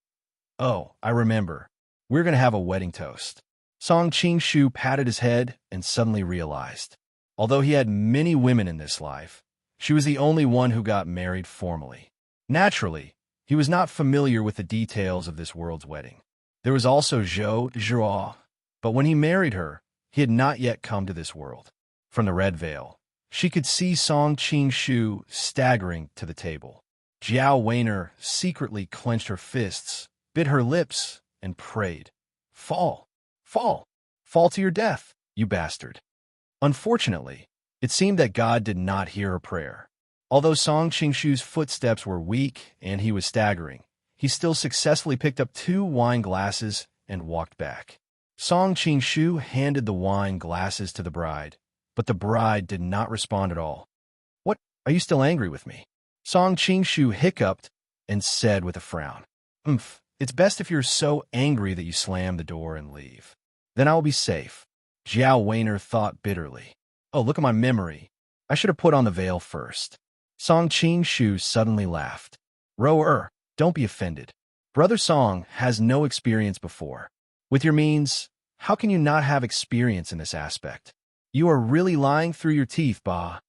"Oh, I remember. We're going to have a wedding toast." Song Qing-shu patted his head and suddenly realized, although he had many women in this life, she was the only one who got married formally. Naturally, he was not familiar with the details of this world's wedding. There was also Zhou Zhuo, but when he married her, he had not yet come to this world. From the red veil, she could see Song Qing-shu staggering to the table. Jiao Weiner secretly clenched her fists, bit her lips, and prayed, "Fall, fall, fall to your death, you bastard." Unfortunately, it seemed that God did not hear her prayer. Although Song Qing-shu's footsteps were weak and he was staggering, he still successfully picked up 2 wine glasses and walked back. Song Qing-shu handed the wine glasses to the bride, but the bride did not respond at all. "What, are you still angry with me?" Song Qing-shu hiccuped and said with a frown, It's best if you're so angry that you slam the door and leave. Then I will be safe." Jiao Weiner thought bitterly. "Oh, look at my memory. I should have put on the veil first." Song Qing-shu suddenly laughed. "Rower, don't be offended. Brother Song has no experience before. With your means, how can you not have experience in this aspect? You are really lying through your teeth, Ba."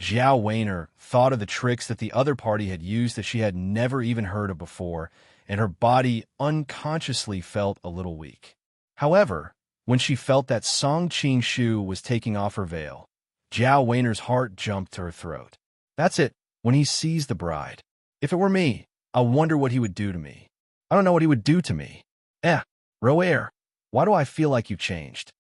Jiao Weiner thought of the tricks that the other party had used that she had never even heard of before, and her body unconsciously felt a little weak. However, when she felt that Song Qing-shu was taking off her veil, Jiao Weiner's heart jumped to her throat. That's it, when he sees the bride. If it were me, I wonder what he would do to me. I don't know what he would do to me. Roer, why do I feel like you've changed?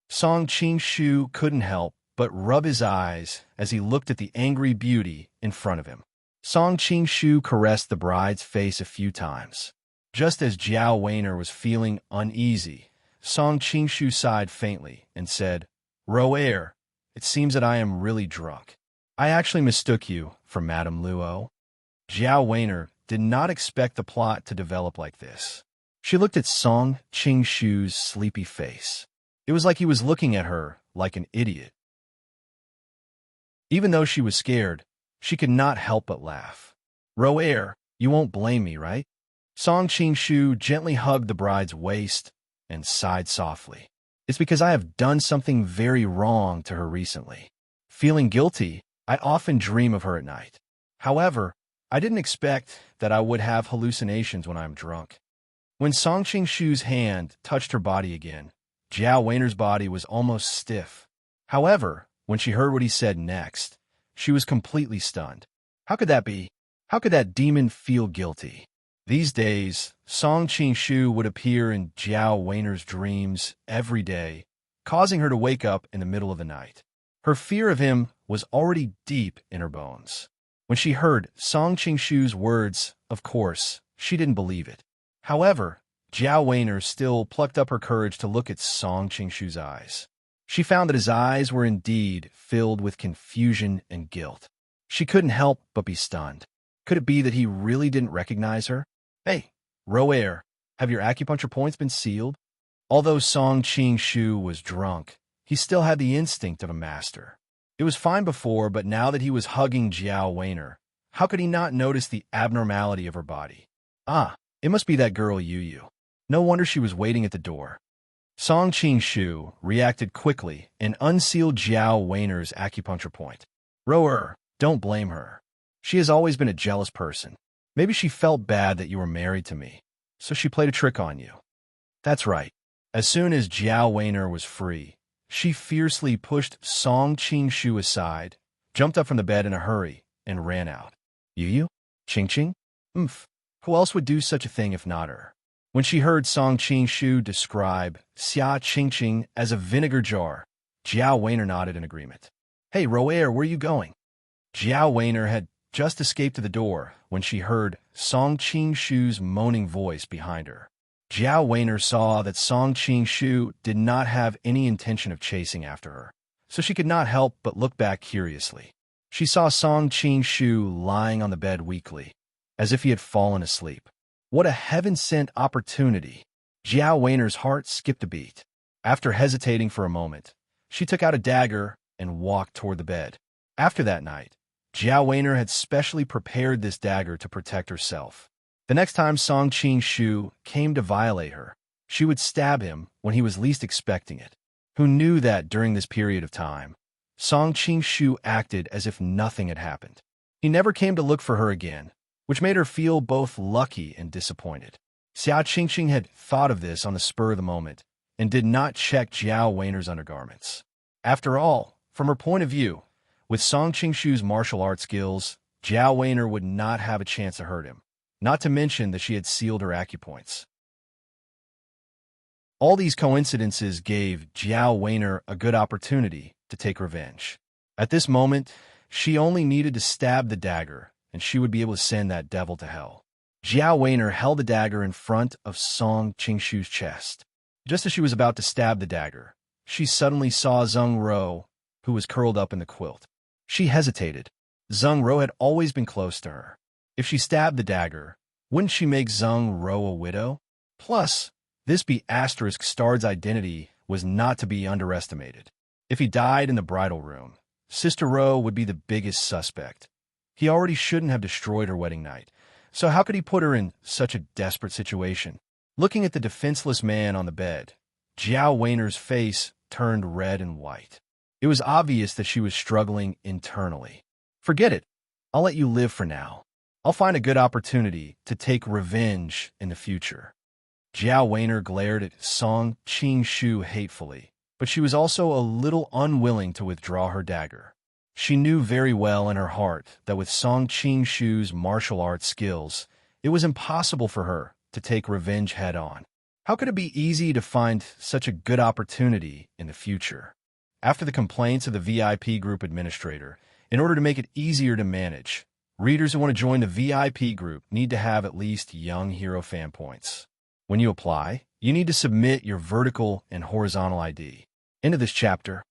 Song Qing-shu couldn't help but rub his eyes as he looked at the angry beauty in front of him. Song Qing-shu caressed the bride's face a few times. Just as Jiao Weiner was feeling uneasy, Song Qing-shu sighed faintly and said, "Roer, it seems that I am really drunk. I actually mistook you for Madame Luo." Jiao Weiner did not expect the plot to develop like this. She looked at Song Qing-shu's sleepy face. It was like he was looking at her like an idiot. Even though she was scared, she could not help but laugh. "Roer, you won't blame me, right?" Song Qing-shu gently hugged the bride's waist and sighed softly. "It's because I have done something very wrong to her recently. Feeling guilty, I often dream of her at night. However, I didn't expect that I would have hallucinations when I'm drunk." When Song Qing-shu's hand touched her body again, Jiao Weiner's body was almost stiff. However, when she heard what he said next, she was completely stunned. How could that be? How could that demon feel guilty? These days, Song Qing-shu would appear in Jiao Weiner's dreams every day, causing her to wake up in the middle of the night. Her fear of him was already deep in her bones. When she heard Song Qing-shu's words, of course, she didn't believe it. However, Jiao Weiner still plucked up her courage to look at Song Qing-shu's eyes. She found that his eyes were indeed filled with confusion and guilt. She couldn't help but be stunned. Could it be that he really didn't recognize her? "Hey, Roer, have your acupuncture points been sealed?" Although Song Qing-shu was drunk, he still had the instinct of a master. It was fine before, but now that he was hugging Jiao Weiner, how could he not notice the abnormality of her body? It must be that girl Yu Yu. No wonder she was waiting at the door. Song Qing-shu reacted quickly and unsealed Jiao Weiner's acupuncture point. Rower, don't blame her. She has always been a jealous person. Maybe she felt bad that you were married to me, so she played a trick on you. That's right. As soon as Jiao Weiner was free, she fiercely pushed Song Qing-shu aside, jumped up from the bed in a hurry, and ran out. You? Qing-Qing? Oomph. Who else would do such a thing if not her? When she heard Song Qing-shu describe Xia Qing-Qing as a vinegar jar, Jiao Weiner nodded in agreement. Hey, Roer, where are you going? Jiao Weiner had just escaped to the door when she heard Song Qing-shu's moaning voice behind her. Jiao Weiner saw that Song Qing-shu did not have any intention of chasing after her, so she could not help but look back curiously. She saw Song Qing-shu lying on the bed weakly, as if he had fallen asleep. What a heaven-sent opportunity! Jiao Weiner's heart skipped a beat. After hesitating for a moment, she took out a dagger and walked toward the bed. After that night, Jiao Weiner had specially prepared this dagger to protect herself. The next time Song Qing-shu came to violate her, she would stab him when he was least expecting it. Who knew that during this period of time, Song Qing-shu acted as if nothing had happened. He never came to look for her again, which made her feel both lucky and disappointed. Xia Qingqing had thought of this on the spur of the moment and did not check Jiao Weiner's undergarments. After all, from her point of view, with Song Qing-shu's martial arts skills, Jiao Weiner would not have a chance to hurt him, not to mention that she had sealed her acupoints. All these coincidences gave Jiao Weiner a good opportunity to take revenge. At this moment, she only needed to stab the dagger, and she would be able to send that devil to hell. Jiao Weiner held the dagger in front of Song Qing-shu's chest. Just as she was about to stab the dagger, she suddenly saw Zheng Ro, who was curled up in the quilt. She hesitated. Zheng Ro had always been close to her. If she stabbed the dagger, wouldn't she make Zheng Ro a widow? Plus, this ** star's identity was not to be underestimated. If he died in the bridal room, Sister Ro would be the biggest suspect. He already shouldn't have destroyed her wedding night, so how could he put her in such a desperate situation? Looking at the defenseless man on the bed, Jiao Weiner's face turned red and white. It was obvious that she was struggling internally. Forget it. I'll let you live for now. I'll find a good opportunity to take revenge in the future. Jiao Weiner glared at Song Qing-shu hatefully, but she was also a little unwilling to withdraw her dagger. She knew very well in her heart that with Song Qing-shu's martial arts skills, it was impossible for her to take revenge head-on. How could it be easy to find such a good opportunity in the future? After the complaints of the VIP group administrator, in order to make it easier to manage, readers who want to join the VIP group need to have at least Young Hero fan points. When you apply, you need to submit your vertical and horizontal ID. End of this chapter.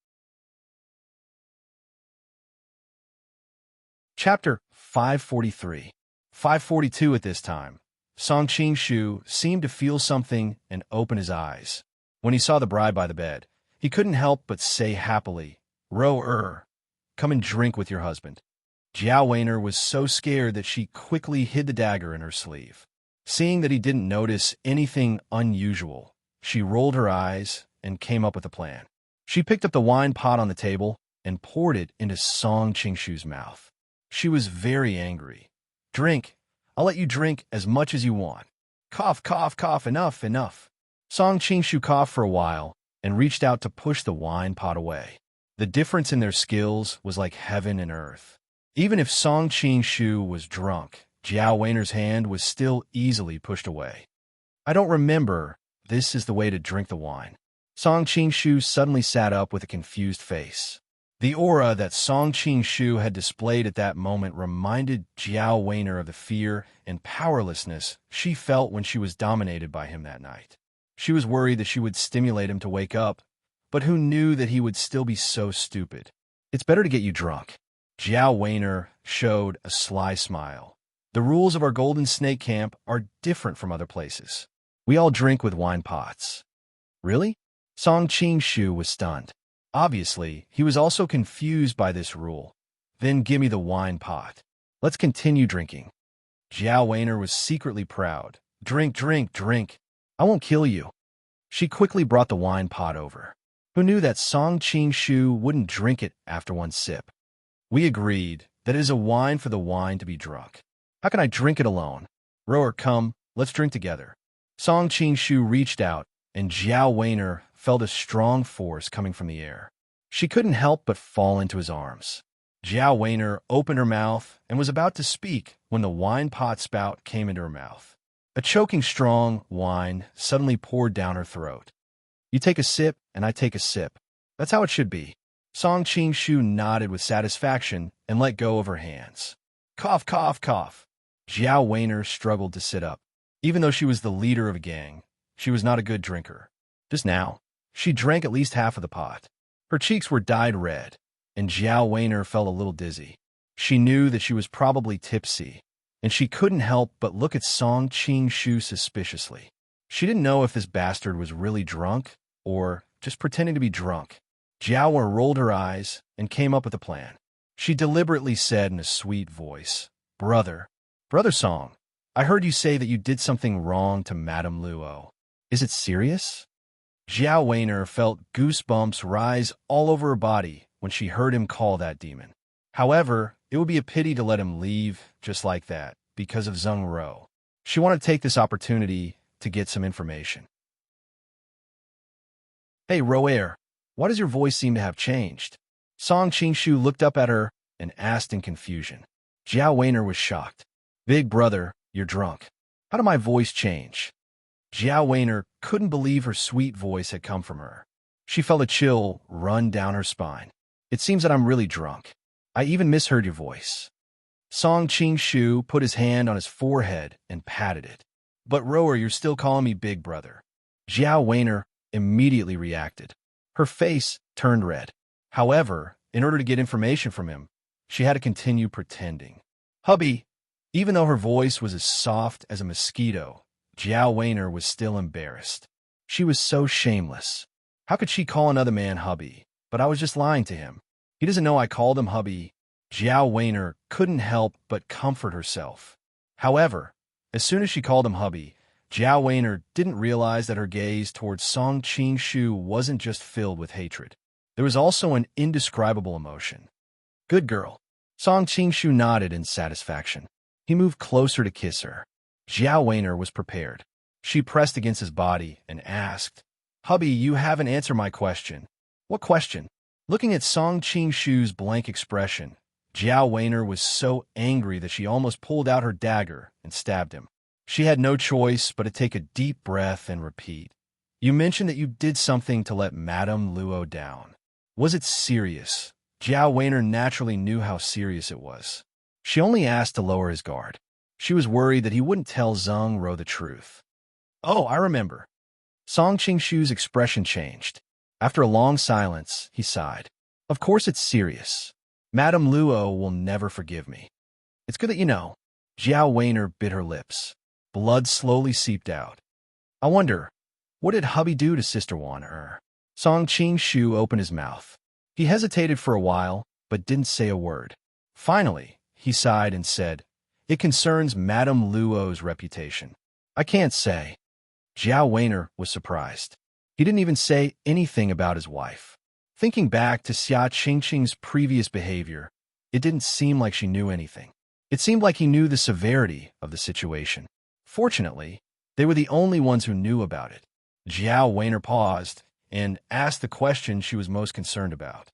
Chapter 543. 542 at this time. Song Qing-shu seemed to feel something and open his eyes. When he saw the bride by the bed, he couldn't help but say happily, Ro-er, come and drink with your husband. Jiao Weiner was so scared that she quickly hid the dagger in her sleeve. Seeing that he didn't notice anything unusual, she rolled her eyes and came up with a plan. She picked up the wine pot on the table and poured it into Song Qing-shu's mouth. She was very angry. Drink. I'll let you drink as much as you want. Cough, cough, cough, enough, enough. Song Qing-shu coughed for a while and reached out to push the wine pot away. The difference in their skills was like heaven and earth. Even if Song Qing-shu was drunk, Jiao Weiner's hand was still easily pushed away. I don't remember. This is the way to drink the wine. Song Qing-shu suddenly sat up with a confused face. The aura that Song Qing-shu had displayed at that moment reminded Jiao Weiner of the fear and powerlessness she felt when she was dominated by him that night. She was worried that she would stimulate him to wake up, but who knew that he would still be so stupid? It's better to get you drunk. Jiao Weiner showed a sly smile. The rules of our Golden Snake Camp are different from other places. We all drink with wine pots. Really? Song Qing-shu was stunned. Obviously, he was also confused by this rule. Then give me the wine pot. Let's continue drinking. Jiao Weiner was secretly proud. Drink, drink, drink. I won't kill you. She quickly brought the wine pot over. Who knew that Song Qing-shu wouldn't drink it after one sip? We agreed that it is a wine for the wine to be drunk. How can I drink it alone? Rower, come, let's drink together. Song Qing-shu reached out, and Jiao Weiner felt a strong force coming from the air. She couldn't help but fall into his arms. Jiao Weiner opened her mouth and was about to speak when the wine pot spout came into her mouth. A choking strong wine suddenly poured down her throat. You take a sip, and I take a sip. That's how it should be. Song Qing-shu nodded with satisfaction and let go of her hands. Cough, cough, cough. Jiao Weiner struggled to sit up. Even though she was the leader of a gang, she was not a good drinker. Just now, she drank at least half of the pot. Her cheeks were dyed red, and Jiao Weiner felt a little dizzy. She knew that she was probably tipsy, and she couldn't help but look at Song Qing-shu suspiciously. She didn't know if this bastard was really drunk or just pretending to be drunk. Jiao Weiner rolled her eyes and came up with a plan. She deliberately said in a sweet voice, Brother Song, I heard you say that you did something wrong to Madame Luo. Is it serious? Jiao Weiner felt goosebumps rise all over her body when she heard him call that demon. However, it would be a pity to let him leave just like that because of Zheng Ro. She wanted to take this opportunity to get some information. Hey, Roer, why does your voice seem to have changed? Song Qing-shu looked up at her and asked in confusion. Jiao Weiner was shocked. Big brother, you're drunk. How did my voice change? Jiao Weiner couldn't believe her sweet voice had come from her. She felt a chill run down her spine. It seems that I'm really drunk. I even misheard your voice. Song Qing-shu put his hand on his forehead and patted it. But Roer, you're still calling me big brother. Jiao Weiner immediately reacted. Her face turned red. However, in order to get information from him, she had to continue pretending. Hubby, even though her voice was as soft as a mosquito, Jiao Weiner was still embarrassed. She was so shameless. How could she call another man hubby? But I was just lying to him. He doesn't know I called him hubby. Jiao Weiner couldn't help but comfort herself. However, as soon as she called him hubby, Jiao Weiner didn't realize that her gaze towards Song Qing-shu wasn't just filled with hatred. There was also an indescribable emotion. Good girl. Song Qing-shu nodded in satisfaction. He moved closer to kiss her. Jiao Weiner was prepared. She pressed against his body and asked, Hubby, you haven't answered my question. What question? Looking at Song Qing-shu's blank expression, Jiao Weiner was so angry that she almost pulled out her dagger and stabbed him. She had no choice but to take a deep breath and repeat. You mentioned that you did something to let Madame Luo down. Was it serious? Jiao Weiner naturally knew how serious it was. She only asked to lower his guard. She was worried that he wouldn't tell Zheng Ro the truth. Oh, I remember. Song Qing-shu's expression changed. After a long silence, he sighed. Of course it's serious. Madame Luo will never forgive me. It's good that you know. Jiao Weiner bit her lips. Blood slowly seeped out. I wonder, what did hubby do to Sister Wan? Song Qing-shu opened his mouth. He hesitated for a while, but didn't say a word. Finally, he sighed and said, It concerns Madame Luo's reputation. I can't say. Jiao Weiner was surprised. He didn't even say anything about his wife. Thinking back to Xia Qingqing's previous behavior, it didn't seem like she knew anything. It seemed like he knew the severity of the situation. Fortunately, they were the only ones who knew about it. Jiao Weiner paused and asked the question she was most concerned about.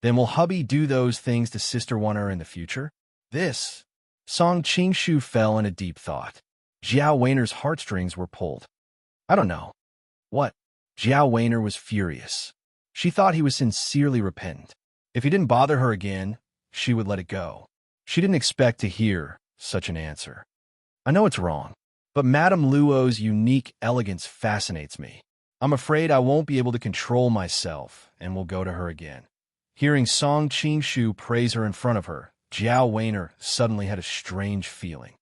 Then will hubby do those things to Sister Wan in the future? This. Song Qing-shu fell in a deep thought. Jiao Weiner's heartstrings were pulled. I don't know. What? Jiao Weiner was furious. She thought he was sincerely repentant. If he didn't bother her again, she would let it go. She didn't expect to hear such an answer. I know it's wrong, but Madame Luo's unique elegance fascinates me. I'm afraid I won't be able to control myself and will go to her again. Hearing Song Qing-shu praise her in front of her, Jiao Weiner suddenly had a strange feeling.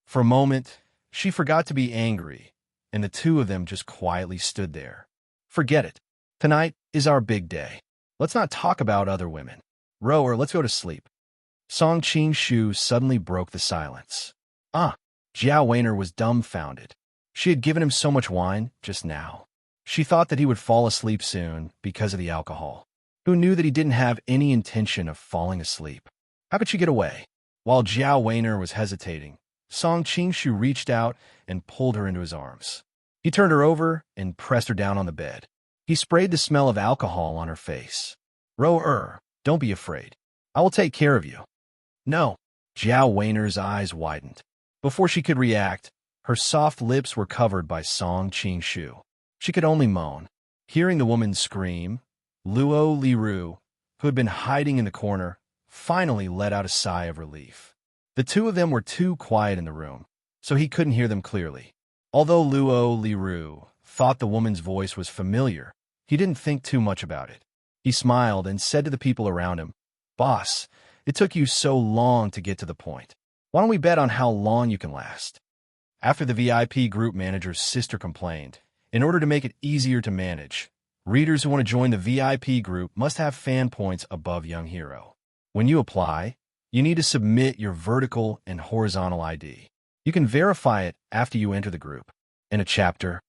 For a moment, she forgot to be angry, and the two of them just quietly stood there. Forget it. Tonight is our big day. Let's not talk about other women. Rower, let's go to sleep. Song Qing-shu suddenly broke the silence. Jiao Weiner was dumbfounded. She had given him so much wine just now. She thought that he would fall asleep soon because of the alcohol. Who knew that he didn't have any intention of falling asleep? How could she get away? While Jiao Weiner was hesitating, Song Qingshu reached out and pulled her into his arms. He turned her over and pressed her down on the bed. He sprayed the smell of alcohol on her face. Don't be afraid. I will take care of you. No. Jiao Weiner's eyes widened. Before she could react, her soft lips were covered by Song Qingshu. She could only moan. Hearing the woman scream, Luo Liru, who had been hiding in the corner, finally let out a sigh of relief. The two of them were too quiet in the room, so he couldn't hear them clearly. Although Luo Liru thought the woman's voice was familiar, he didn't think too much about it. He smiled and said to the people around him, "Boss, it took you so long to get to the point. Why don't we bet on how long you can last?" After the VIP group manager's sister complained, in order to make it easier to manage, readers who want to join the VIP group must have fan points above Young Hero. When you apply, you need to submit your vertical and horizontal ID. You can verify it after you enter the group. In a chapter.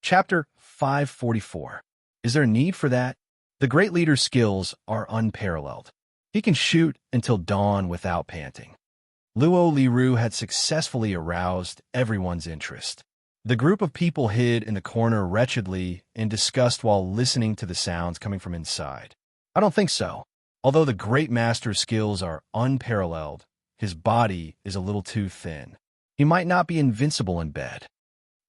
Chapter 544. Is there a need for that? The great leader's skills are unparalleled. He can shoot until dawn without panting. Luo Liru had successfully aroused everyone's interest. The group of people hid in the corner wretchedly in disgust while listening to the sounds coming from inside. I don't think so. Although the great master's skills are unparalleled, his body is a little too thin. He might not be invincible in bed.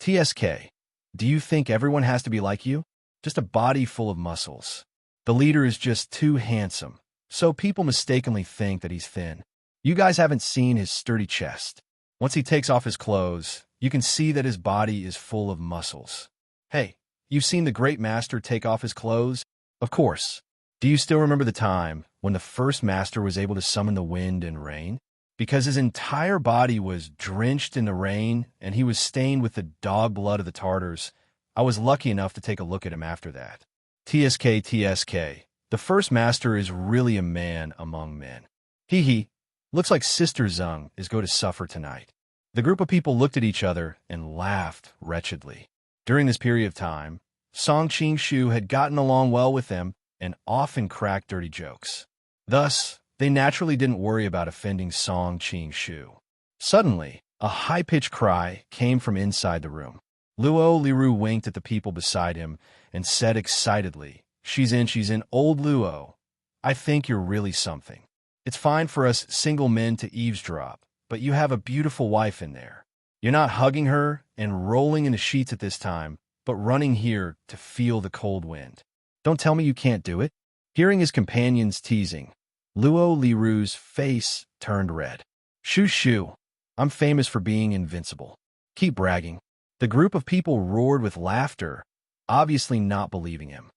TSK, do you think everyone has to be like you? Just a body full of muscles. The leader is just too handsome, so people mistakenly think that he's thin. You guys haven't seen his sturdy chest. Once he takes off his clothes, you can see that his body is full of muscles. Hey, you've seen the great master take off his clothes? Of course. Do you still remember the time when the first master was able to summon the wind and rain? Because his entire body was drenched in the rain and he was stained with the dog blood of the Tartars, I was lucky enough to take a look at him after that. TSK, the first master is really a man among men. Hee, looks like Sister Zheng is going to suffer tonight. The group of people looked at each other and laughed wretchedly. During this period of time, Song Qingshu had gotten along well with them and often cracked dirty jokes. Thus, they naturally didn't worry about offending Song Qingshu. Suddenly, a high-pitched cry came from inside the room. Luo Liru winked at the people beside him and said excitedly, she's in, old Luo. I think you're really something. It's fine for us single men to eavesdrop, but you have a beautiful wife in there. You're not hugging her and rolling in the sheets at this time, but running here to feel the cold wind. Don't tell me you can't do it." Hearing his companions teasing, Luo Liru's face turned red. Shoo, I'm famous for being invincible. Keep bragging. The group of people roared with laughter, obviously not believing him.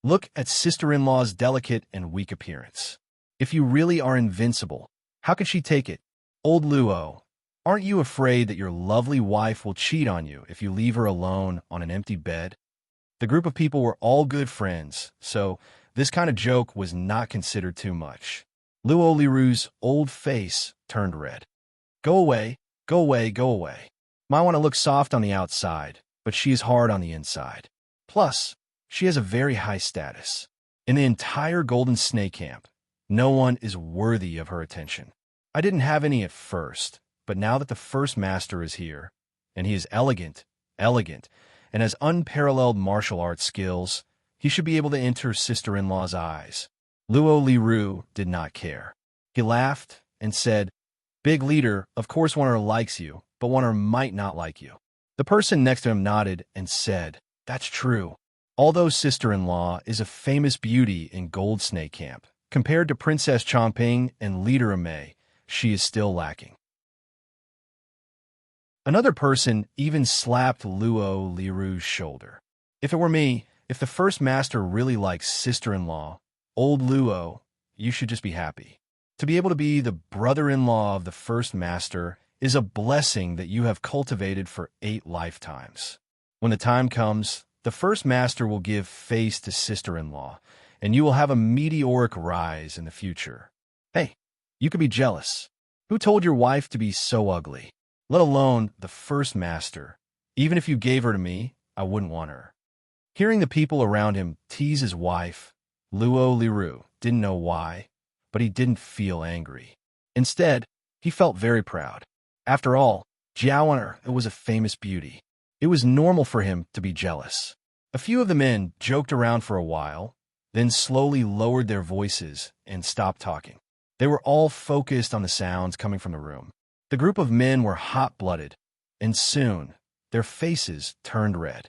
Look at sister-in-law's delicate and weak appearance. If you really are invincible, how could she take it? Old Luo, aren't you afraid that your lovely wife will cheat on you if you leave her alone on an empty bed? The group of people were all good friends, so this kind of joke was not considered too much. Luo Liru's old face turned red. Go away. Might want to look soft on the outside, but she is hard on the inside. Plus, she has a very high status. In the entire Golden Snake Camp, no one is worthy of her attention. I didn't have any at first, but now that the first master is here, and he is elegant, and has unparalleled martial arts skills, he should be able to enter sister-in-law's eyes. Luo Liru did not care. He laughed and said, Big leader, of course one likes you, but one might not like you. The person next to him nodded and said, That's true. Although sister-in-law is a famous beauty in Gold Snake Camp, compared to Princess Chongping and Leader Amei, she is still lacking. Another person even slapped Luo Liru's shoulder. If it were me, if the first master really likes sister-in-law, old Luo, you should just be happy. To be able to be the brother-in-law of the first master is a blessing that you have cultivated for 8 lifetimes. When the time comes, the first master will give face to sister-in-law, and you will have a meteoric rise in the future. Hey, you could be jealous. Who told your wife to be so ugly? Let alone the first master. Even if you gave her to me, I wouldn't want her. Hearing the people around him tease his wife, Luo Liru didn't know why, but he didn't feel angry. Instead, he felt very proud. After all, Jiaoner was a famous beauty. It was normal for him to be jealous. A few of the men joked around for a while, then slowly lowered their voices and stopped talking. They were all focused on the sounds coming from the room. The group of men were hot-blooded, and soon their faces turned red.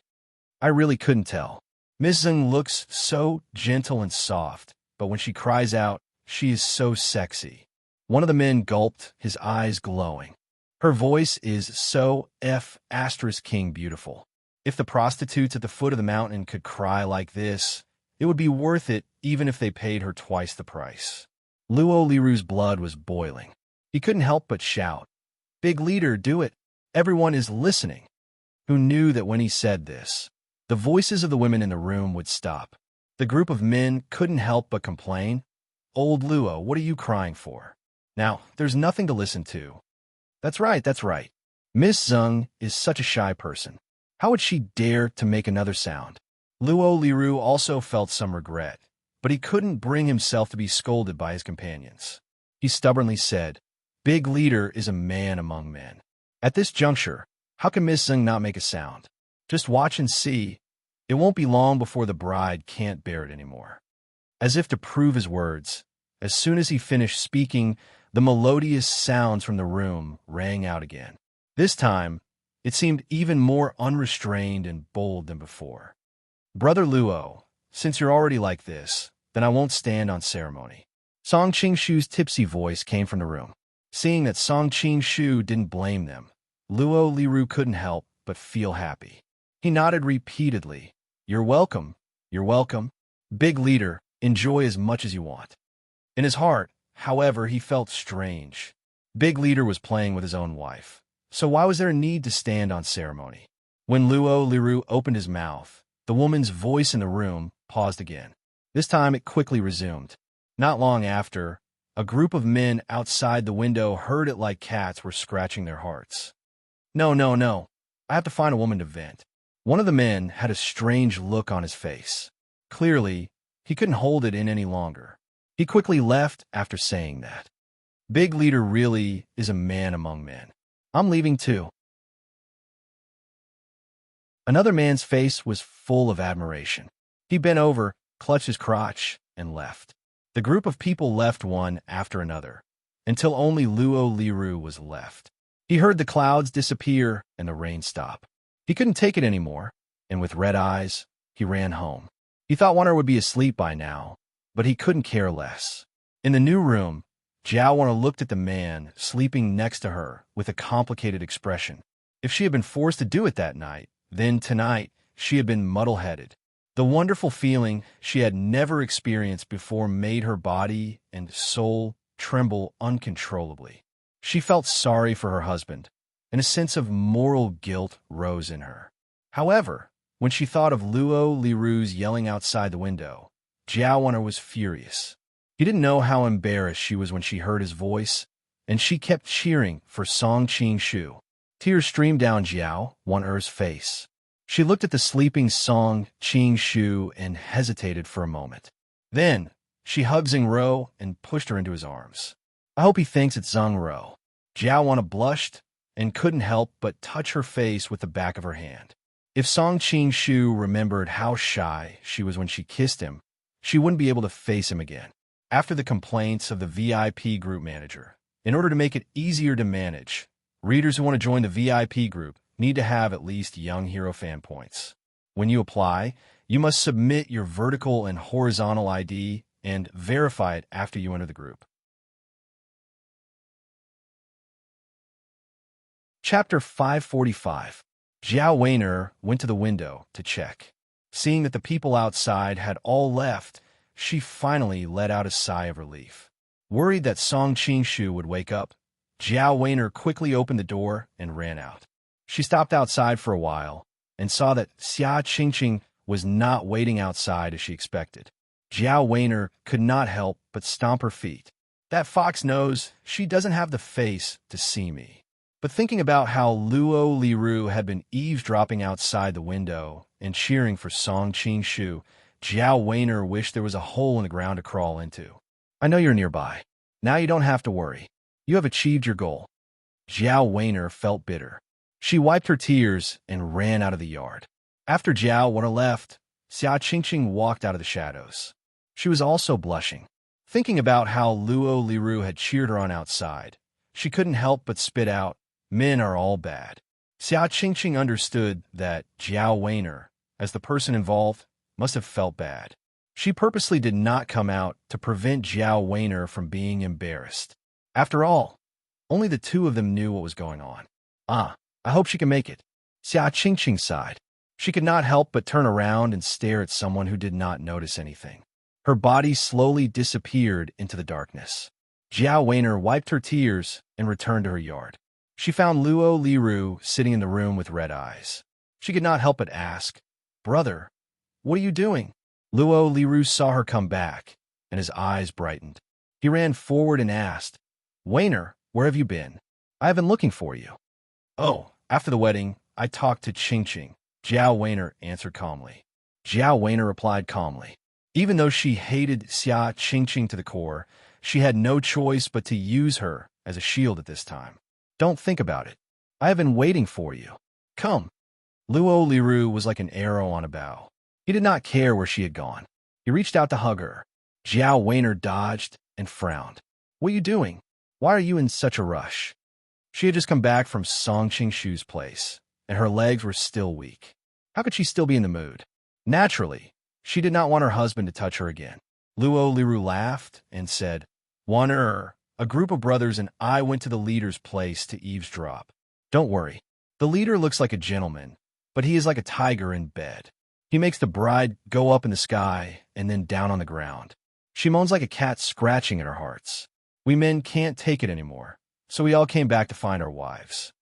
I really couldn't tell. Miss Zeng looks so gentle and soft, but when she cries out, she is so sexy. One of the men gulped, his eyes glowing. Her voice is so King beautiful. If the prostitutes at the foot of the mountain could cry like this, it would be worth it even if they paid her twice the price. Luo Liru's blood was boiling. He couldn't help but shout, "Big leader, do it! Everyone is listening!" Who knew that when he said this, the voices of the women in the room would stop. The group of men couldn't help but complain, "Old Luo, what are you crying for? Now, there's nothing to listen to." That's right, that's right. Miss Zeng is such a shy person. How would she dare to make another sound? Luo Liru also felt some regret, but he couldn't bring himself to be scolded by his companions. He stubbornly said, "Big leader is a man among men. At this juncture, how can Miss Zeng not make a sound? Just watch and see. It won't be long before the bride can't bear it anymore." As if to prove his words, as soon as he finished speaking, the melodious sounds from the room rang out again. This time, it seemed even more unrestrained and bold than before. "Brother Luo, since you're already like this, then I won't stand on ceremony." Song Qingshu's tipsy voice came from the room. Seeing that Song Qingshu didn't blame them, Luo Liru couldn't help but feel happy. He nodded repeatedly. You're welcome. Big leader, enjoy as much as you want." In his heart, however, he felt strange. Big leader was playing with his own wife. So why was there a need to stand on ceremony? When Luo Liru opened his mouth, the woman's voice in the room paused again. This time it quickly resumed. Not long after, a group of men outside the window heard it like cats were scratching their hearts. No. I have to find a woman to vent." One of the men had a strange look on his face. Clearly, he couldn't hold it in any longer. He quickly left after saying that. Big leader really is a man among men. I'm leaving too. Another man's face was full of admiration. He bent over, clutched his crotch, and left. The group of people left one after another, until only Luo Liru was left. He heard the clouds disappear and the rain stop. He couldn't take it anymore, and with red eyes, he ran home. He thought Warner would be asleep by now, but he couldn't care less. In the new room, Jiao Warner looked at the man sleeping next to her with a complicated expression. If she had been forced to do it that night, then tonight she had been muddle-headed. The wonderful feeling she had never experienced before made her body and soul tremble uncontrollably. She felt sorry for her husband, and a sense of moral guilt rose in her. However, when she thought of Luo Liru's yelling outside the window, Jiao Warner was furious. He didn't know how embarrassed she was when she heard his voice, and she kept cheering for Song Qingshu. Tears streamed down Jiao Warner's face. She looked at the sleeping Song Qingshu and hesitated for a moment. Then, she hugged Zheng Ro and pushed her into his arms. I hope he thinks it's Zheng Ro. Jiao Warner blushed and couldn't help but touch her face with the back of her hand. If Song Qingshu remembered how shy she was when she kissed him, she wouldn't be able to face him again. After the complaints of the VIP group manager, in order to make it easier to manage, readers who want to join the VIP group need to have at least Young Hero fan points. When you apply, you must submit your vertical and horizontal ID and verify it after you enter the group. Chapter 545. Jiao Weiner went to the window to check. Seeing that the people outside had all left, she finally let out a sigh of relief. Worried that Song Qingshu would wake up, Jiao Weiner quickly opened the door and ran out. She stopped outside for a while and saw that Xia Qingqing was not waiting outside as she expected. Jiao Weiner could not help but stomp her feet. That fox knows she doesn't have the face to see me. But thinking about how Luo Liru had been eavesdropping outside the window and cheering for Song Qing Shu, Jiao Weiner wished there was a hole in the ground to crawl into. I know you're nearby. Now you don't have to worry. You have achieved your goal. Jiao Weiner felt bitter. She wiped her tears and ran out of the yard. After Jiao Weiner left, Xia Qingqing walked out of the shadows. She was also blushing. Thinking about how Luo Liru had cheered her on outside, she couldn't help but spit out, "Men are all bad." Xia Qingqing understood that Jiao Weiner, as the person involved, must have felt bad. She purposely did not come out to prevent Jiao Weiner from being embarrassed. After all, only the two of them knew what was going on. I hope she can make it. Xia Qingqing sighed. She could not help but turn around and stare at someone who did not notice anything. Her body slowly disappeared into the darkness. Jiao Weiner wiped her tears and returned to her yard. She found Luo Liru sitting in the room with red eyes. She could not help but ask, "Brother, what are you doing?" Luo Liru saw her come back, and his eyes brightened. He ran forward and asked, "Weiner, where have you been? I have been looking for you." "Oh, after the wedding, I talked to Qingqing," Jiao Weiner answered calmly. Jiao Weiner replied calmly. Even though she hated Xia Qingqing to the core, she had no choice but to use her as a shield at this time. "Don't think about it. I have been waiting for you. Come." Luo Liru was like an arrow on a bow. He did not care where she had gone. He reached out to hug her. Jiao Weiner dodged and frowned. "What are you doing? Why are you in such a rush?" She had just come back from Song Qing-shu's place, and her legs were still weak. How could she still be in the mood? Naturally, she did not want her husband to touch her again. Luo Liru laughed and said, A group of brothers and I went to the leader's place to eavesdrop. Don't worry. The leader looks like a gentleman, but he is like a tiger in bed. He makes the bride go up in the sky and then down on the ground. She moans like a cat scratching at her hearts. We men can't take it anymore, so we all came back to find our wives."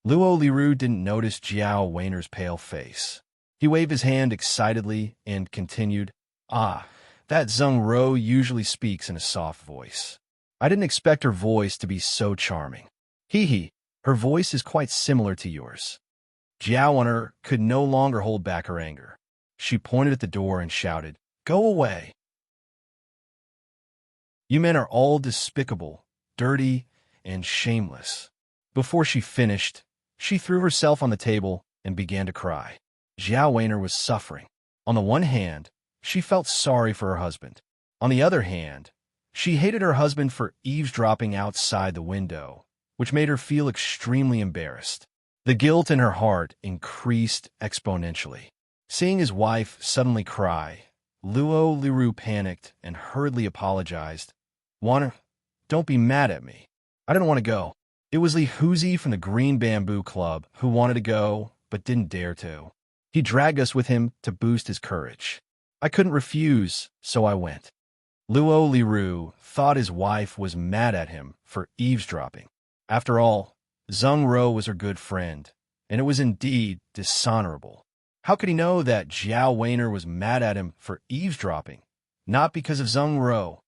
Luo Liru didn't notice Jiao Weiner's pale face. He waved his hand excitedly and continued, That Zheng Ro usually speaks in a soft voice. I didn't expect her voice to be so charming. Hee, her voice is quite similar to yours." Jiao Weiner could no longer hold back her anger. She pointed at the door and shouted, "Go away! You men are all despicable, dirty, and shameless." Before she finished, she threw herself on the table and began to cry. Jiao Weiner was suffering. On the one hand, she felt sorry for her husband. On the other hand, she hated her husband for eavesdropping outside the window, which made her feel extremely embarrassed. The guilt in her heart increased exponentially. Seeing his wife suddenly cry, Luo Liru panicked and hurriedly apologized. "Weiner, don't be mad at me. I didn't want to go. It was Li Huzi from the Green Bamboo Club who wanted to go, but didn't dare to. He dragged us with him to boost his courage. I couldn't refuse, so I went." Luo Liru thought his wife was mad at him for eavesdropping. After all, Zheng Ro was her good friend, and it was indeed dishonorable. How could he know that Jiao Weiner was mad at him for eavesdropping? Not because of Zheng Ro.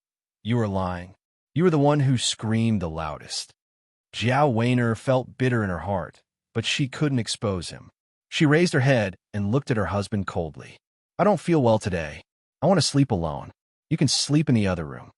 You are lying. You were the one who screamed the loudest. Jiao Weiner felt bitter in her heart, but she couldn't expose him. She raised her head and looked at her husband coldly. "I don't feel well today. I want to sleep alone. You can sleep in the other room."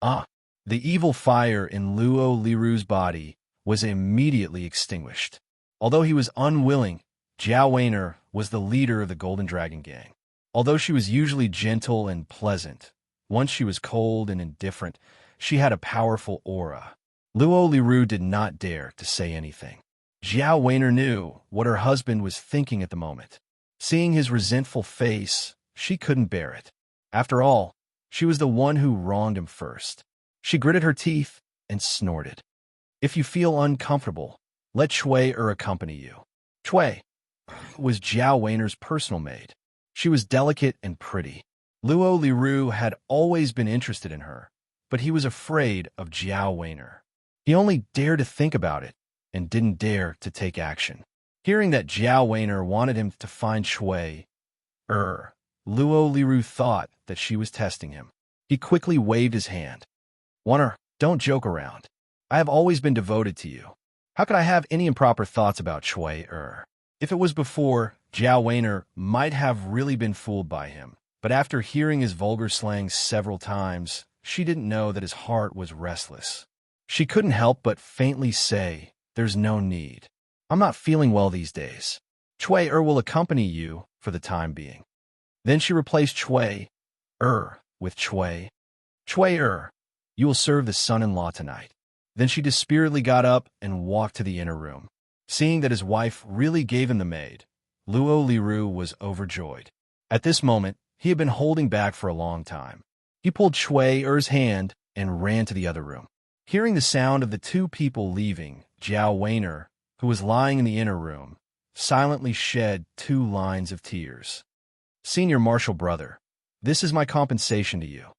The evil fire in Luo Liru's body was immediately extinguished. Although he was unwilling, Jiao Weiner was the leader of the Golden Dragon Gang. Although she was usually gentle and pleasant, once she was cold and indifferent, she had a powerful aura. Luo Liru did not dare to say anything. Jiao Weiner knew what her husband was thinking at the moment. Seeing his resentful face, she couldn't bear it. After all, she was the one who wronged him first. She gritted her teeth and snorted. "If you feel uncomfortable, let Chui accompany you." Chui was Jiao Weiner's personal maid. She was delicate and pretty. Luo Liru had always been interested in her, but he was afraid of Jiao Weiner. He only dared to think about it and didn't dare to take action. Hearing that Jiao Weiner wanted him to find Chui, Luo Liru thought that she was testing him. He quickly waved his hand. "Weiner, Don't joke around. I have always been devoted to you. How could I have any improper thoughts about Chui? If it was before, Jiao Weiner might have really been fooled by him. But after hearing his vulgar slang several times, she didn't know that his heart was restless. She couldn't help but faintly say, "There's no need. I'm not feeling well these days. Chui will accompany you for the time being." Then she replaced Chui with Chui. Chui you will serve the son-in-law tonight. Then she dispiritedly got up and walked to the inner room. Seeing that his wife really gave him the maid, Luo Liru was overjoyed. At this moment, he had been holding back for a long time. He pulled Chui hand and ran to the other room. Hearing the sound of the two people leaving, Jiao Weiner, who was lying in the inner room, silently shed 2 lines of tears. "Senior Marshal brother, this is my compensation to you."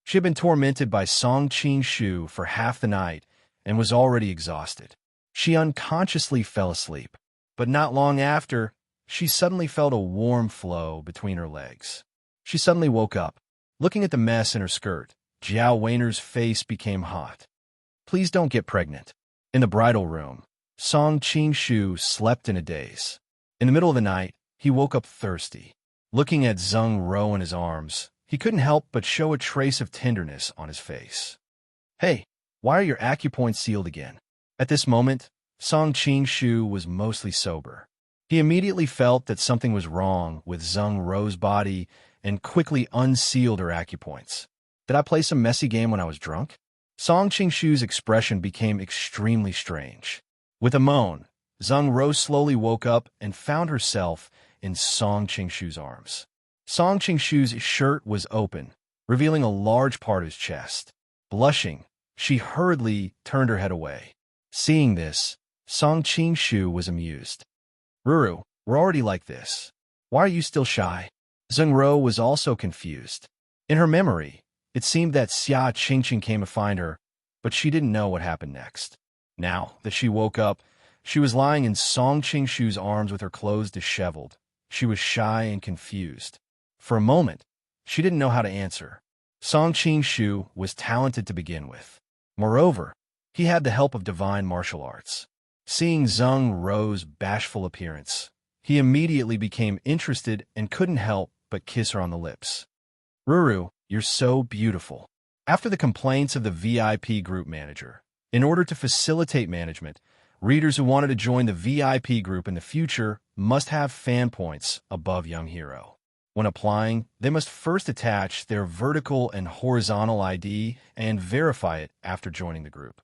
She had been tormented by Song Qing-shu for half the night and was already exhausted. She unconsciously fell asleep, but not long after, she suddenly felt a warm flow between her legs. She suddenly woke up. Looking at the mess in her skirt, Jiao Weiner's face became hot. "Please don't get pregnant." In the bridal room, Song Qing-shu slept in a daze. In the middle of the night, he woke up thirsty. Looking at Zheng Ro in his arms, he couldn't help but show a trace of tenderness on his face. "Hey, why are your acupoints sealed again?" At this moment, Song Qing-shu was mostly sober. He immediately felt that something was wrong with Zheng Ro's body and quickly unsealed her acupoints. "Did I play some messy game when I was drunk?" Song Qing-shu's expression became extremely strange. With a moan, Zheng Ro slowly woke up and found herself in Song Qing-shu's arms. Song Qing-shu's shirt was open, revealing a large part of his chest. Blushing, she hurriedly turned her head away. Seeing this, Song Qing-shu was amused. "Ruru, we're already like this. Why are you still shy?" Zheng Ro was also confused. In her memory, it seemed that Xia Qingqing came to find her, but she didn't know what happened next. Now that she woke up, she was lying in Song Qing-shu's arms with her clothes disheveled. She was shy and confused. For a moment, she didn't know how to answer. Song Qing-shu was talented to begin with. Moreover, he had the help of divine martial arts. Seeing Zheng Ro's bashful appearance, he immediately became interested and couldn't help but kiss her on the lips. "Ruru, you're so beautiful." After the complaints of the VIP group manager, in order to facilitate management, readers who wanted to join the VIP group in the future must have fan points above Young Hero. When applying, they must first attach their vertical and horizontal ID and verify it after joining the group.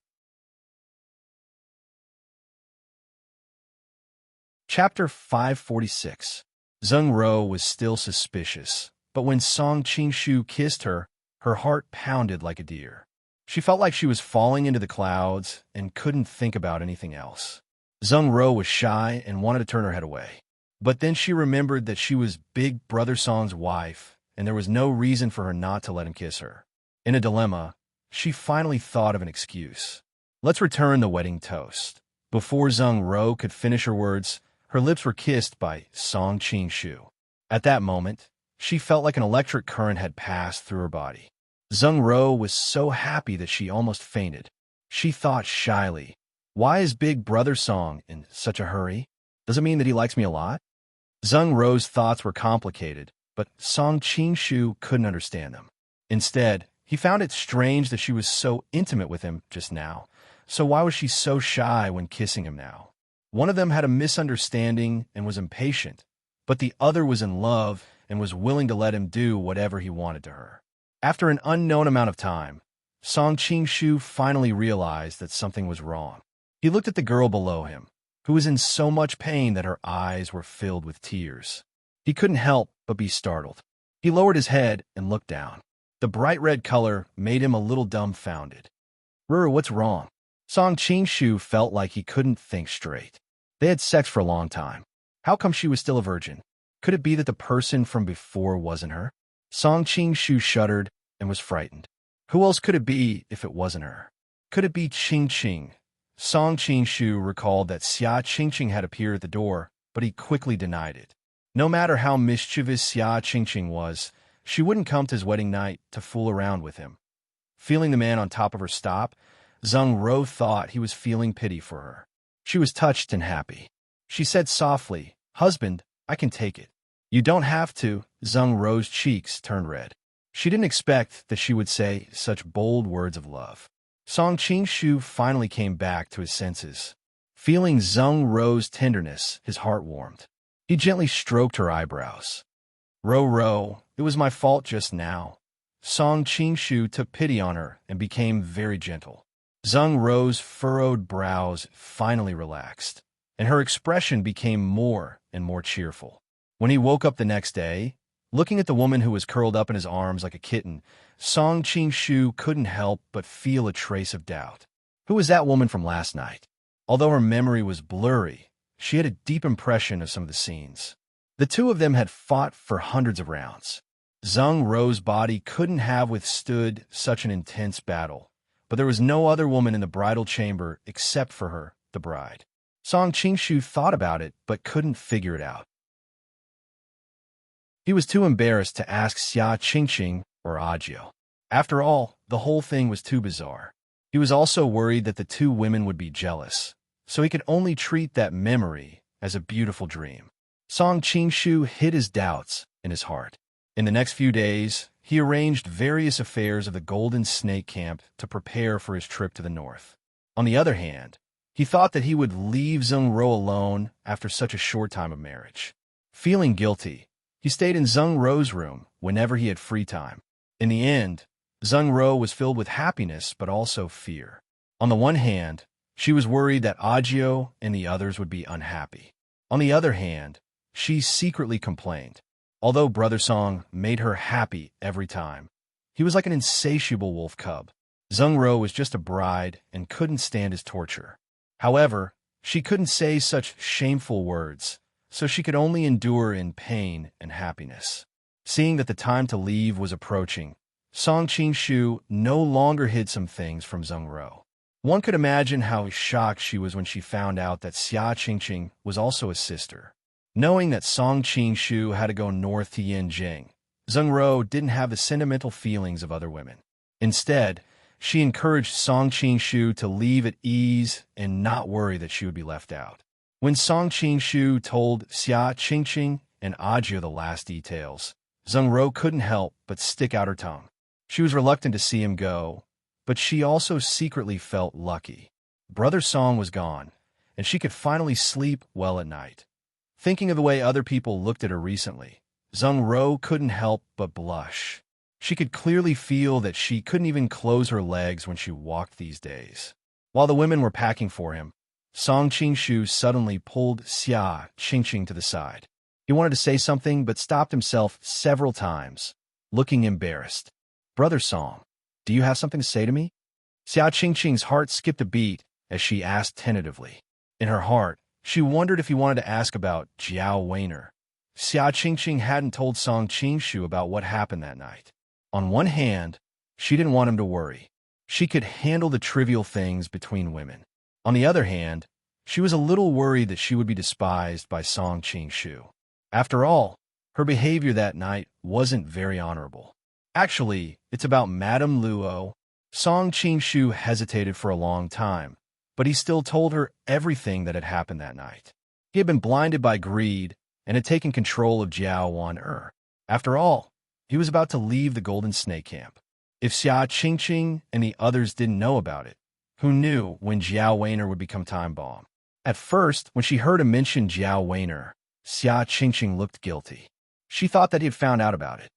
Chapter 546. Zheng Ro was still suspicious, but when Song Qing-shu kissed her, her heart pounded like a deer. She felt like she was falling into the clouds and couldn't think about anything else. Zheng Ro was shy and wanted to turn her head away. But then she remembered that she was Big Brother Song's wife, and there was no reason for her not to let him kiss her. In a dilemma, she finally thought of an excuse. "Let's return the wedding toast." Before Zheng Ro could finish her words, her lips were kissed by Song Qing-shu. At that moment, she felt like an electric current had passed through her body. Zheng Ro was so happy that she almost fainted. She thought shyly, "Why is Big Brother Song in such a hurry? Does it mean that he likes me a lot?" Zheng Ro's thoughts were complicated, but Song Qing-shu couldn't understand them. Instead, he found it strange that she was so intimate with him just now. So why was she so shy when kissing him now? One of them had a misunderstanding and was impatient, but the other was in love and was willing to let him do whatever he wanted to her. After an unknown amount of time, Song Qing-shu finally realized that something was wrong. He looked at the girl below him, who was in so much pain that her eyes were filled with tears. He couldn't help but be startled. He lowered his head and looked down. The bright red color made him a little dumbfounded. "Ruru, what's wrong?" Song Qing-shu felt like he couldn't think straight. They had sex for a long time. How come she was still a virgin? Could it be that the person from before wasn't her? Song Qing-shu shuddered and was frightened. Who else could it be if it wasn't her? Could it be Qing-qing? Song Qing-shu recalled that Xia Qingqing had appeared at the door, but he quickly denied it. No matter how mischievous Xia Qingqing was, she wouldn't come to his wedding night to fool around with him. Feeling the man on top of her stop, Zheng Ro thought he was feeling pity for her. She was touched and happy. She said softly, "Husband, I can take it." "You don't have to." Zheng Ro's cheeks turned red. She didn't expect that she would say such bold words of love. Song Qingshu finally came back to his senses. Feeling Zheng Ro's tenderness, his heart warmed. He gently stroked her eyebrows. Ro, it was my fault just now." Song Qingshu took pity on her and became very gentle. Zheng Ro's furrowed brows finally relaxed, and her expression became more and more cheerful. When he woke up the next day, looking at the woman who was curled up in his arms like a kitten, Song Qingshu couldn't help but feel a trace of doubt. Who was that woman from last night? Although her memory was blurry, she had a deep impression of some of the scenes. The two of them had fought for hundreds of rounds. Zheng Ro's body couldn't have withstood such an intense battle, but there was no other woman in the bridal chamber except for her, the bride. Song Qingshu thought about it but couldn't figure it out. He was too embarrassed to ask Xia Qingqing or Ajio. After all, the whole thing was too bizarre. He was also worried that the two women would be jealous, so he could only treat that memory as a beautiful dream. Song Qingshu hid his doubts in his heart. In the next few days, he arranged various affairs of the Golden Snake Camp to prepare for his trip to the north. On the other hand, he thought that he would leave Zheng Ro alone after such a short time of marriage. Feeling guilty, he stayed in Zheng Ro's room whenever he had free time. In the end, Zheng Ro was filled with happiness but also fear. On the one hand, she was worried that Ajio and the others would be unhappy. On the other hand, she secretly complained. Although Brother Song made her happy every time, he was like an insatiable wolf cub. Zheng Ro was just a bride and couldn't stand his torture. However, she couldn't say such shameful words, so she could only endure in pain and happiness. Seeing that the time to leave was approaching, Song Qingshu no longer hid some things from Zheng Ro. One could imagine how shocked she was when she found out that Xia Qingqing was also his sister. Knowing that Song Qingshu had to go north to Yanjing, Zheng Ro didn't have the sentimental feelings of other women. Instead, she encouraged Song Qingshu to leave at ease and not worry that she would be left out. When Song Qingshu told Xia Qingqing and Ajio the last details, Zheng Ro couldn't help but stick out her tongue. She was reluctant to see him go, but she also secretly felt lucky. Brother Song was gone, and she could finally sleep well at night. Thinking of the way other people looked at her recently, Zheng Ro couldn't help but blush. She could clearly feel that she couldn't even close her legs when she walked these days. While the women were packing for him, Song Qingshu suddenly pulled Xia Qingqing to the side. He wanted to say something but stopped himself several times, looking embarrassed. "Brother Song, do you have something to say to me?" Xia Qingqing's heart skipped a beat as she asked tentatively. In her heart, she wondered if he wanted to ask about Jiao Weiner. Xia Qingqing hadn't told Song Qingshu about what happened that night. On one hand, she didn't want him to worry. She could handle the trivial things between women. On the other hand, she was a little worried that she would be despised by Song Qingshu. After all, her behavior that night wasn't very honorable. "Actually, it's about Madame Luo." Song Qingshu hesitated for a long time, but he still told her everything that had happened that night. He had been blinded by greed and had taken control of Jiao Wan-er. After all, he was about to leave the Golden Snake Camp. If Xia Qingqing and the others didn't know about it, who knew when Jiao Weiner would become time bomb? At first, when she heard him mention Jiao Weiner, Xia Qingqing looked guilty. She thought that he had found out about it.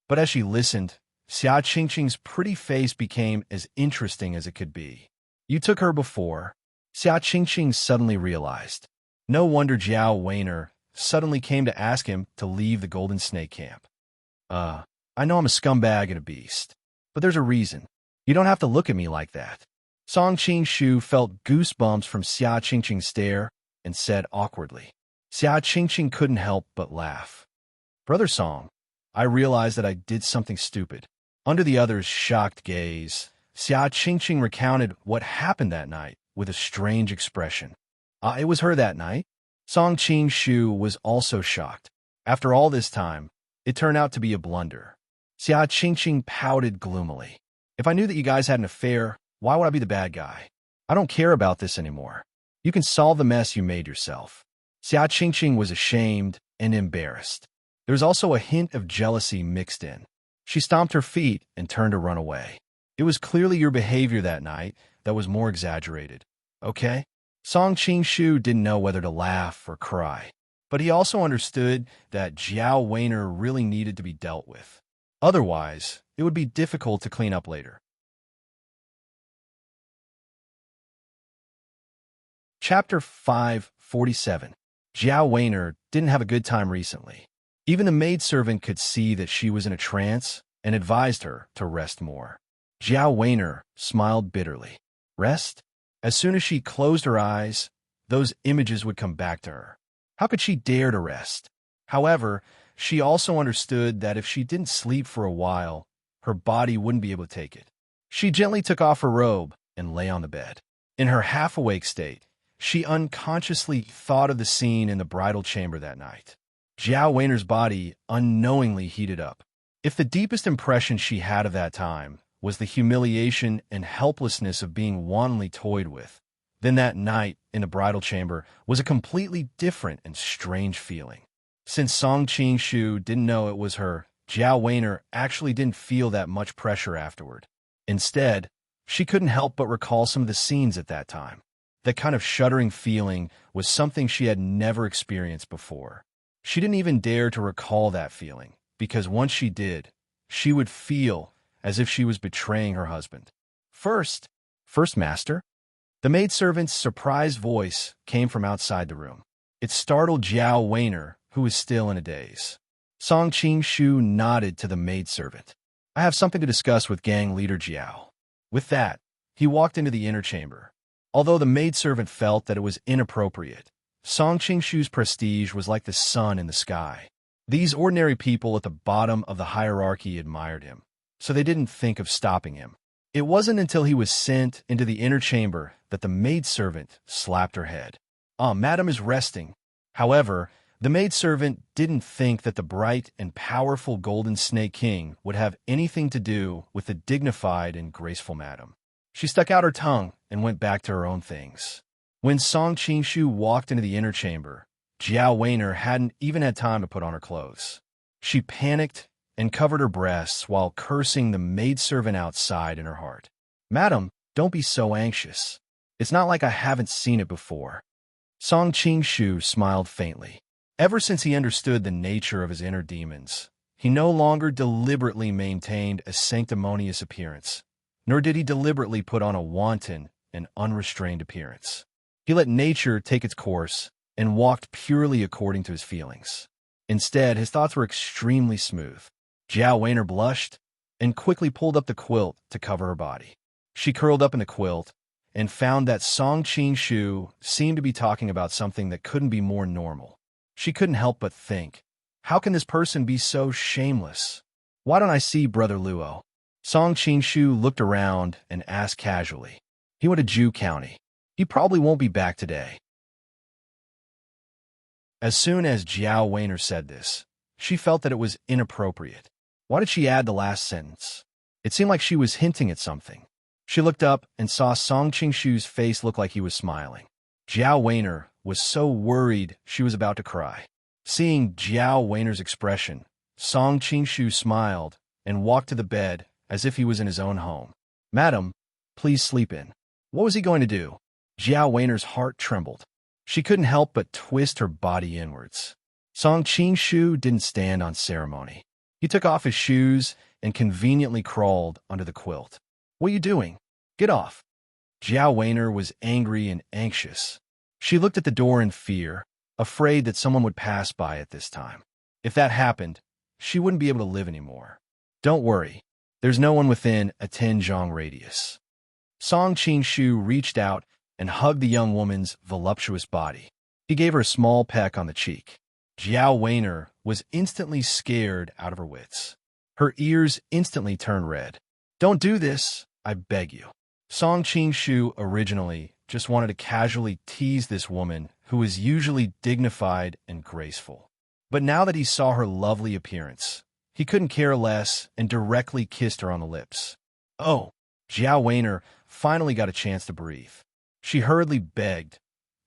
But as she listened, Xia Qingqing's pretty face became as interesting as it could be. "You took her before," Xia Qingqing suddenly realized. No wonder Jiao Weiner suddenly came to ask him to leave the Golden Snake Camp. I know I'm a scumbag and a beast, but there's a reason. You don't have to look at me like that." Song Qingshu felt goosebumps from Xia Qingqing's stare and said awkwardly. Xia Qingqing couldn't help but laugh. "Brother Song, I realized that I did something stupid." Under the other's shocked gaze, Xia Qingqing recounted what happened that night with a strange expression. It was her that night?" Song Qingshu was also shocked. After all this time, it turned out to be a blunder. Xia Qingqing pouted gloomily. If I knew that you guys had an affair, why would I be the bad guy? I don't care about this anymore. You can solve the mess you made yourself. Xia Qingqing was ashamed and embarrassed. There was also a hint of jealousy mixed in. She stomped her feet and turned to run away. It was clearly your behavior that night that was more exaggerated. Okay? Song Qingshu didn't know whether to laugh or cry, but he also understood that Jiao Weiner really needed to be dealt with. Otherwise, it would be difficult to clean up later. Chapter 547. Jiao Weiner didn't have a good time recently. Even the maidservant could see that she was in a trance and advised her to rest more. Jiao Weiner smiled bitterly. Rest? As soon as she closed her eyes, those images would come back to her. How could she dare to rest? However, she also understood that if she didn't sleep for a while, her body wouldn't be able to take it. She gently took off her robe and lay on the bed. In her half-awake state, she unconsciously thought of the scene in the bridal chamber that night. Jiao Weiner's body unknowingly heated up. If the deepest impression she had of that time was the humiliation and helplessness of being wantonly toyed with, then that night in the bridal chamber was a completely different and strange feeling. Since Song Qingshu didn't know it was her, Jiao Weiner actually didn't feel that much pressure afterward. Instead, she couldn't help but recall some of the scenes at that time. That kind of shuddering feeling was something she had never experienced before. She didn't even dare to recall that feeling, because once she did, she would feel as if she was betraying her husband. First, master? The maidservant's surprised voice came from outside the room. It startled Jiao Weiner, who was still in a daze. Song Qingshu nodded to the maidservant. I have something to discuss with gang leader Jiao. With that, he walked into the inner chamber. Although the maidservant felt that it was inappropriate, Song Qingshu's prestige was like the sun in the sky. These ordinary people at the bottom of the hierarchy admired him, so they didn't think of stopping him. It wasn't until he was sent into the inner chamber that the maidservant slapped her head. Madam is resting. However, the maidservant didn't think that the bright and powerful Golden Snake King would have anything to do with the dignified and graceful madam. She stuck out her tongue and went back to her own things. When Song Qingshu walked into the inner chamber, Jiao Weiner hadn't even had time to put on her clothes. She panicked and covered her breasts while cursing the maidservant outside in her heart. Madam, don't be so anxious. It's not like I haven't seen it before. Song Qingshu smiled faintly. Ever since he understood the nature of his inner demons, he no longer deliberately maintained a sanctimonious appearance, nor did he deliberately put on a wanton and unrestrained appearance. He let nature take its course and walked purely according to his feelings. Instead, his thoughts were extremely smooth. Jiao Weiner blushed and quickly pulled up the quilt to cover her body. She curled up in the quilt and found that Song Qingshu seemed to be talking about something that couldn't be more normal. She couldn't help but think, how can this person be so shameless? Why don't I see Brother Luo? Song Qingshu looked around and asked casually. He went to Ju County. He probably won't be back today. As soon as Jiao Weiner said this, she felt that it was inappropriate. Why did she add the last sentence? It seemed like she was hinting at something. She looked up and saw Song Qingshu's face look like he was smiling. Jiao Weiner was so worried she was about to cry. Seeing Jiao Weiner's expression, Song Qingshu smiled and walked to the bed as if he was in his own home. Madam, please sleep in. What was he going to do? Jiao Weiner's heart trembled. She couldn't help but twist her body inwards. Song Qingshu didn't stand on ceremony. He took off his shoes and conveniently crawled under the quilt. What are you doing? Get off. Jiao Weiner was angry and anxious. She looked at the door in fear, afraid that someone would pass by at this time. If that happened, she wouldn't be able to live anymore. Don't worry. There's no one within a 10-zhang radius. Song Qingshu reached out and hugged the young woman's voluptuous body. He gave her a small peck on the cheek. Jiao Weiner was instantly scared out of her wits. Her ears instantly turned red. Don't do this, I beg you. Song Qingshu originally just wanted to casually tease this woman who was usually dignified and graceful. But now that he saw her lovely appearance, He couldn't care less and directly kissed her on the lips. Oh, Jiao Weiner finally got a chance to breathe. She hurriedly begged,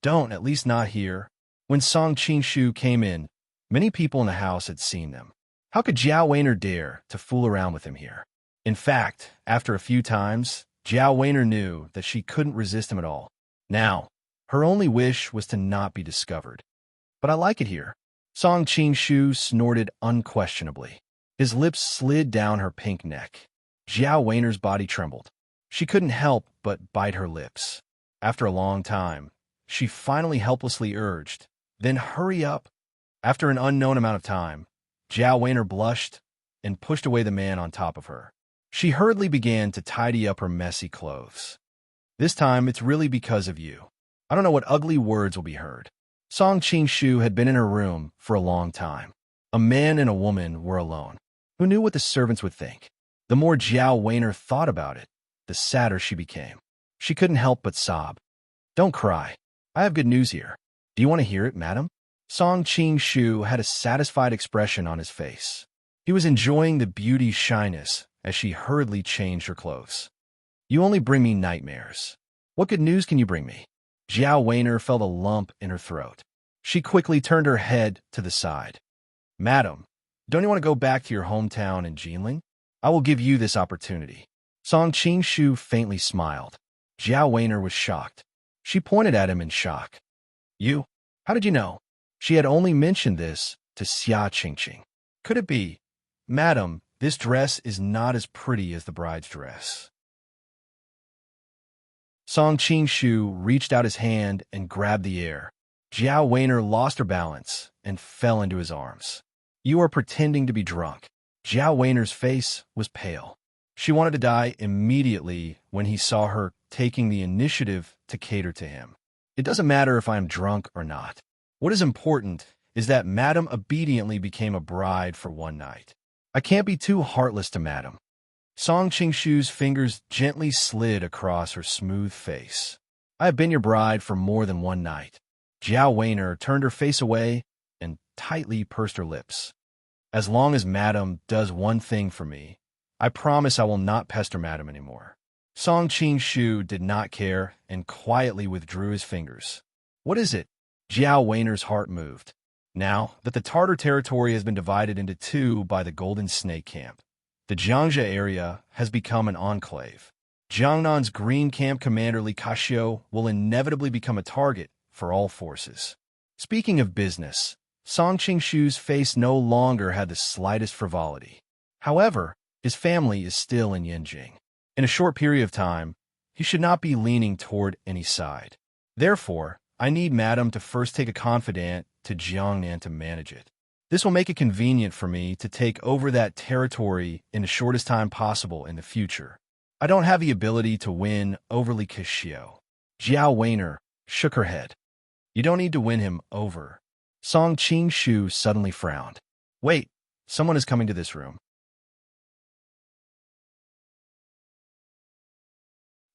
"Don't, at least not here." When Song Qingshu came in, many people in the house had seen them. How could Jiao Weiner dare to fool around with him here? In fact, after a few times, Jiao Weiner knew that she couldn't resist him at all. Now, her only wish was to not be discovered. "But I like it here." Song Qingshu snorted unquestionably. His lips slid down her pink neck. Jiao Weiner's body trembled. She couldn't help but bite her lips. After a long time, she finally helplessly urged, "Then hurry up." After an unknown amount of time, Jiao Weiner blushed and pushed away the man on top of her. She hurriedly began to tidy up her messy clothes. "This time, it's really because of you. I don't know what ugly words will be heard." Song Qingshu had been in her room for a long time. A man and a woman were alone. Who knew what the servants would think? The more Jiao Weiner thought about it, the sadder she became. She couldn't help but sob. "Don't cry. I have good news here. Do you want to hear it, madam?" Song Qingshu had a satisfied expression on his face. He was enjoying the beauty's shyness as she hurriedly changed her clothes. "You only bring me nightmares. What good news can you bring me?" Jiao Weiner felt a lump in her throat. She quickly turned her head to the side. "Madam, don't you want to go back to your hometown in Jinling? I will give you this opportunity." Song Qingshu faintly smiled. Jiao Weiner was shocked. She pointed at him in shock. "You? How did you know?" She had only mentioned this to Xia Qingqing. "Could it be? Madam, this dress is not as pretty as the bride's dress." Song Qingshu reached out his hand and grabbed the air. Jiao Weiner lost her balance and fell into his arms. "You are pretending to be drunk." Jiao Weiner's face was pale. She wanted to die immediately when he saw her taking the initiative to cater to him. "It doesn't matter if I am drunk or not. What is important is that Madam obediently became a bride for one night. I can't be too heartless to Madam." Song Qingshu's fingers gently slid across her smooth face. "I have been your bride for more than one night." Jiao Weiner turned her face away and tightly pursed her lips. "As long as Madam does one thing for me, I promise I will not pester Madam anymore." Song Qingshu did not care and quietly withdrew his fingers. "What is it?" Jiao Weiner's heart moved. Now that the Tartar territory has been divided into two by the Golden Snake Camp, the Jiangxia area has become an enclave. Jiangnan's Green Camp commander Li Kaxiu will inevitably become a target for all forces. Speaking of business, Song Qingshu's face no longer had the slightest frivolity. However, his family is still in Yanjing. In a short period of time, he should not be leaning toward any side. Therefore, I need Madam to first take a confidant to Jiangnan to manage it. This will make it convenient for me to take over that territory in the shortest time possible in the future. I don't have the ability to win over Li Kaxiu." Jiao Weiner shook her head. "You don't need to win him over." Song Qingshu suddenly frowned. "Wait, someone is coming to this room."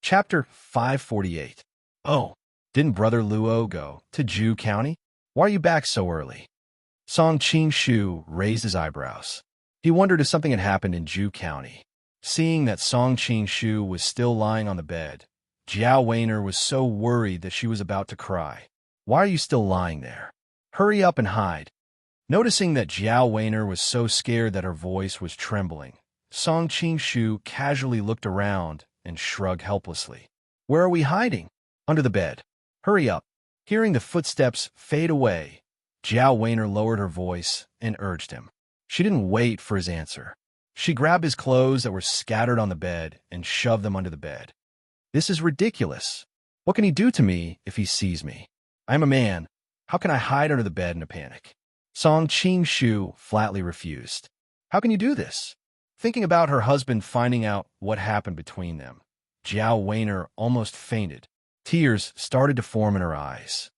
Chapter 548. "Oh, didn't Brother Luo go to Zhu County? Why are you back so early?" Song Qingshu raised his eyebrows. He wondered if something had happened in Zhu County. Seeing that Song Qingshu was still lying on the bed, Jiao Weiner was so worried that she was about to cry. "Why are you still lying there? Hurry up and hide." Noticing that Jiao Weiner was so scared that her voice was trembling, Song Qingshu casually looked around and shrugged helplessly. "Where are we hiding?" "Under the bed. Hurry up." Hearing the footsteps fade away, Jiao Weiner lowered her voice and urged him. She didn't wait for his answer. She grabbed his clothes that were scattered on the bed and shoved them under the bed. "This is ridiculous. What can he do to me if he sees me? I am a man. How can I hide under the bed in a panic?" Song Qingshu flatly refused. "How can you do this?" Thinking about her husband finding out what happened between them, Jiao Weiner almost fainted. Tears started to form in her eyes.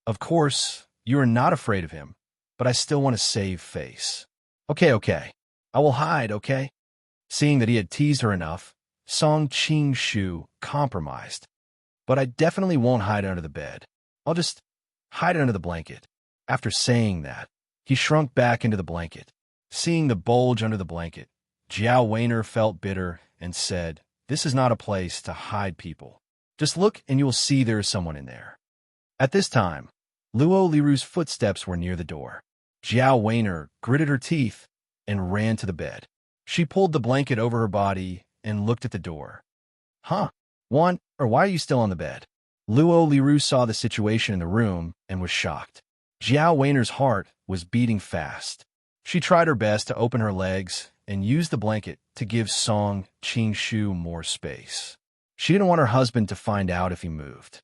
"Of course, you are not afraid of him, but I still want to save face." Okay. I will hide, okay?" Seeing that he had teased her enough, Song Qingshu compromised. "But I definitely won't hide under the bed. I'll just hide under the blanket." After saying that, he shrunk back into the blanket. Seeing the bulge under the blanket, Jiao Weiner felt bitter and said, "This is not a place to hide people. Just look and you will see there is someone in there." At this time, Luo Liru's footsteps were near the door. Jiao Weiner gritted her teeth and ran to the bed. She pulled the blanket over her body and looked at the door. "Huh? Why are you still on the bed?" Luo Liru saw the situation in the room and was shocked. Jiao Weiner's heart was beating fast. She tried her best to open her legs and used the blanket to give Song Qingshu more space. She didn't want her husband to find out if he moved.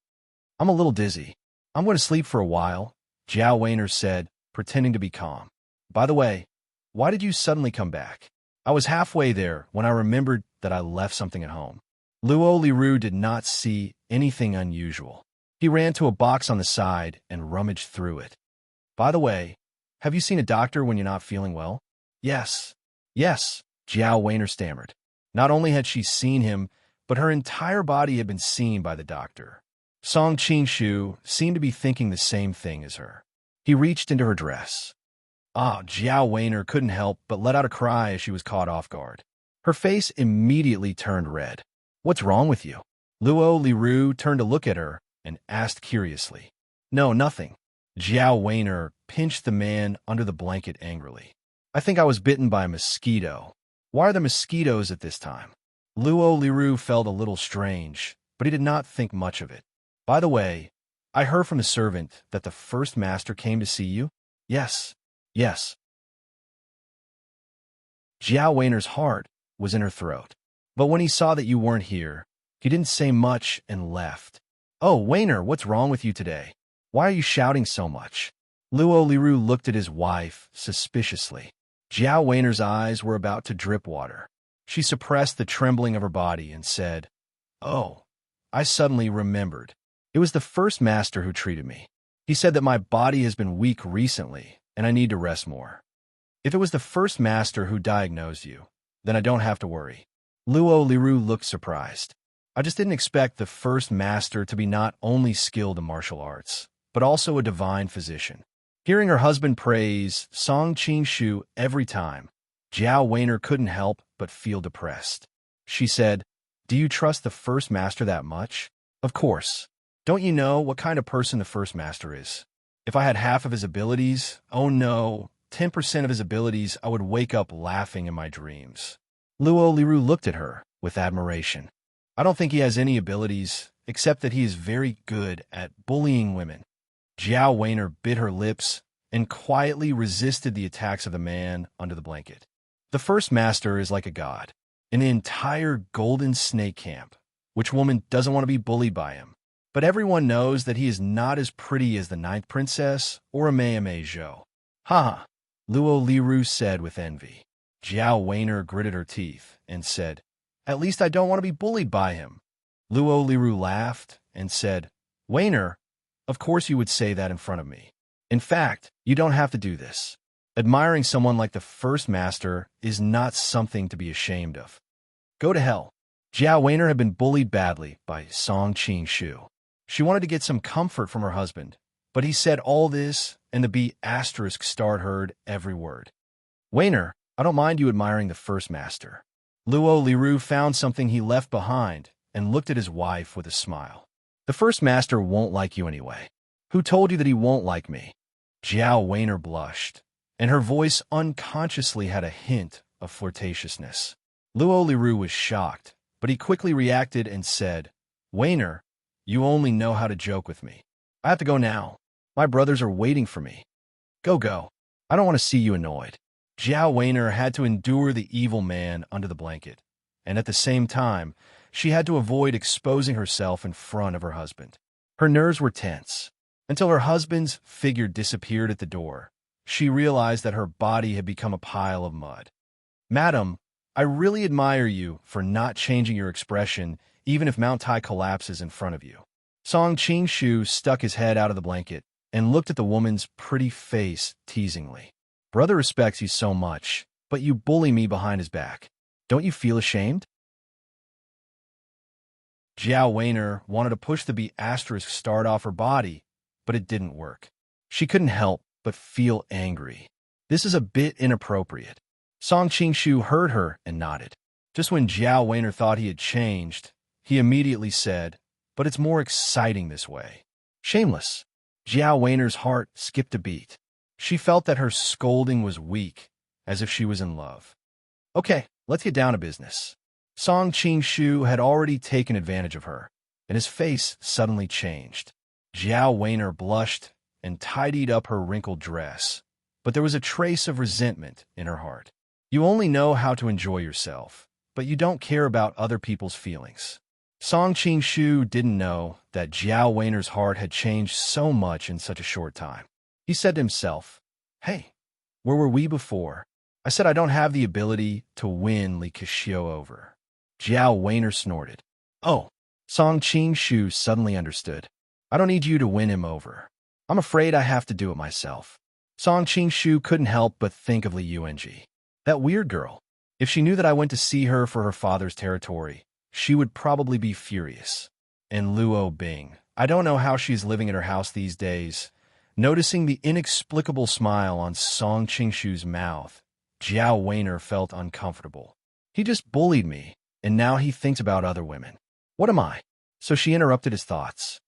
"I'm a little dizzy. I'm going to sleep for a while," Jiao Weiner said, pretending to be calm. "By the way, why did you suddenly come back? I was halfway there when I remembered that I left something at home." Luo Liru did not see anything unusual. He ran to a box on the side and rummaged through it. "By the way, have you seen a doctor when you're not feeling well?" Yes, Jiao Weiner stammered. Not only had she seen him, but her entire body had been seen by the doctor. Song Qingshu seemed to be thinking the same thing as her. He reached into her dress. Jiao Weiner couldn't help but let out a cry as she was caught off guard. Her face immediately turned red. "What's wrong with you?" Luo Liru turned to look at her and asked curiously. "No, nothing." Jiao Weiner pinched the man under the blanket angrily. "I think I was bitten by a mosquito. Why are there mosquitoes at this time?" Luo Liru felt a little strange, but he did not think much of it. "By the way, I heard from the servant that the first master came to see you?" Yes. Jiao Weiner's heart was in her throat. But when he saw that you weren't here, he didn't say much and left. "Oh, Weiner, what's wrong with you today? Why are you shouting so much?" Luo Liru looked at his wife suspiciously. Jiao Weiner's eyes were about to drip water. She suppressed the trembling of her body and said, "Oh, I suddenly remembered. It was the first master who treated me. He said that my body has been weak recently and I need to rest more. If it was the first master who diagnosed you, then I don't have to worry." Luo Liru looked surprised. "I just didn't expect the first master to be not only skilled in martial arts, but also a divine physician." Hearing her husband praise Song Qingshu every time, Jiao Weiner couldn't help but feel depressed. She said, "Do you trust the first master that much?" "Of course. Don't you know what kind of person the first master is? If I had half of his abilities, oh no, 10% of his abilities, I would wake up laughing in my dreams." Luo Liru looked at her with admiration. "I don't think he has any abilities, except that he is very good at bullying women." Jiao Weiner bit her lips and quietly resisted the attacks of the man under the blanket. "The first master is like a god. In the entire Golden Snake Camp, which woman doesn't want to be bullied by him? But everyone knows that he is not as pretty as the Ninth Princess or a Mei Zhou." "Ha!" Luo Liru said with envy. Jiao Weiner gritted her teeth and said, "At least I don't want to be bullied by him." Luo Liru laughed and said, "Weiner, of course you would say that in front of me. In fact, you don't have to do this. Admiring someone like the first master is not something to be ashamed of. Go to hell." Jiao Weiner had been bullied badly by Song Qingshu. She wanted to get some comfort from her husband, but he said all this, and the B** star heard every word. "Weiner, I don't mind you admiring the first master." Luo Liru found something he left behind and looked at his wife with a smile. "The first master won't like you anyway. Who told you that he won't like me?" Jiao Weiner blushed, and her voice unconsciously had a hint of flirtatiousness. Luo Liru was shocked, but he quickly reacted and said, "Weiner, you only know how to joke with me. I have to go now. My brothers are waiting for me. Go. I don't want to see you annoyed." Jiao Weiner had to endure the evil man under the blanket, and at the same time, she had to avoid exposing herself in front of her husband. Her nerves were tense. Until her husband's figure disappeared at the door, she realized that her body had become a pile of mud. "Madam, I really admire you for not changing your expression even if Mount Tai collapses in front of you." Song Qingshu stuck his head out of the blanket and looked at the woman's pretty face teasingly. "Brother respects you so much, but you bully me behind his back. Don't you feel ashamed?" Jiao Weiner wanted to push the B** start off her body, but it didn't work. She couldn't help but feel angry. This is a bit inappropriate. Song Qingshu heard her and nodded. Just when Jiao Weiner thought he had changed, he immediately said, "But it's more exciting this way." Shameless. Jiao Weiner's heart skipped a beat. She felt that her scolding was weak, as if she was in love. Okay, let's get down to business. Song Qingshu had already taken advantage of her, and his face suddenly changed. Jiao Weiner blushed and tidied up her wrinkled dress, but there was a trace of resentment in her heart. You only know how to enjoy yourself, but you don't care about other people's feelings. Song Qingshu didn't know that Jiao Weiner's heart had changed so much in such a short time. He said to himself, "Hey, where were we before? I said I don't have the ability to win Li Keqiu over." Jiao Weiner snorted. "Oh." Song Qingshu suddenly understood. "I don't need you to win him over. I'm afraid I have to do it myself." Song Qingshu couldn't help but think of Li Yuanji. That weird girl. If she knew that I went to see her for her father's territory, she would probably be furious. And Luo Bing. I don't know how she's living in her house these days. Noticing the inexplicable smile on Song Qingshu's mouth, Jiao Weiner felt uncomfortable. He just bullied me, and now he thinks about other women. What am I? So she interrupted his thoughts.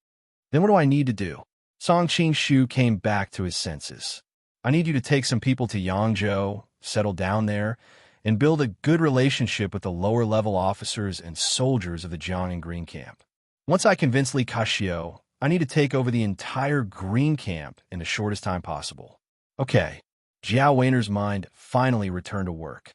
Then what do I need to do? Song Qingshu came back to his senses. I need you to take some people to Yangzhou, settle down there, and build a good relationship with the lower-level officers and soldiers of the Jiang and Green Camp. Once I convince Li Keqiu, I need to take over the entire Green Camp in the shortest time possible. Okay, Jiao Weiner's mind finally returned to work.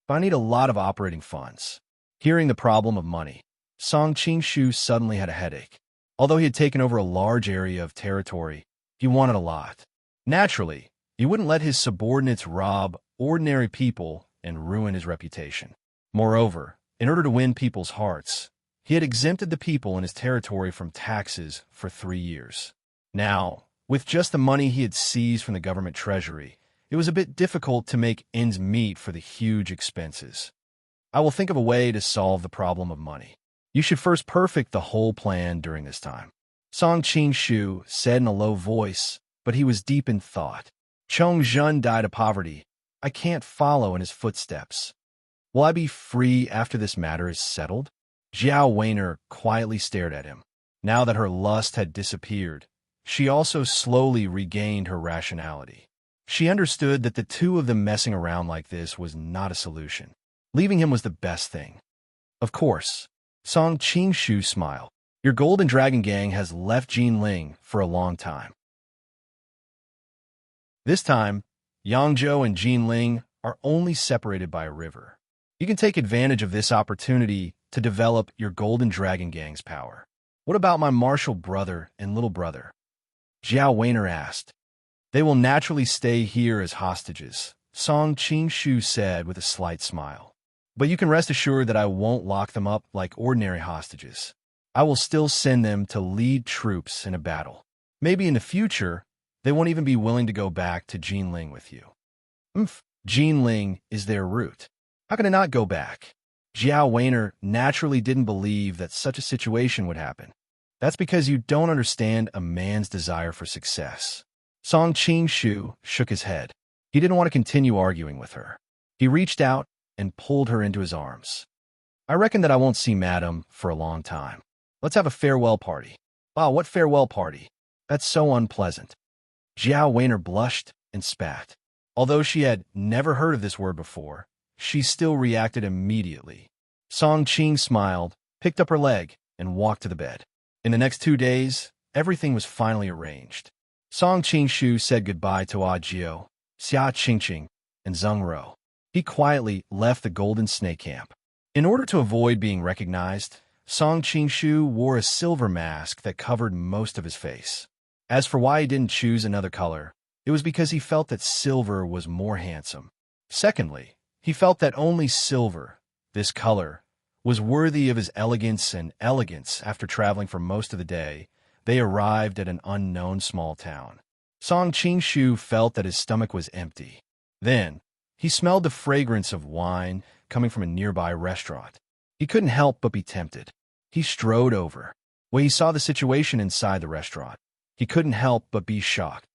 But I need a lot of operating funds. Hearing the problem of money, Song Qingshu suddenly had a headache. Although he had taken over a large area of territory, he wanted a lot. Naturally, he wouldn't let his subordinates rob ordinary people and ruin his reputation. Moreover, in order to win people's hearts, he had exempted the people in his territory from taxes for 3 years. Now, with just the money he had seized from the government treasury, it was a bit difficult to make ends meet for the huge expenses. I will think of a way to solve the problem of money. You should first perfect the whole plan during this time. Song Qingshu said in a low voice, but he was deep in thought. Chong Zhen died of poverty. I can't follow in his footsteps. Will I be free after this matter is settled? Jiao Weiner quietly stared at him. Now that her lust had disappeared, she also slowly regained her rationality. She understood that the two of them messing around like this was not a solution. Leaving him was the best thing. Of course. Song Qingshu smiled. Your Golden Dragon Gang has left Jinling for a long time. This time, Yangzhou and Jinling are only separated by a river. You can take advantage of this opportunity to develop your Golden Dragon Gang's power. What about my martial brother and little brother? Jiao Weiner asked. They will naturally stay here as hostages, Song Qingshu said with a slight smile. But you can rest assured that I won't lock them up like ordinary hostages. I will still send them to lead troops in a battle. Maybe in the future, they won't even be willing to go back to Jinling with you. Jinling is their route. How can I not go back? Jiao Weiner naturally didn't believe that such a situation would happen. That's because you don't understand a man's desire for success. Song Qingshu shook his head. He didn't want to continue arguing with her. He reached out and pulled her into his arms. I reckon that I won't see Madam for a long time. Let's have a farewell party. Wow, what farewell party? That's so unpleasant. Jiao Weiner blushed and spat. Although she had never heard of this word before, she still reacted immediately. Song Qing smiled, picked up her leg, and walked to the bed. In the next 2 days, everything was finally arranged. Song Qingshu said goodbye to Ajio, Xia Qingqing, and Zheng Ro. He quietly left the Golden Snake Camp. In order to avoid being recognized, Song Qingshu wore a silver mask that covered most of his face. As for why he didn't choose another color, it was because he felt that silver was more handsome. Secondly, he felt that only silver, this color, was worthy of his elegance and elegance. After traveling for most of the day, they arrived at an unknown small town. Song Qingshu felt that his stomach was empty. Then, he smelled the fragrance of wine coming from a nearby restaurant. He couldn't help but be tempted. He strode over. When he saw the situation inside the restaurant, he couldn't help but be shocked.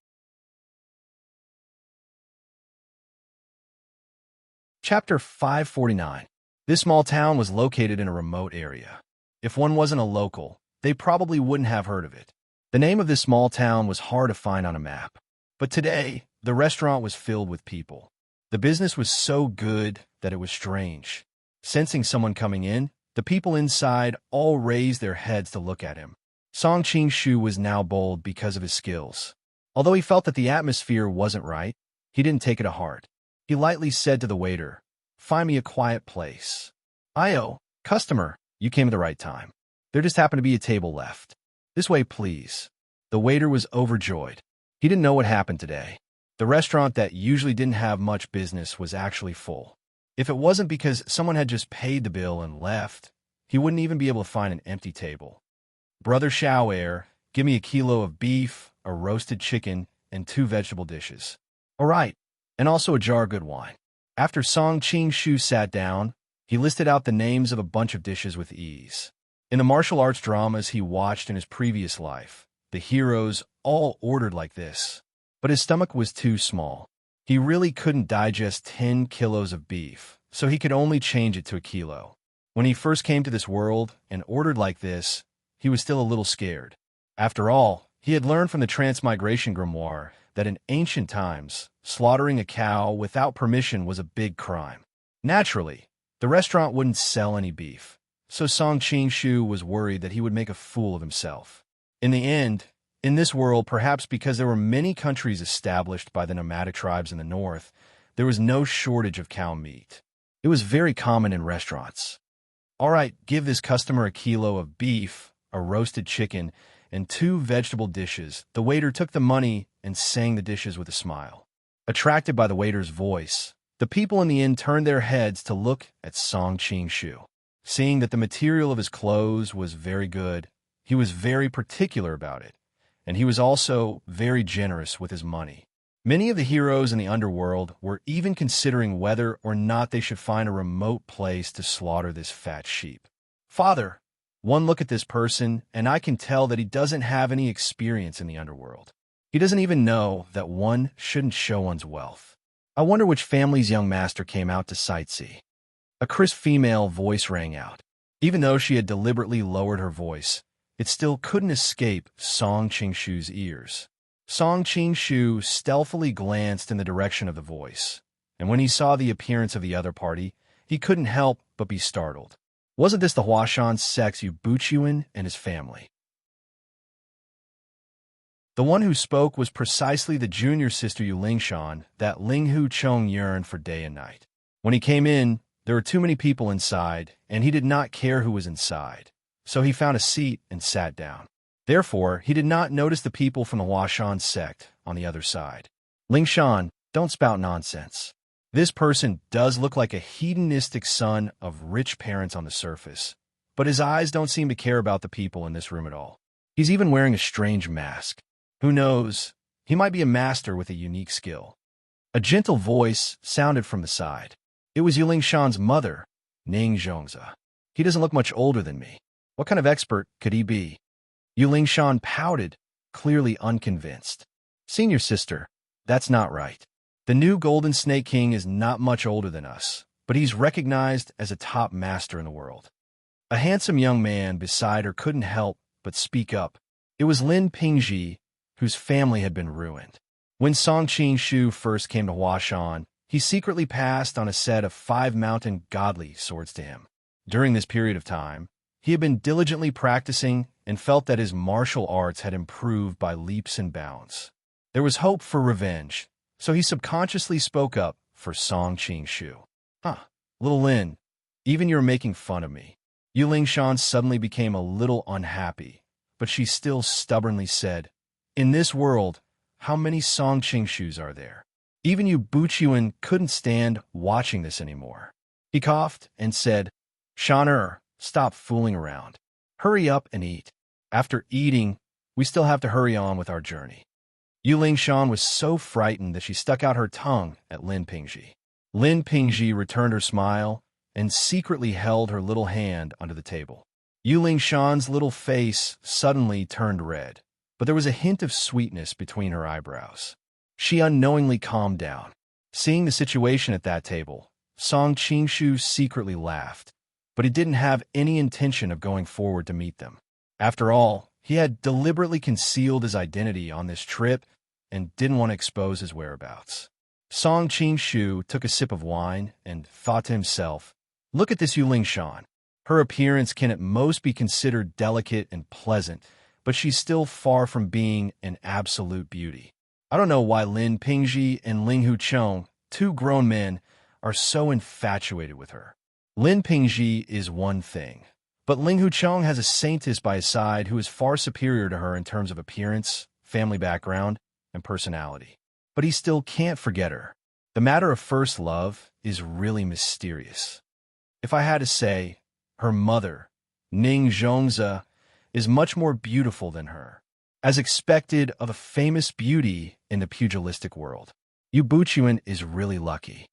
Chapter 549. This small town was located in a remote area. If one wasn't a local, they probably wouldn't have heard of it. The name of this small town was hard to find on a map. But today, the restaurant was filled with people. The business was so good that it was strange. Sensing someone coming in, the people inside all raised their heads to look at him. Song Qing-shu was now bold because of his skills. Although he felt that the atmosphere wasn't right, he didn't take it to heart. He lightly said to the waiter, "Find me a quiet place." "Ayo, customer, you came at the right time. There just happened to be a table left. This way, please." The waiter was overjoyed. He didn't know what happened today. The restaurant that usually didn't have much business was actually full. If it wasn't because someone had just paid the bill and left, he wouldn't even be able to find an empty table. "Brother Xiaoer, give me a kilo of beef, a roasted chicken, and 2 vegetable dishes." "All right, and also a jar of good wine." After Song Qing-shu sat down, he listed out the names of a bunch of dishes with ease. In the martial arts dramas he watched in his previous life, the heroes all ordered like this. But his stomach was too small. He really couldn't digest 10 kilos of beef, so he could only change it to a kilo. When he first came to this world and ordered like this, he was still a little scared. After all, he had learned from the Transmigration Grimoire that in ancient times, slaughtering a cow without permission was a big crime. Naturally, the restaurant wouldn't sell any beef, so Song Qing-shu was worried that he would make a fool of himself. In the end, in this world, perhaps because there were many countries established by the nomadic tribes in the north, there was no shortage of cow meat. It was very common in restaurants. "All right, give this customer a kilo of beef, a roasted chicken, and 2 vegetable dishes." The waiter took the money and sang the dishes with a smile. Attracted by the waiter's voice, the people in the inn turned their heads to look at Song Qing-shu. Seeing that the material of his clothes was very good, he was very particular about it, and he was also very generous with his money. Many of the heroes in the underworld were even considering whether or not they should find a remote place to slaughter this fat sheep. "Father, one look at this person, and I can tell that he doesn't have any experience in the underworld. He doesn't even know that one shouldn't show one's wealth. I wonder which family's young master came out to sightsee." A crisp female voice rang out. Even though she had deliberately lowered her voice, it still couldn't escape Song Qing-shu's ears. Song Qing-shu stealthily glanced in the direction of the voice, and when he saw the appearance of the other party, he couldn't help but be startled. Wasn't this the Huashan Sex Buchuan and his family? The one who spoke was precisely the junior sister Yulingshan that Ling Hu Chong yearned for day and night. When he came in, there were too many people inside, and he did not care who was inside, so he found a seat and sat down. Therefore, he did not notice the people from the Huashan sect on the other side. "Lingshan, don't spout nonsense. This person does look like a hedonistic son of rich parents on the surface, but his eyes don't seem to care about the people in this room at all. He's even wearing a strange mask. Who knows? He might be a master with a unique skill." A gentle voice sounded from the side. It was Yulingshan's mother, Ning Zhongzi. "He doesn't look much older than me. What kind of expert could he be?" Yulingshan pouted, clearly unconvinced. "Senior sister, that's not right. The new Golden Snake King is not much older than us, but he's recognized as a top master in the world." A handsome young man beside her couldn't help but speak up. It was Lin Pingji, whose family had been ruined. When Song Qing-shu first came to Huashan, he secretly passed on a set of 5 mountain godly swords to him. During this period of time, he had been diligently practicing and felt that his martial arts had improved by leaps and bounds. There was hope for revenge, so he subconsciously spoke up for Song Qing-shu. Little Lin, even you're making fun of me." Yulingshan suddenly became a little unhappy, but she still stubbornly said, "In this world, how many Song Qing-shus are there? Even you Buchuan couldn't stand watching this anymore." He coughed and said, "Shaner, stop fooling around. Hurry up and eat. After eating, we still have to hurry on with our journey." Yulingshan was so frightened that she stuck out her tongue at Lin Pingji. Lin Pingji returned her smile and secretly held her little hand under the table. Yulingshan's little face suddenly turned red, but there was a hint of sweetness between her eyebrows. She unknowingly calmed down. Seeing the situation at that table, Song Qingshu secretly laughed, but he didn't have any intention of going forward to meet them. After all, he had deliberately concealed his identity on this trip and didn't want to expose his whereabouts. Song Qingshu took a sip of wine and thought to himself, "Look at this Yuling Shan. Her appearance can at most be considered delicate and pleasant, but she's still far from being an absolute beauty. I don't know why Lin Pingji and Ling Hucheng, two grown men, are so infatuated with her. Lin Pingji is one thing, but Ling Hucheng has a saintess by his side who is far superior to her in terms of appearance, family background, and personality. But he still can't forget her. The matter of first love is really mysterious. If I had to say, her mother, Ning Zhongze, is much more beautiful than her, as expected of a famous beauty in the pugilistic world. Yu Buchuan is really lucky."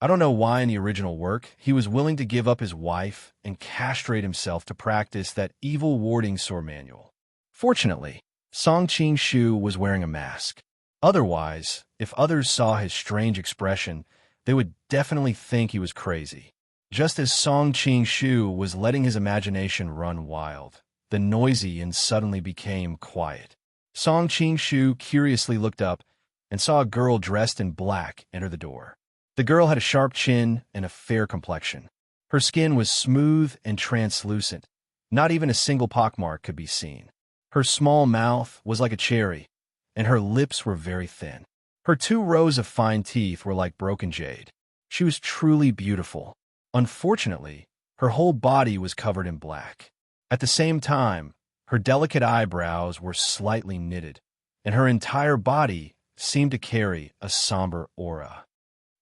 I don't know why in the original work he was willing to give up his wife and castrate himself to practice that evil warding sword manual. Fortunately, Song Qingshu was wearing a mask. Otherwise, if others saw his strange expression, they would definitely think he was crazy. Just as Song Qingshu was letting his imagination run wild, the noisy and suddenly became quiet. Song Qingshu curiously looked up and saw a girl dressed in black enter the door. The girl had a sharp chin and a fair complexion. Her skin was smooth and translucent. Not even a single pockmark could be seen. Her small mouth was like a cherry, and her lips were very thin. Her 2 rows of fine teeth were like broken jade. She was truly beautiful. Unfortunately, her whole body was covered in black. At the same time, her delicate eyebrows were slightly knitted, and her entire body seemed to carry a somber aura.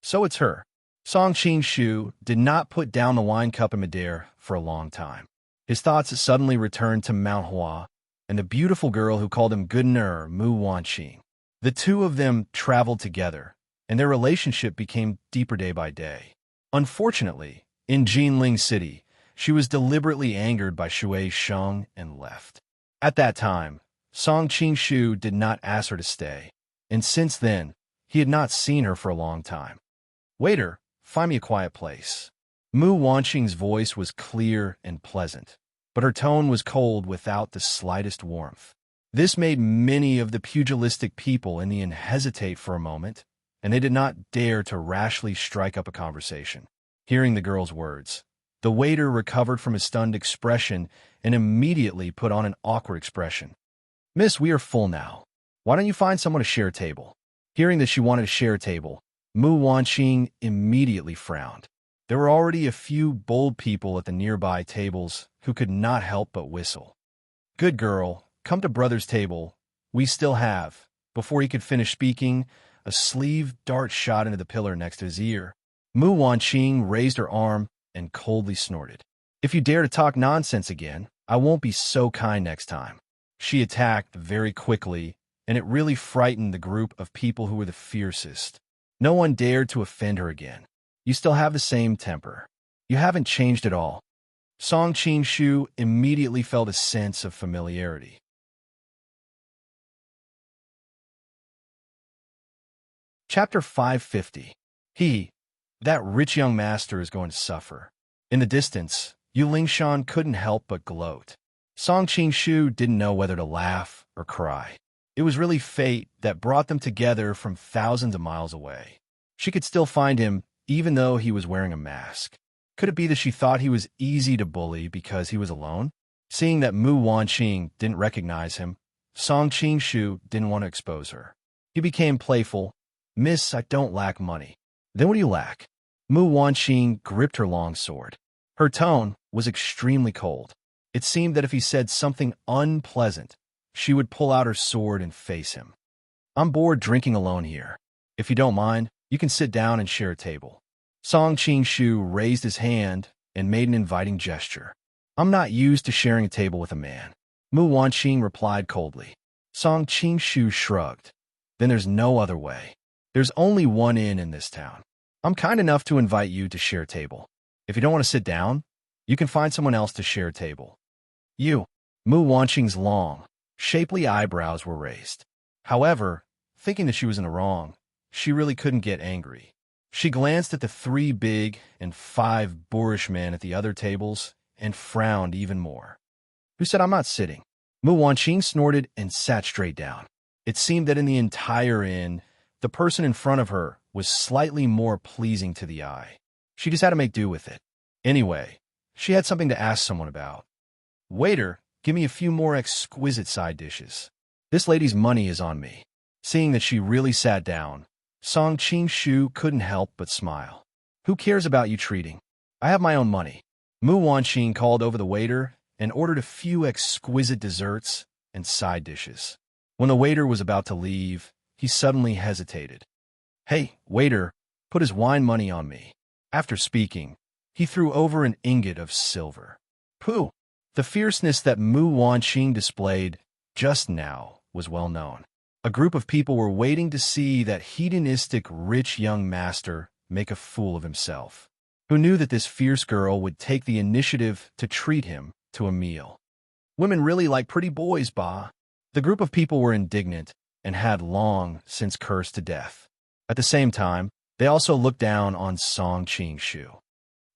So it's her. Song Qingshu did not put down the wine cup in midair for a long time. His thoughts suddenly returned to Mount Hua and the beautiful girl who called him Goodner Mu Wanqing. The two of them traveled together, and their relationship became deeper day by day. Unfortunately, in Jinling City, she was deliberately angered by Shui Sheng and left. At that time, Song Qingshu did not ask her to stay, and since then, he had not seen her for a long time. "Waiter, find me a quiet place." Mu Wanqing's voice was clear and pleasant, but her tone was cold without the slightest warmth. This made many of the pugilistic people in the inn hesitate for a moment, and they did not dare to rashly strike up a conversation. Hearing the girl's words, the waiter recovered from his stunned expression and immediately put on an awkward expression. "Miss, we are full now. Why don't you find someone to share a table?" Hearing that she wanted to share a table, Mu Wanqing immediately frowned. There were already a few bold people at the nearby tables who could not help but whistle. "Good girl, come to brother's table. We still have." Before he could finish speaking, a sleeve dart shot into the pillar next to his ear. Mu Wanqing raised her arm and coldly snorted. "If you dare to talk nonsense again, I won't be so kind next time." She attacked very quickly, and it really frightened the group of people who were the fiercest. No one dared to offend her again. "You still have the same temper. You haven't changed at all." Song Qingshu immediately felt a sense of familiarity. Chapter 550. That rich young master is going to suffer. In the distance, Yu Lingshan couldn't help but gloat. Song Qingshu didn't know whether to laugh or cry. It was really fate that brought them together from thousands of miles away. She could still find him, even though he was wearing a mask. Could it be that she thought he was easy to bully because he was alone? Seeing that Mu Wanqing didn't recognize him, Song Qingshu didn't want to expose her. He became playful. "Miss, I don't lack money." "Then what do you lack?" Mu Wanqing gripped her long sword. Her tone was extremely cold. It seemed that if he said something unpleasant, she would pull out her sword and face him. "I'm bored drinking alone here. If you don't mind, you can sit down and share a table." Song Qingshu raised his hand and made an inviting gesture. "I'm not used to sharing a table with a man." Mu Wanqing replied coldly. Song Qingshu shrugged. "Then there's no other way. There's only one inn in this town. I'm kind enough to invite you to share a table. If you don't want to sit down, you can find someone else to share a table." "You." Mu Wanqing's long, shapely eyebrows were raised. However, thinking that she was in the wrong, she really couldn't get angry. She glanced at the 3 big and 5 boorish men at the other tables and frowned even more. Who said I'm not sitting? Mu Wanqing snorted and sat straight down. It seemed that in the entire inn, the person in front of her was slightly more pleasing to the eye. She just had to make do with it. Anyway, she had something to ask someone about. Waiter, give me a few more exquisite side dishes. This lady's money is on me. Seeing that she really sat down, Song Qing-shu couldn't help but smile. Who cares about you treating? I have my own money. Mu Wanqing called over the waiter and ordered a few exquisite desserts and side dishes. When the waiter was about to leave, he suddenly hesitated. Hey, waiter, put his wine money on me. After speaking, he threw over an ingot of silver. Pooh! The fierceness that Mu Wanqing displayed just now was well known. A group of people were waiting to see that hedonistic rich young master make a fool of himself. Who knew that this fierce girl would take the initiative to treat him to a meal? Women really like pretty boys, bah. The group of people were indignant and had long since cursed to death. At the same time, they also looked down on Song Qing-shu.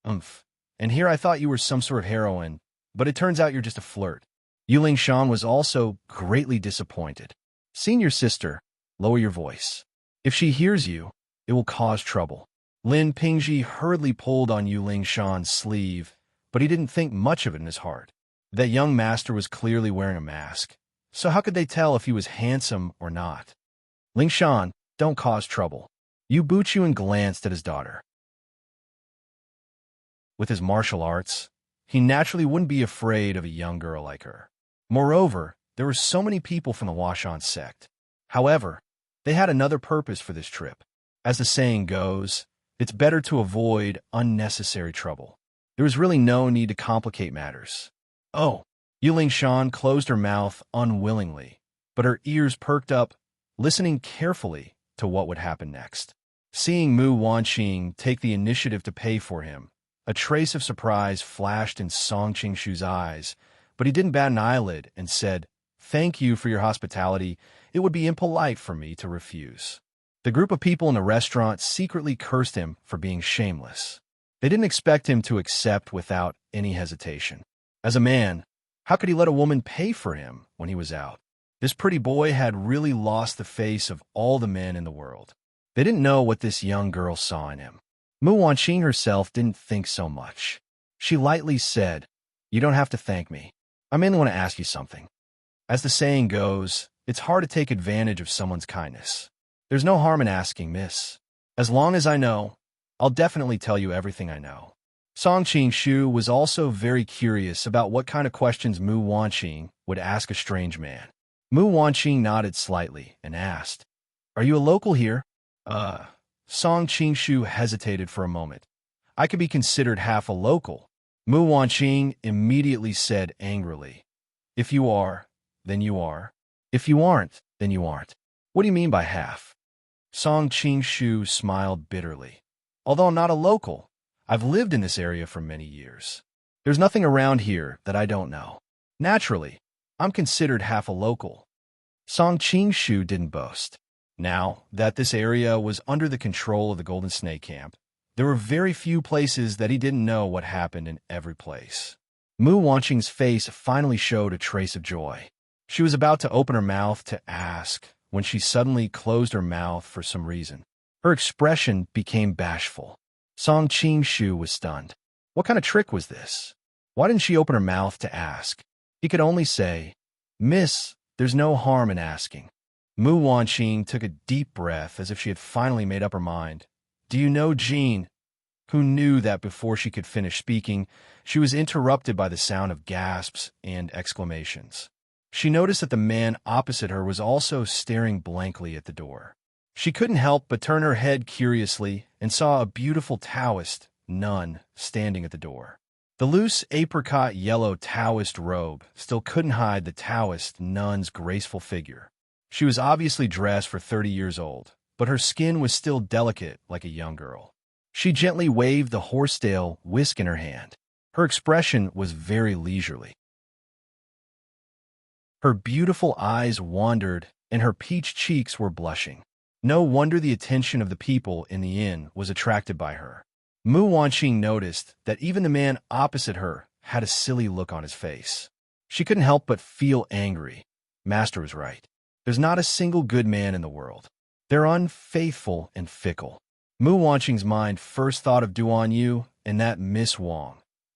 And here I thought you were some sort of heroine, but it turns out you're just a flirt. Yuling Shan was also greatly disappointed. Senior sister, lower your voice. If she hears you, it will cause trouble. Lin Pingji hurriedly pulled on Yuling Shan's sleeve, but he didn't think much of it in his heart. That young master was clearly wearing a mask, so how could they tell if he was handsome or not? Ling Shan, don't cause trouble. Yu Buchuan glanced at his daughter. With his martial arts, he naturally wouldn't be afraid of a young girl like her. Moreover, there were so many people from the Washan sect. However, they had another purpose for this trip. As the saying goes, it's better to avoid unnecessary trouble. There was really no need to complicate matters. Oh, Yuling Shan closed her mouth unwillingly, but her ears perked up, listening carefully to what would happen next. Seeing Mu Wanqing take the initiative to pay for him, a trace of surprise flashed in Song Qing-shu's eyes, but he didn't bat an eyelid and said, "Thank you for your hospitality. It would be impolite for me to refuse." The group of people in the restaurant secretly cursed him for being shameless. They didn't expect him to accept without any hesitation. As a man, how could he let a woman pay for him when he was out? This pretty boy had really lost the face of all the men in the world. They didn't know what this young girl saw in him. Mu Wanqing herself didn't think so much. She lightly said, "You don't have to thank me. I mainly want to ask you something." As the saying goes, it's hard to take advantage of someone's kindness. There's no harm in asking, miss. As long as I know, I'll definitely tell you everything I know. Song Qing-shu was also very curious about what kind of questions Mu Wanqing would ask a strange man. Mu Wanqing nodded slightly and asked, "Are you a local here?" Song Qing-shu hesitated for a moment. "I could be considered half a local." Mu Wanqing immediately said angrily, "If you are, then you are. If you aren't, then you aren't. What do you mean by half?" Song Qing-shu smiled bitterly. "Although I'm not a local, I've lived in this area for many years. There's nothing around here that I don't know. Naturally, I'm considered half a local." Song Qing-shu didn't boast. Now that this area was under the control of the Golden Snake Camp, there were very few places that he didn't know what happened in every place. Mu Wanqing's face finally showed a trace of joy. She was about to open her mouth to ask when she suddenly closed her mouth for some reason. Her expression became bashful. Song Qing-shu was stunned. What kind of trick was this? Why didn't she open her mouth to ask? He could only say, "Miss, there's no harm in asking." Mu Wanqing took a deep breath as if she had finally made up her mind. "Do you know Jean?" Who knew that before she could finish speaking, she was interrupted by the sound of gasps and exclamations. She noticed that the man opposite her was also staring blankly at the door. She couldn't help but turn her head curiously and saw a beautiful Taoist nun standing at the door. The loose apricot yellow Taoist robe still couldn't hide the Taoist nun's graceful figure. She was obviously dressed for 30 years old, but her skin was still delicate like a young girl. She gently waved the horsetail whisk in her hand. Her expression was very leisurely. Her beautiful eyes wandered, and her peach cheeks were blushing. No wonder the attention of the people in the inn was attracted by her. Mu Wanqing noticed that even the man opposite her had a silly look on his face. She couldn't help but feel angry. Master was right. There's not a single good man in the world. They're unfaithful and fickle. Mu Wanqing's mind first thought of Duan Yu and that Miss Wang,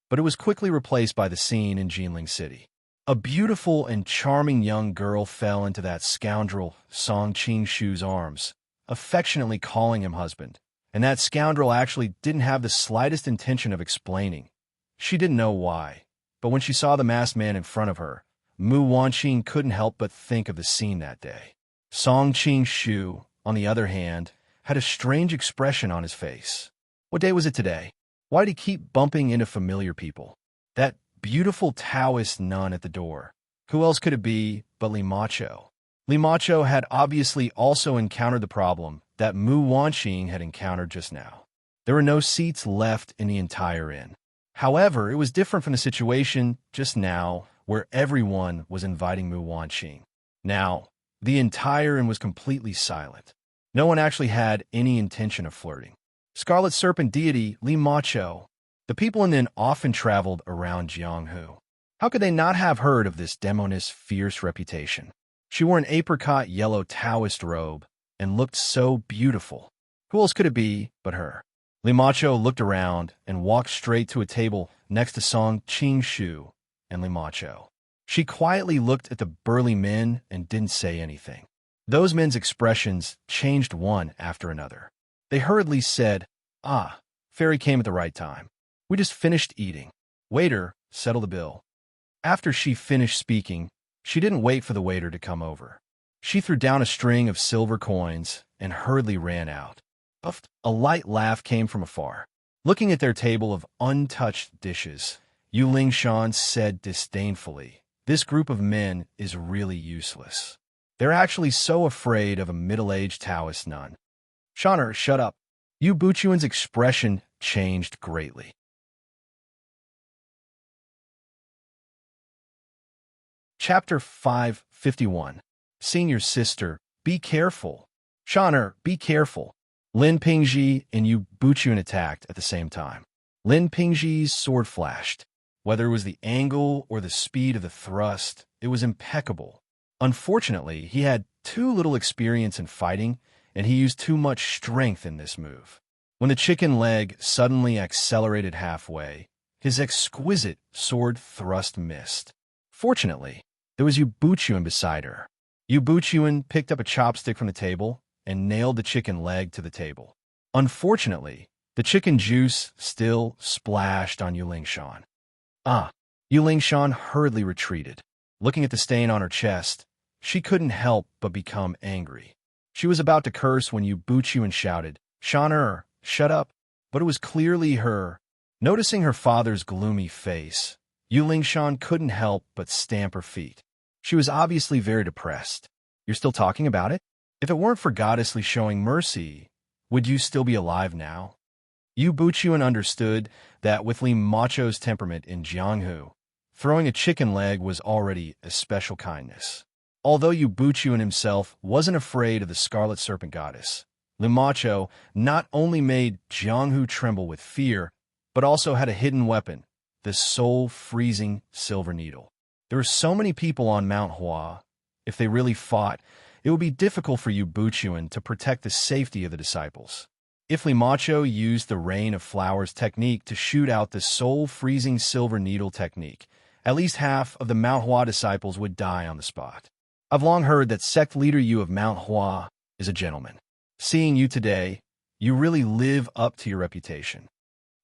but it was quickly replaced by the scene in Jinling City. A beautiful and charming young girl fell into that scoundrel Song Qingshu's arms, affectionately calling him husband, and that scoundrel actually didn't have the slightest intention of explaining. She didn't know why, but when she saw the masked man in front of her, Mu Wanqing couldn't help but think of the scene that day. Song Qingshu, on the other hand, had a strange expression on his face. What day was it today? Why did he keep bumping into familiar people? That beautiful Taoist nun at the door. Who else could it be but Li Macho? Li Macho had obviously also encountered the problem that Mu Wanqing had encountered just now. There were no seats left in the entire inn. However, it was different from the situation just now where everyone was inviting Mu Wanqing. Now, the entire inn was completely silent. No one actually had any intention of flirting. Scarlet Serpent deity Li Macho. The people in the inn often traveled around Jianghu. How could they not have heard of this demoness' fierce reputation? She wore an apricot yellow Taoist robe and looked so beautiful. Who else could it be but her? Li Macho looked around and walked straight to a table next to Song Qingshu and Li Macho. She quietly looked at the burly men and didn't say anything. Those men's expressions changed one after another. They hurriedly said, "Ah, Fairy came at the right time. We just finished eating. Waiter, settle the bill." After she finished speaking, she didn't wait for the waiter to come over. She threw down a string of silver coins and hurriedly ran out. Puffed. A light laugh came from afar. Looking at their table of untouched dishes, Yu Lingshan said disdainfully, "This group of men is really useless. They're actually so afraid of a middle-aged Taoist nun." "Shaner, shut up." Yu Buchuan's expression changed greatly. Chapter 551. Seeing your sister, be careful. Shaner, be careful. Lin Pingji and Yu Buchuan attacked at the same time. Lin Pingji's sword flashed. Whether it was the angle or the speed of the thrust, it was impeccable. Unfortunately, he had too little experience in fighting, and he used too much strength in this move. When the chicken leg suddenly accelerated halfway, his exquisite sword thrust missed. Fortunately, there was Yu Buchuan beside her. Yu Buchuan picked up a chopstick from the table and nailed the chicken leg to the table. Unfortunately, the chicken juice still splashed on Yu Lingshan. Yu Lingshan hurriedly retreated. Looking at the stain on her chest, she couldn't help but become angry. She was about to curse when Yu Buchuan shouted, "Shaner, shut up." But it was clearly her. Noticing her father's gloomy face, Yu Lingshan couldn't help but stamp her feet. She was obviously very depressed. "You're still talking about it? If it weren't for Goddessly showing mercy, would you still be alive now?" Yu Buchuan understood that with Li Macho's temperament in Jianghu, throwing a chicken leg was already a special kindness. Although Yu Buchuan himself wasn't afraid of the Scarlet Serpent Goddess, Li Macho not only made Jianghu tremble with fear, but also had a hidden weapon, the soul-freezing silver needle. There were so many people on Mount Hua. If they really fought, it would be difficult for Yu Buchuan to protect the safety of the disciples. If Li Macho used the Rain of Flowers technique to shoot out the soul-freezing silver needle technique, at least half of the Mount Hua disciples would die on the spot. I've long heard that sect leader Yu of Mount Hua is a gentleman. Seeing you today, you really live up to your reputation.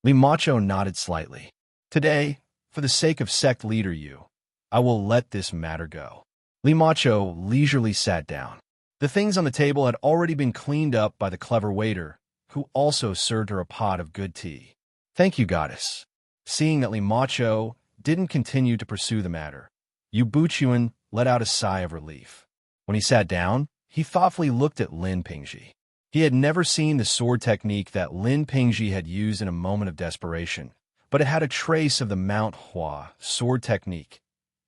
Li Macho nodded slightly. Today, for the sake of sect leader Yu, I will let this matter go. Li Macho leisurely sat down. The things on the table had already been cleaned up by the clever waiter, who also served her a pot of good tea. "Thank you, goddess." Seeing that Li Macho didn't continue to pursue the matter, Yu Buchuan let out a sigh of relief. When he sat down, he thoughtfully looked at Lin Pingji. He had never seen the sword technique that Lin Pingji had used in a moment of desperation, but it had a trace of the Mount Hua sword technique.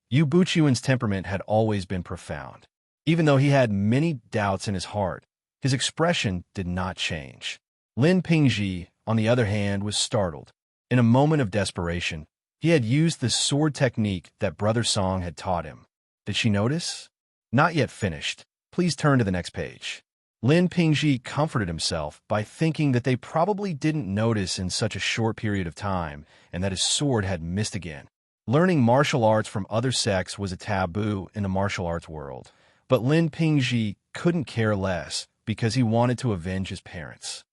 Yu Buchuan's temperament had always been profound. Even though he had many doubts in his heart, His expression did not change. Lin Pingji, on the other hand, was startled. In a moment of desperation, he had used the sword technique that Brother Song had taught him. Did she notice? Not yet finished. Please turn to the next page. Lin Pingji comforted himself by thinking that they probably didn't notice in such a short period of time and that his sword had missed again. Learning martial arts from other sects was a taboo in the martial arts world, but Lin Pingji couldn't care less because he wanted to avenge his parents.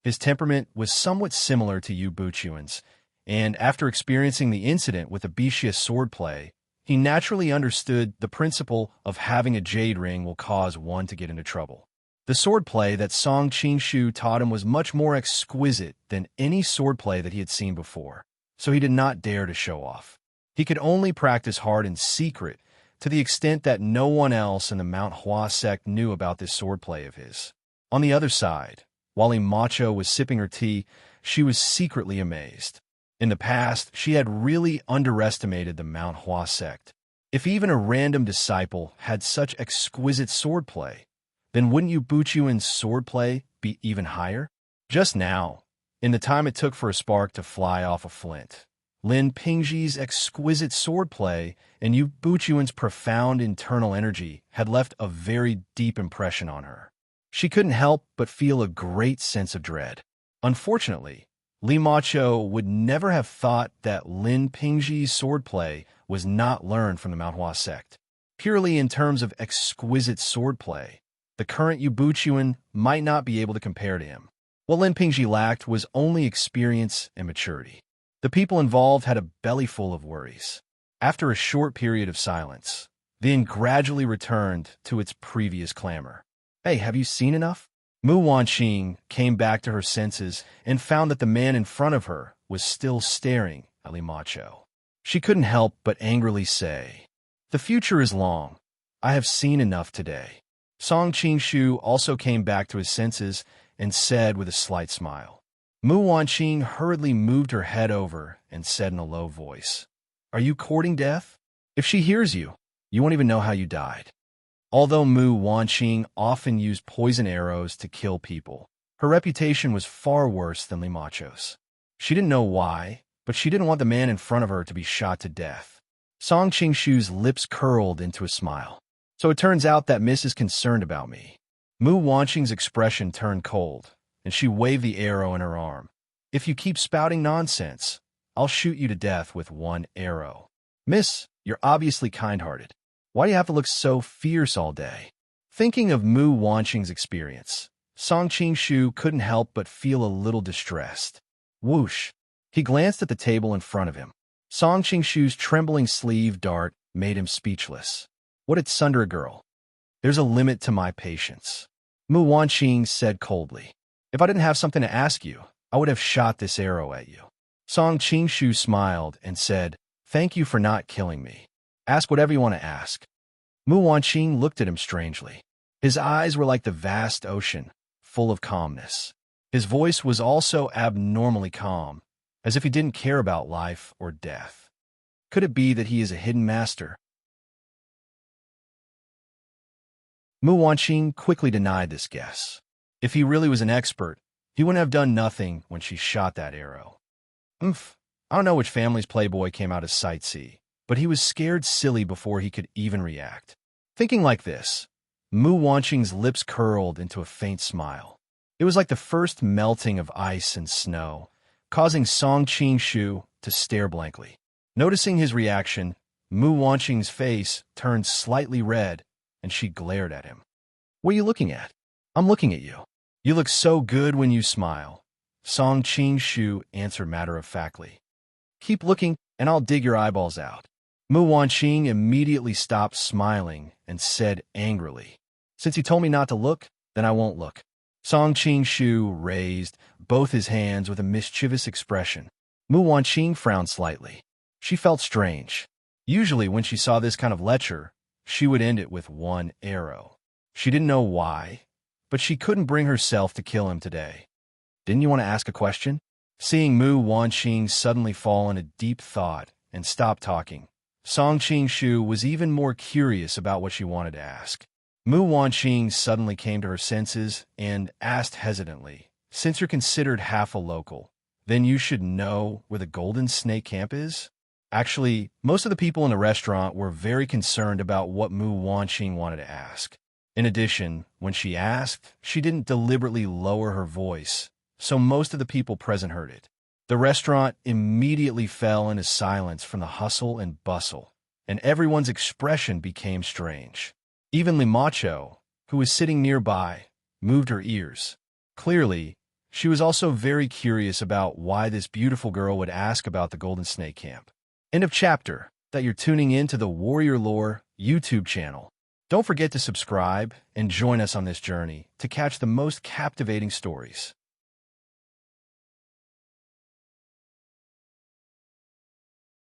His temperament was somewhat similar to Yu Buchuan's, and after experiencing the incident with the Bishia's swordplay, he naturally understood the principle of having a jade ring will cause one to get into trouble. The swordplay that Song Qingshu taught him was much more exquisite than any swordplay that he had seen before, so he did not dare to show off. He could only practice hard in secret, to the extent that no one else in the Mount Hua sect knew about this swordplay of his. On the other side, while Macho was sipping her tea, she was secretly amazed. In the past, she had really underestimated the Mount Hua sect. If even a random disciple had such exquisite swordplay, then wouldn't Yu Buchuan's swordplay be even higher? Just now, in the time it took for a spark to fly off a flint, Lin Pingji's exquisite swordplay and Yu Buchuan's profound internal energy had left a very deep impression on her. She couldn't help but feel a great sense of dread. Unfortunately, Li Macho would never have thought that Lin Pingji's swordplay was not learned from the Mount Hua sect. Purely in terms of exquisite swordplay, the current Yu Buchuan might not be able to compare to him. What Lin Pingji lacked was only experience and maturity. The people involved had a belly full of worries. After a short period of silence, the inn gradually returned to its previous clamor. "Hey, have you seen enough?" Mu Wanqing came back to her senses and found that the man in front of her was still staring at Li Macho. She couldn't help but angrily say, "The future is long. I have seen enough today." Song Qingshu also came back to his senses and said with a slight smile. Mu Wanqing hurriedly moved her head over and said in a low voice, "Are you courting death? If she hears you, you won't even know how you died." Although Mu Wanqing often used poison arrows to kill people, her reputation was far worse than Li Macho's. She didn't know why, but she didn't want the man in front of her to be shot to death. Song Qingshu's lips curled into a smile. "So it turns out that Miss is concerned about me." Mu Wanqing's expression turned cold, and she waved the arrow in her arm. "If you keep spouting nonsense, I'll shoot you to death with one arrow." "Miss, you're obviously kind-hearted. Why do you have to look so fierce all day?" Thinking of Mu Wanqing's experience, Song Qingshu couldn't help but feel a little distressed. Whoosh! He glanced at the table in front of him. Song Qingshu's trembling sleeve dart made him speechless. "What a Sundara girl. There's a limit to my patience." Mu Wanqing said coldly, "If I didn't have something to ask you, I would have shot this arrow at you." Song Qingshu smiled and said, "Thank you for not killing me. Ask whatever you want to ask." Mu Wanqing looked at him strangely. His eyes were like the vast ocean, full of calmness. His voice was also abnormally calm, as if he didn't care about life or death. Could it be that he is a hidden master? Mu Wanqing quickly denied this guess. If he really was an expert, he wouldn't have done nothing when she shot that arrow. I don't know which family's playboy came out as sightsee, but he was scared silly before he could even react. Thinking like this, Mu Wanqing's lips curled into a faint smile. It was like the first melting of ice and snow, causing Song Qingshu to stare blankly. Noticing his reaction, Mu Wanqing's face turned slightly red, and she glared at him. "What are you looking at?" "I'm looking at you. You look so good when you smile," Song Qingshu answered matter-of-factly. "Keep looking, and I'll dig your eyeballs out." Mu Wanqing immediately stopped smiling and said angrily, "Since you told me not to look, then I won't look." Song Qingshu raised both his hands with a mischievous expression. Mu Wanqing frowned slightly. She felt strange. Usually when she saw this kind of lecture, she would end it with one arrow. She didn't know why, but she couldn't bring herself to kill him today. "Didn't you want to ask a question?" Seeing Mu Wanqing suddenly fall into deep thought and stop talking, Song Qingshu was even more curious about what she wanted to ask. Mu Wanqing suddenly came to her senses and asked hesitantly, "Since you're considered half a local, then you should know where the Golden Snake Camp is?" Actually, most of the people in the restaurant were very concerned about what Mu Wanqing wanted to ask. In addition, when she asked, she didn't deliberately lower her voice, so most of the people present heard it. The restaurant immediately fell into silence from the hustle and bustle, and everyone's expression became strange. Even Limacho, who was sitting nearby, moved her ears. Clearly, she was also very curious about why this beautiful girl would ask about the Golden Snake Camp. End of chapter. That you're tuning in to the Warrior Lore YouTube channel. Don't forget to subscribe and join us on this journey to catch the most captivating stories.